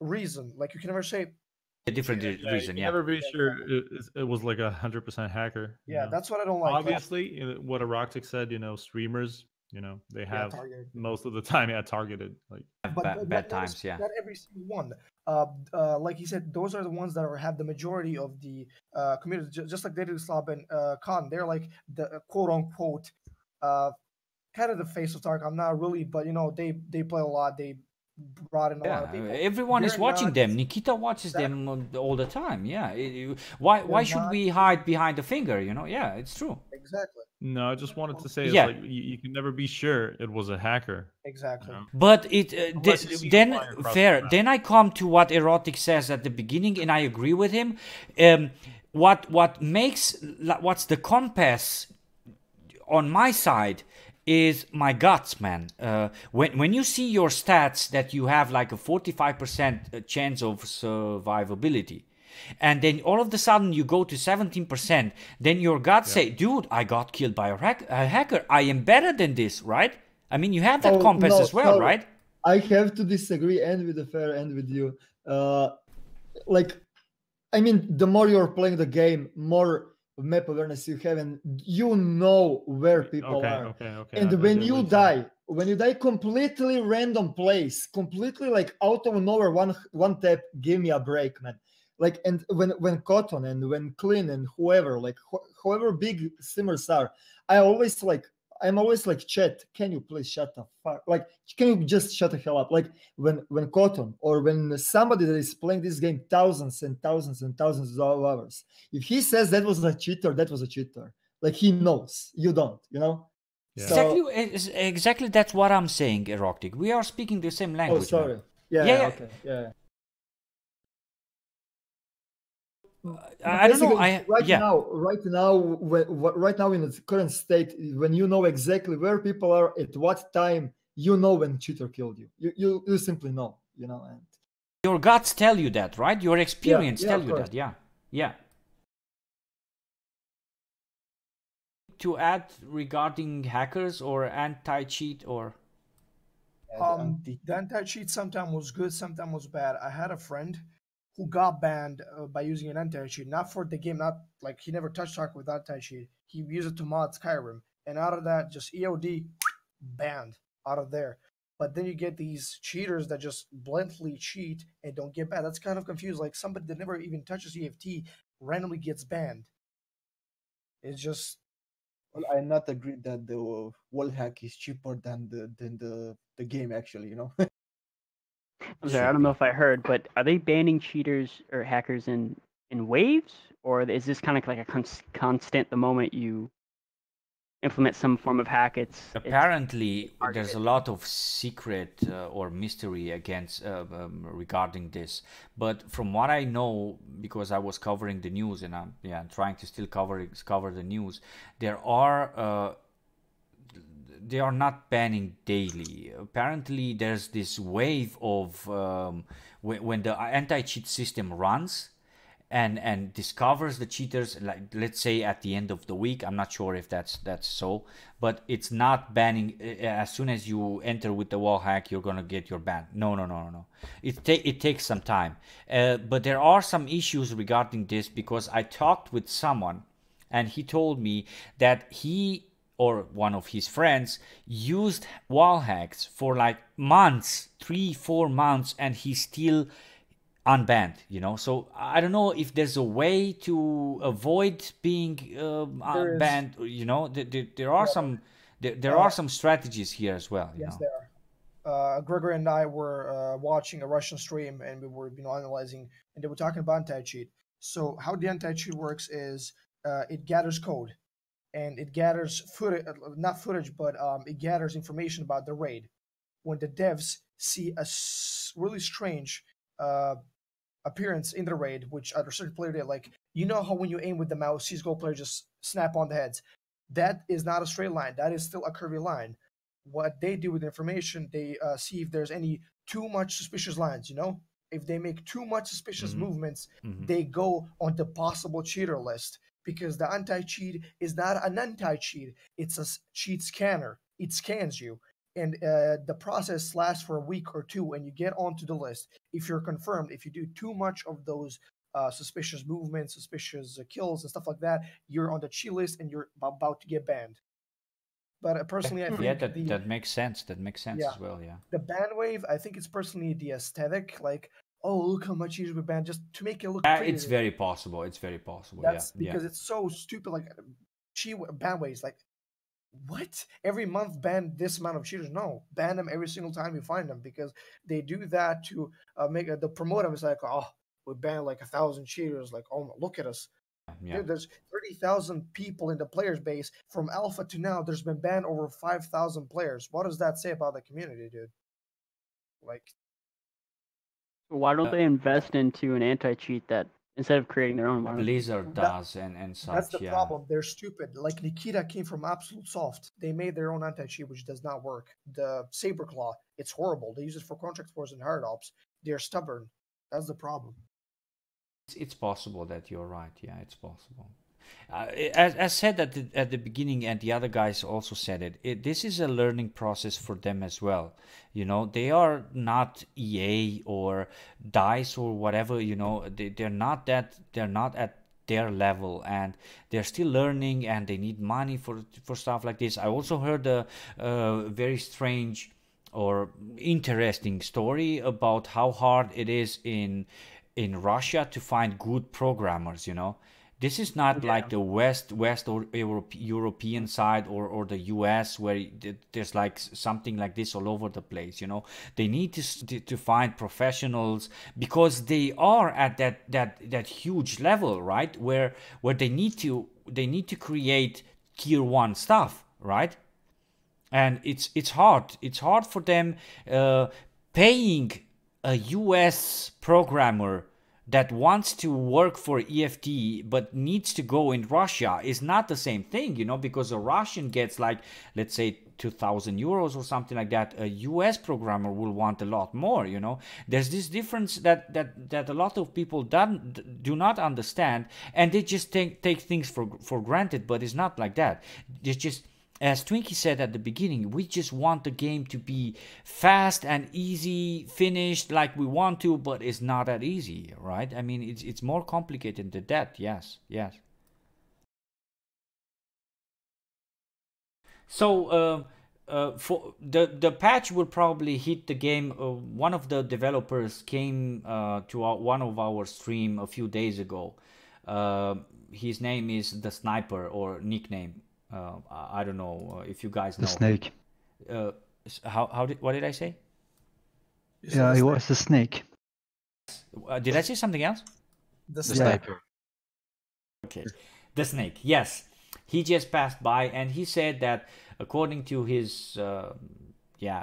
reason. Like you can never say a different reason. You never be sure it was like 100% hacker. Yeah, that's what I don't like. Obviously, what EROKTIC said, you know, streamers, you know, they have most of the time targeted, like but bad times. Not every single one. like he said, those are the ones that have the majority of the community, just like they did Slav and Khan. They're like the quote unquote kind of the face of Tarkov. I'm not really, but they play a lot. They brought in a lot of people. Everyone is watching them. Nikita watches them all the time. Yeah. Why should we hide behind the finger? Yeah, it's true. Exactly. No, I just wanted to say, like, you can never be sure it was a hacker. Exactly. But then I come to what EROKTIC says at the beginning, and I agree with him. What's the compass on my side is my guts, man. When you see your stats that you have like a 45% chance of survivability, and then all of a sudden you go to 17%, then your guts say, dude, I got killed by a hacker. I am better than this, right? I mean, you have that compass as well, right? I have to disagree, and with the fair, and with you. I mean, the more you're playing the game, more map awareness you have, and you know where people are. Okay. And when you die completely random place, completely like out of nowhere, one tap, give me a break, man. Like, and when Cotton and when Clean and whoever, like whoever big simmers are, I'm always like, chat, can you please shut the fuck? Like, can you just shut the hell up? Like when Cotton or when somebody that is playing this game thousands and thousands and thousands of hours, if he says that was a cheater, that was a cheater. Like, he knows, you don't, Yeah. So, exactly. That's what I'm saying, EROKTIC. We are speaking the same language. Oh, sorry. Man. Yeah. Okay. Yeah. I don't know. Right now in its current state, when you know exactly where people are at what time, you know when cheater killed you. You simply know, And your guts tell you that, right? Your experience tell you that. Yeah. To add regarding hackers or anti-cheat or. The anti-cheat sometimes was good, sometimes was bad. I had a friend who got banned by using an anti-cheat, not for the game, not like he never touched Tarkov with anti-cheat. He used it to mod Skyrim, and out of that, just EOD banned out of there. But then you get these cheaters that just blatantly cheat and don't get banned. That's kind of confused. Like somebody that never even touches EFT randomly gets banned. It's just. Well, I not agree that the wall hack is cheaper than the game actually. I'm sorry, I don't know if I heard, but are they banning cheaters or hackers in waves, or is this kind of like a constant the moment you implement some form of hack? Apparently there's a lot of secret or mystery against regarding this, but from what I know, because I was covering the news and I'm trying to still cover the news, they are not banning daily. Apparently there's this wave of when the anti-cheat system runs and discovers the cheaters, like let's say at the end of the week. I'm not sure if that's so, but it's not banning as soon as you enter with the wall hack you're gonna get your ban. No. It takes some time, but there are some issues regarding this, because I talked with someone and he told me that he or one of his friends used wall hacks for like months, 3-4 months, and he's still unbanned, So I don't know if there's a way to avoid being banned. There are some strategies here as well. Yes, there are. Gregory and I were watching a Russian stream, and we were analyzing, and they were talking about anti-cheat. So how the anti-cheat works is it gathers code, and it gathers footage, but it gathers information about the raid. When the devs see a really strange appearance in the raid, which other certain player did, like, how when you aim with the mouse, CSGO players just snap on the heads. That is not a straight line. That is still a curvy line. What they do with the information, they see if there's any too much suspicious lines, If they make too much suspicious movements, they go on the possible cheater list, because the anti-cheat is not an anti-cheat. It's a cheat scanner. It scans you. And the process lasts for a week or two, and you get onto the list. If you're confirmed, if you do too much of those suspicious movements, suspicious kills, and stuff like that, you're on the cheat list and you're about to get banned. But personally, I think that makes sense. That makes sense as well. Yeah. The ban wave, I think it's personally the aesthetic. Like, oh, look how much cheaters we banned just to make it look pretty. It's very possible. It's very possible. That's yeah. because it's so stupid. Like cheat ban ways. Like what? Every month ban this amount of cheaters? No, ban them every single time you find them because they do that to make the promote them. It's like, oh, we banned like 1,000 cheaters. Like, oh, look at us. Yeah. Dude, there's 30,000 people in the players base from alpha to now. There's been banned over 5,000 players. What does that say about the community, dude? Like, why don't they invest into an anti-cheat that instead of creating their own environment? Blizzard does and such. That's the problem. They're stupid. Like Nikita came from Absolute Soft. They made their own anti-cheat, which does not work. The Saber Claw, it's horrible. They use it for contract wars and hard ops. They're stubborn. That's the problem. It's possible that you're right. Yeah, it's possible. As said at the beginning, and the other guys also said it. This is a learning process for them as well. You know, they are not EA or DICE or whatever. You know, they're not at their level, and they're still learning, and they need money for stuff like this. I also heard a very strange or interesting story about how hard it is in Russia to find good programmers. You know, this is not like the West or European side or the US where there's like something like this all over the place. You know, they need to find professionals because they are at that huge level, right? Where they need to create tier 1 stuff, right? And it's hard. It's hard for them paying a US programmer that wants to work for EFT but needs to go in Russia is not the same thing, you know, because a Russian gets like, let's say, 2,000 euros or something like that. A US programmer will want a lot more, you know. There's this difference that a lot of people do not understand, and they just take things for granted, but it's not like that. It's just, as Twinkie said at the beginning, we just want the game to be fast and easy, finished like we want to, but it's not that easy, right? I mean, it's more complicated than that. Yes. So for the patch will probably hit the game. One of the developers came to one of our stream a few days ago. His name is the Sniper, or nickname. I don't know if you guys know. The Snake. What did I say? Yeah, it was the Snake. Did I say something else? The Sniper. Okay, the Snake. Yes, he just passed by and he said that according to his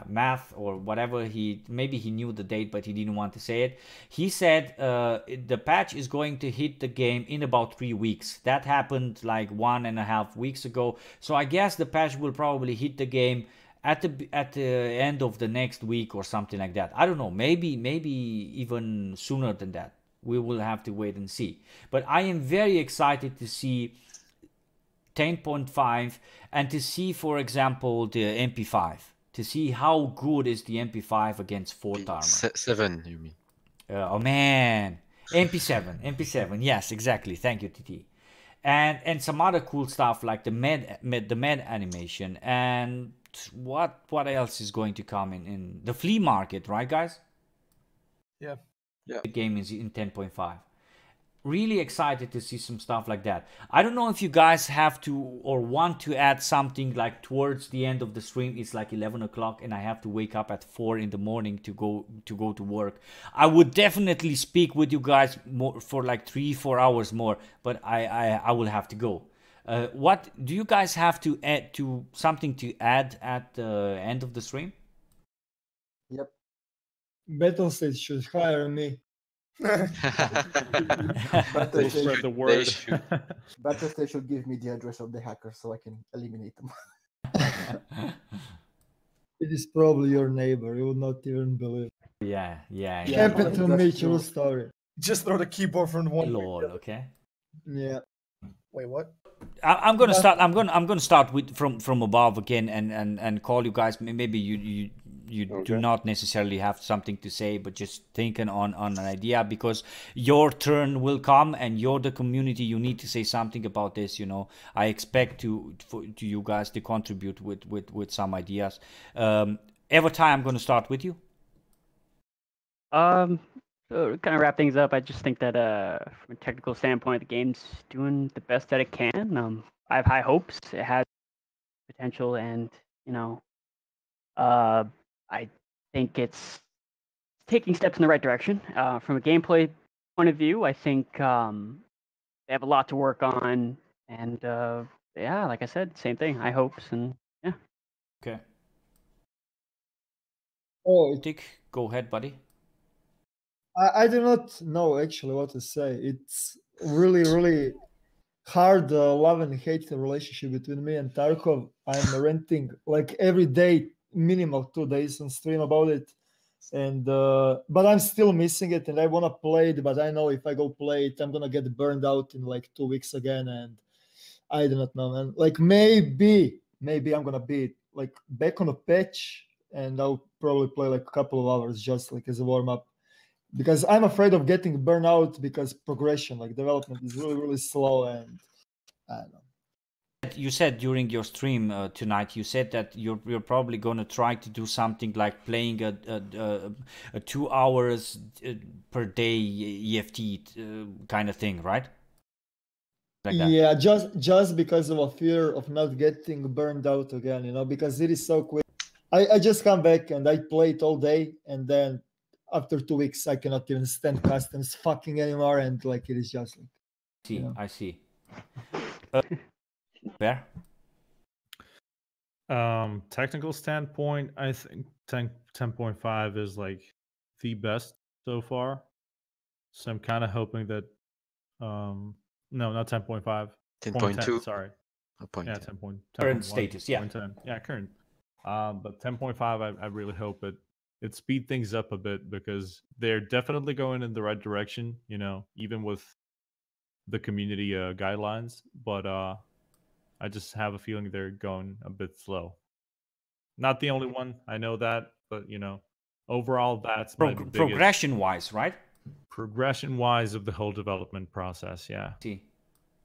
math or whatever, maybe he knew the date but he didn't want to say it. He said the patch is going to hit the game in about 3 weeks. That happened like 1.5 weeks ago, so I guess the patch will probably hit the game at the end of the next week or something like that. I don't know, maybe even sooner than that. We will have to wait and see, but I am very excited to see 10.5 and to see, for example, the MP5. To see how good is the MP5 against 4th armor. 7, you mean? Oh man, MP7. Yes, exactly. Thank you, TT. And some other cool stuff like the med animation, and what else is going to come in the flea market, right, guys? Yeah. The game is in 10.5. Really excited to see some stuff like that. I don't know if you guys have to or want to add something like towards the end of the stream. It's like 11 o'clock and I have to wake up at 4 in the morning to go to work. I would definitely speak with you guys more for like 3-4 hours more, but I will have to go. What do you guys have to add to something to add at the end of the stream? Yep. Battlestate should hire me. Battlestate the word. Battlestate should give me the address of the hacker so I can eliminate them. It is probably your neighbor. You would not even believe. Yeah. Happened to me, true story. Just throw the keyboard from one. Lol, okay. Yeah. Wait, what? I'm gonna start. I'm gonna start with from above again and call you guys. Maybe you do not necessarily have something to say, but just thinking on an idea, because your turn will come and you're the community. You need to say something about this. You know, I expect to you guys to contribute with some ideas. Every time I'm gonna start with you. The So to kind of wrap things up, I just think that from a technical standpoint, the game's doing the best that it can. I have high hopes. It has potential, and I think it's taking steps in the right direction. From a gameplay point of view, I think they have a lot to work on, and yeah, like I said, same thing. High hopes, and yeah. Okay. Oh, Dick, go ahead, buddy. I do not know actually what to say. It's really, really hard love and hate relationship between me and Tarkov. I'm renting like every day, minimum 2 days on stream about it. And but I'm still missing it, and I want to play it, but I know if I go play it, I'm gonna get burned out in like 2 weeks again, and I do not know, man. Like maybe I'm gonna be like back on a patch, and I'll probably play like a couple of hours just like as a warm up, because I'm afraid of getting burned out because progression, like development, is really, really slow, and I don't know. You said during your stream tonight, you said that you're probably going to try to do something like playing a 2 hours per day EFT kind of thing, right? Like that. Yeah, just because of a fear of not getting burned out again, because it is so quick. I just come back and I play it all day, and then after 2 weeks I cannot even stand customs fucking anymore, and like it is just like. I see. Where? Technical standpoint, I think 10.5 is like the best so far. So I'm kind of hoping that no, not 10.5. 10.2. Sorry. Yeah, 10. Current status, yeah. 10. Yeah, current. But 10.5, I really hope it speed things up a bit, because they're definitely going in the right direction, even with the community guidelines. But I just have a feeling they're going a bit slow. Not the only one, I know that, but overall, that's my biggest... Progression-wise, right? Progression-wise of the whole development process, yeah. See.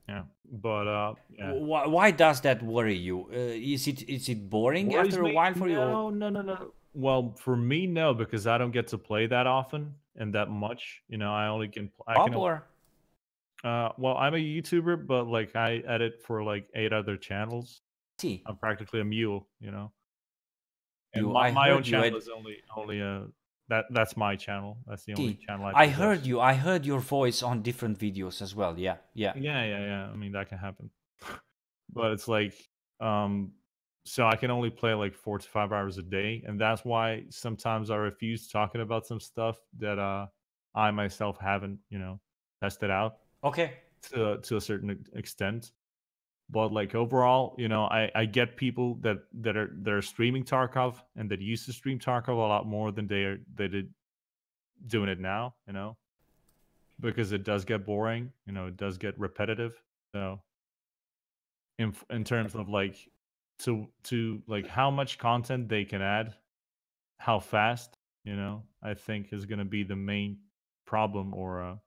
Yeah, but yeah. Why does that worry you? Is it boring after a while for you? No. Well, for me, no, because I don't get to play that often and that much. I only can. Well, I'm a YouTuber, but like I edit for like 8 other channels. See, I'm practically a mule, And I my own heard channel is only that's my channel. That's the only channel I heard you. I heard your voice on different videos as well. Yeah. I mean, that can happen. But it's like, so I can only play like 4 to 5 hours a day, and that's why sometimes I refuse talking about some stuff that I myself haven't, tested out. Okay. To a certain extent. But like overall, I get people that are streaming Tarkov and that used to stream Tarkov a lot more than they did doing it now, because it does get boring, it does get repetitive. So in terms of like to like how much content they can add, how fast, I think is going to be the main problem, or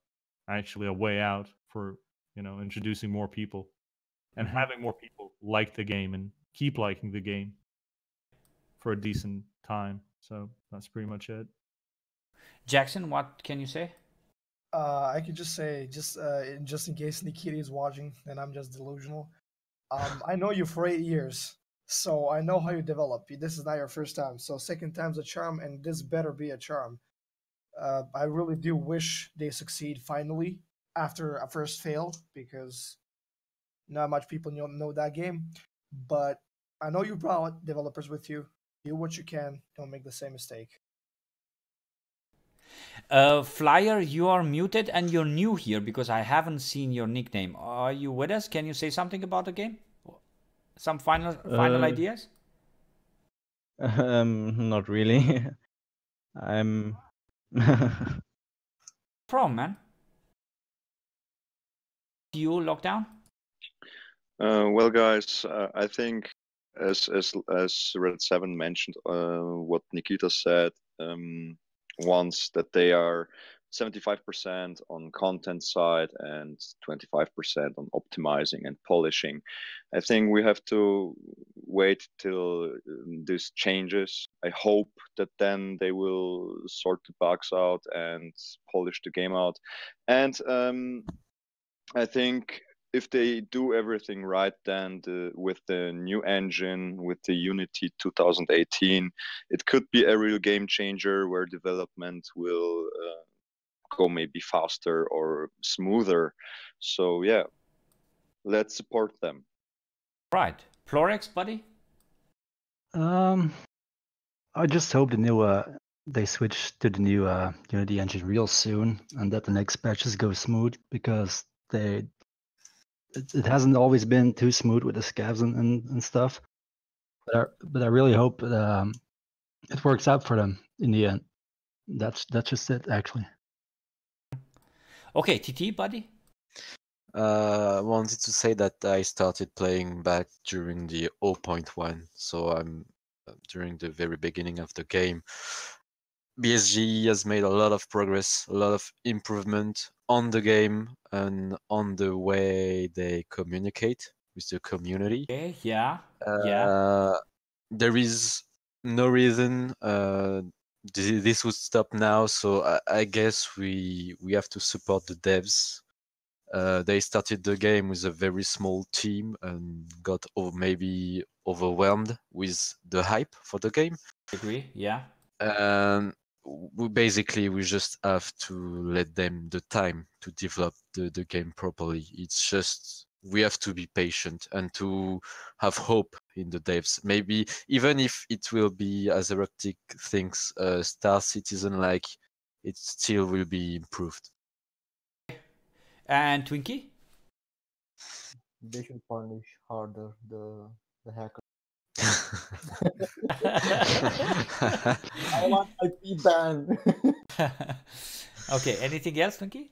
actually a way out for introducing more people and having more people like the game and keep liking the game for a decent time. So that's pretty much it. Jackson, what can you say? I could just say, just in case Nikita is watching and I'm just delusional. I know you for 8 years, so I know how you develop. This is not your first time, so second time's a charm, and this better be a charm. I really do wish they succeed finally after a first fail, because not much people know that game. But I know you brought developers with you. Do what you can. Don't make the same mistake. Flyer, you are muted and you're new here because I haven't seen your nickname. Are you with us? Can you say something about the game? Some final ideas? Not really. I'm Problem, man. You Lockdown? Well, guys, I think as Redseven mentioned, what Nikita said once, that they are 75% on content side and 25% on optimizing and polishing. I think we have to wait till this changes. I hope that then they will sort the bugs out and polish the game out. And I think if they do everything right, then with the new engine, with the Unity 2018, it could be a real game changer where development will go maybe faster or smoother. So yeah, let's support them. Right. Florex, buddy? I just hope the new they switch to the new Unity engine real soon, and that the next patches go smooth, because it hasn't always been too smooth with the scavs and stuff. But I really hope it works out for them in the end. That's just it, actually. Okay, TT, buddy? I wanted to say that I started playing back during the 0.1, so I'm during the very beginning of the game. BSG has made a lot of progress, a lot of improvement on the game and on the way they communicate with the community. Okay, yeah. There is no reason this would stop now, so I guess we have to support the devs. They started the game with a very small team and got maybe overwhelmed with the hype for the game. I agree, yeah. We just have to let them the time to develop the game properly. It's just we have to be patient and to have hope in the devs. Maybe even if it will be, as EROKTIC thinks, Star Citizen-like, it still will be improved. And Twinkie? They should punish harder the hacker. I want IP ban. Okay, anything else, Twinkie?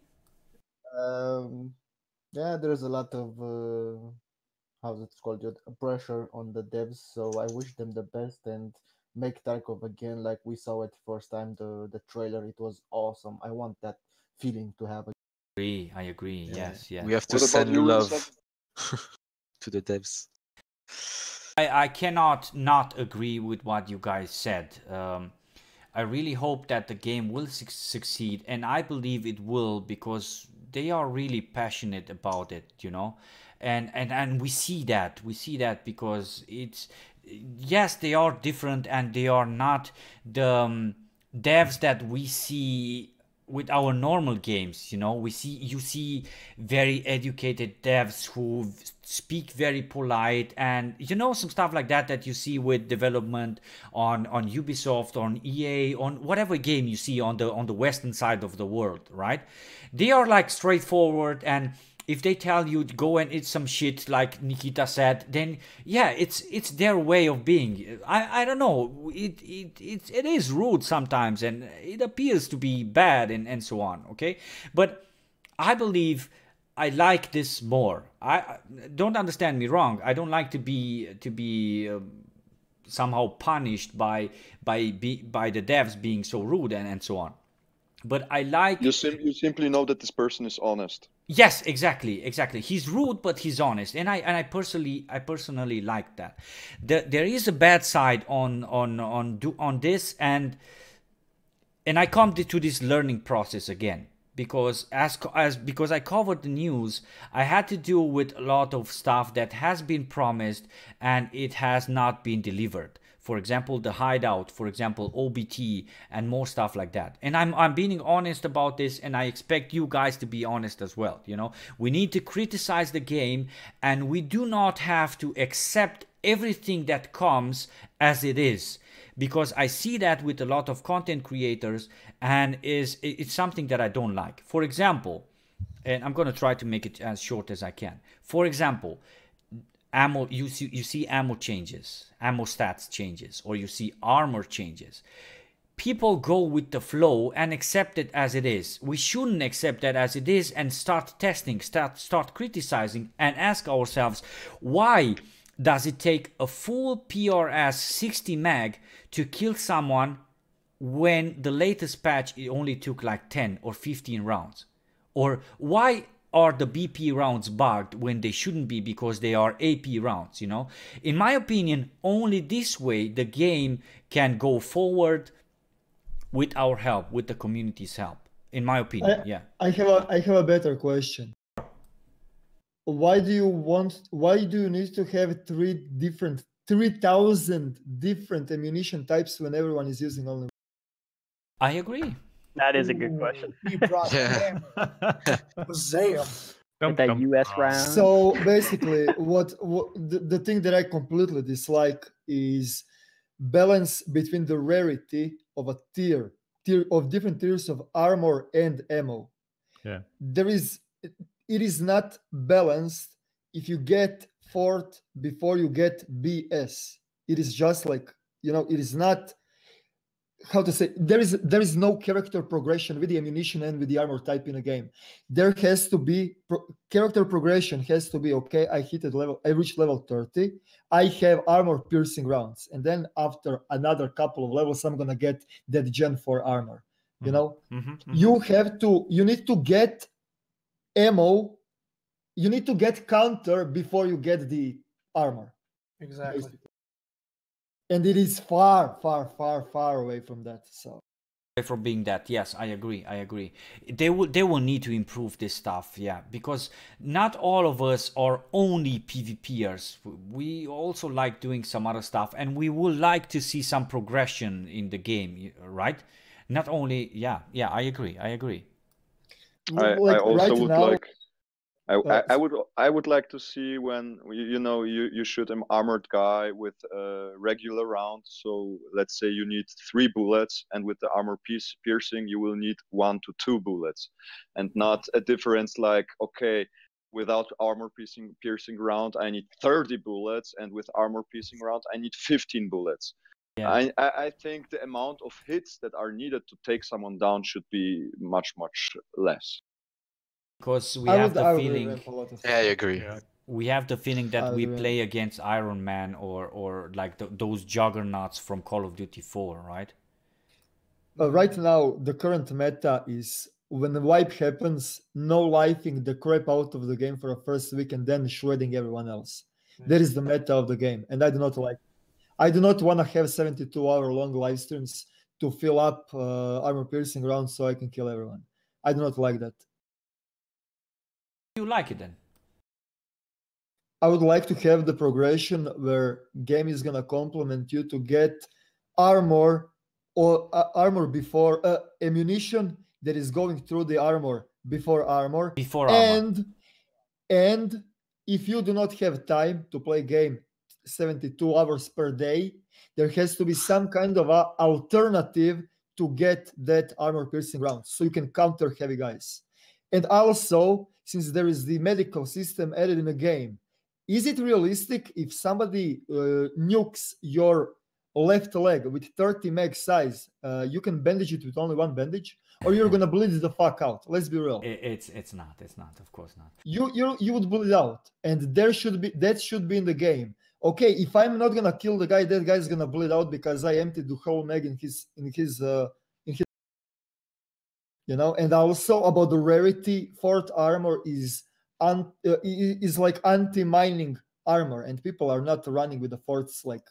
Yeah, there's a lot of how's it called, pressure on the devs. So I wish them the best and make Tarkov again like we saw it first time. The trailer, it was awesome. I want that feeling to have. I agree. Yeah. Yes. We have to send love to the devs. I cannot not agree with what you guys said. I really hope that the game will succeed, and I believe it will, because they are really passionate about it, you know, and we see that because it's, yes, they are different, and they are not the devs that we see with our normal games. You know, you see very educated devs who speak very polite, and you know, some stuff like that you see with development on Ubisoft, on EA, on whatever game you see on the western side of the world, right? They are like straightforward, and if they tell you to go and eat some shit, like Nikita said, then yeah, it's their way of being. I don't know. It is rude sometimes, and it appears to be bad and so on. Okay, but I believe I like this more. I don't understand me wrong. I don't like to be somehow punished by the devs being so rude and so on. But I like you simply know that this person is honest. Yes, exactly. He's rude, but he's honest, and I personally like that. There is a bad side on this, and I come to this learning process again, because because I covered the news, I had to deal with a lot of stuff that has been promised and it has not been delivered. For example, the hideout, for example, OBT, and more stuff like that. And I'm being honest about this, and I expect you guys to be honest as well. You know, we need to criticize the game, and we do not have to accept everything that comes as it is, because I see that with a lot of content creators, and it's something that I don't like. For example, and I'm going to try to make it as short as I can. For example, ammo, you see ammo changes, ammo stats changes, or you see armor changes. People go with the flow and accept it as it is. We shouldn't accept that as it is and start testing, start criticizing, and ask ourselves, why does it take a full PRS 60 mag to kill someone when the latest patch it only took like 10 or 15 rounds? Or why are the BP rounds bugged when they shouldn't be, because they are AP rounds, you know? In my opinion, only this way the game can go forward with our help, with the community's help. In my opinion, yeah. I have a better question. Why do you need to have 3,000 different ammunition types when everyone is using only? I agree. That is a good question. He brought the hammer. Zam. With that US round. So basically, what the thing that I completely dislike is balance between the rarity of a tier of different tiers of armor and ammo. Yeah. It is not balanced if you get fort before you get BS. It is just like, you know, it is not, how to say, there is no character progression with the ammunition and with the armor type in a game. There has to be character progression has to be, okay, I reached level 30, I have armor piercing rounds, and then after another couple of levels I'm gonna get that Gen 4 armor. You know, you need to get ammo, you need to get counter before you get the armor. Exactly. Basically. And it is far away from that. So from being that, yes, I agree. They will need to improve this stuff, yeah, because not all of us are only PvPers. We also like doing some other stuff, and we would like to see some progression in the game, right? Not only, yeah, I agree. I also would like. I would like to see when you shoot an armored guy with a regular round. So let's say you need 3 bullets, and with the armor piercing you will need 1 to 2 bullets, and not a difference like, okay, without armor piercing round I need 30 bullets, and with armor piercing round I need 15 bullets. Yeah. I think the amount of hits that are needed to take someone down should be much less. Because we have the feeling. Yeah, I agree. We have the feeling that we play against Iron Man or like those juggernauts from Call of Duty 4, right? Right now, the current meta is when the wipe happens, no lifing the crap out of the game for a first week and then shredding everyone else. That is the meta of the game, and I do not like. I do not want to have 72-hour long live streams to fill up armor piercing rounds so I can kill everyone. I do not like that. You like it then? I would like to have the progression where game is gonna complement you to get armor or armor before ammunition that is going through the armor before armor. And if you do not have time to play game 72 hours per day, there has to be some kind of a alternative to get that armor piercing round so you can counter heavy guys. And also, since there is the medical system added in the game, is it realistic if somebody nukes your left leg with 30 meg size, you can bandage it with only 1 bandage, or you're gonna bleed the fuck out? Let's be real. It's not, of course not. You would bleed out, and that should be in the game. Okay, if I'm not gonna kill the guy, that guy's gonna bleed out because I emptied the whole mag in his you know. And also about the rarity, fort armor is like anti-mining armor, and people are not running with the forts like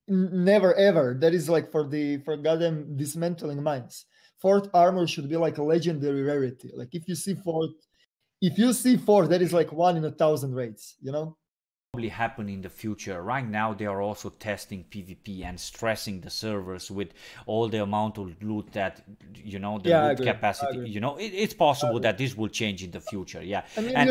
never ever. That is like for goddamn dismantling mines. Fort armor should be like a legendary rarity. Like if you see fort, that is like 1 in 1,000 raids, you know. Probably happen in the future. Right now they are also testing PvP and stressing the servers with all the amount of loot that, you know, the loot capacity, you know. It's possible that this will change in the future. Yeah, I mean, we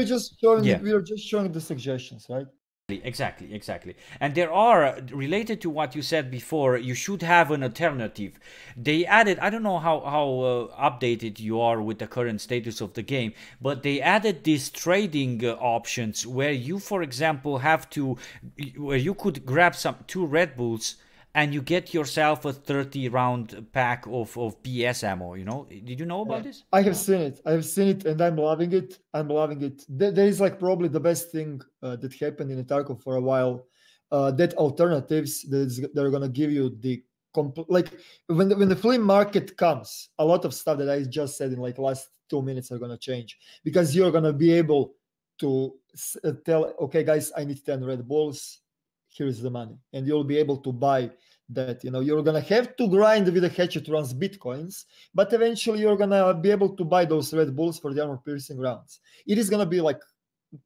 are just showing the suggestions, right? Exactly. And there are, related to what you said before, you should have an alternative. They added, I don't know how updated you are with the current status of the game, but they added these trading options where you, for example, where you could grab 2 Red Bulls and you get yourself a 30-round pack of PS ammo, you know? Did you know about this? I have seen it, and I'm loving it. That is like probably the best thing that happened in Tarkov for a while. That alternatives that are going to give you the like when the flea market comes, a lot of stuff that I just said in like last 2 minutes are gonna change, because you're gonna be able to tell, okay, guys, I need 10 Red Bulls. Here's the money, and you'll be able to buy that. You're gonna have to grind with a hatchet runs bitcoins, but eventually you're gonna be able to buy those Red Bulls for the armor piercing rounds. It is gonna be like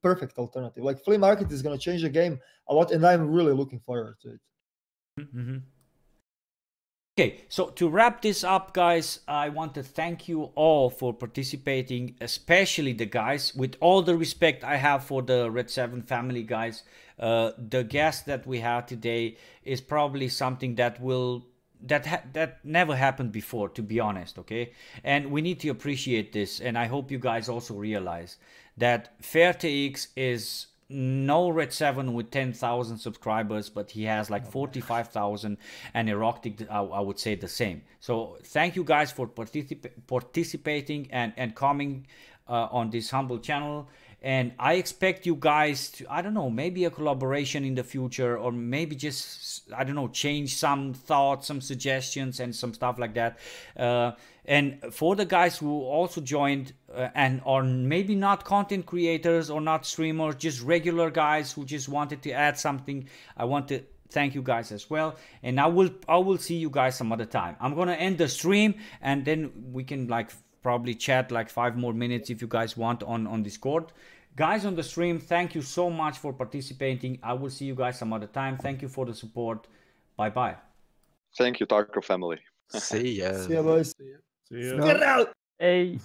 perfect alternative. Like flea market is gonna change the game a lot, and I'm really looking forward to it. Mm-hmm. Okay, so to wrap this up, guys, I want to thank you all for participating, especially the guys. With all the respect I have for the Redseven family, guys, the guest that we had today is probably something that that never happened before, to be honest, okay? And we need to appreciate this, and I hope you guys also realize that FAIRTX is no Redseven with 10,000 subscribers, but he has like 45,000, and EROKTIC, I would say the same. So thank you guys for participating and coming on this humble channel. And I expect you guys to, I don't know, maybe a collaboration in the future, or maybe just, I don't know, change some thoughts, some suggestions and some stuff like that. And for the guys who also joined and are maybe not content creators or not streamers, just regular guys who just wanted to add something, I want to thank you guys as well. And I will see you guys some other time. I'm gonna end the stream, and then we can like probably chat like 5 more minutes if you guys want on Discord. Guys on the stream, thank you so much for participating. I will see you guys some other time. Thank you for the support. Bye bye. Thank you, Tarkov family. See ya. See ya, boys. See ya. Get out. Hey.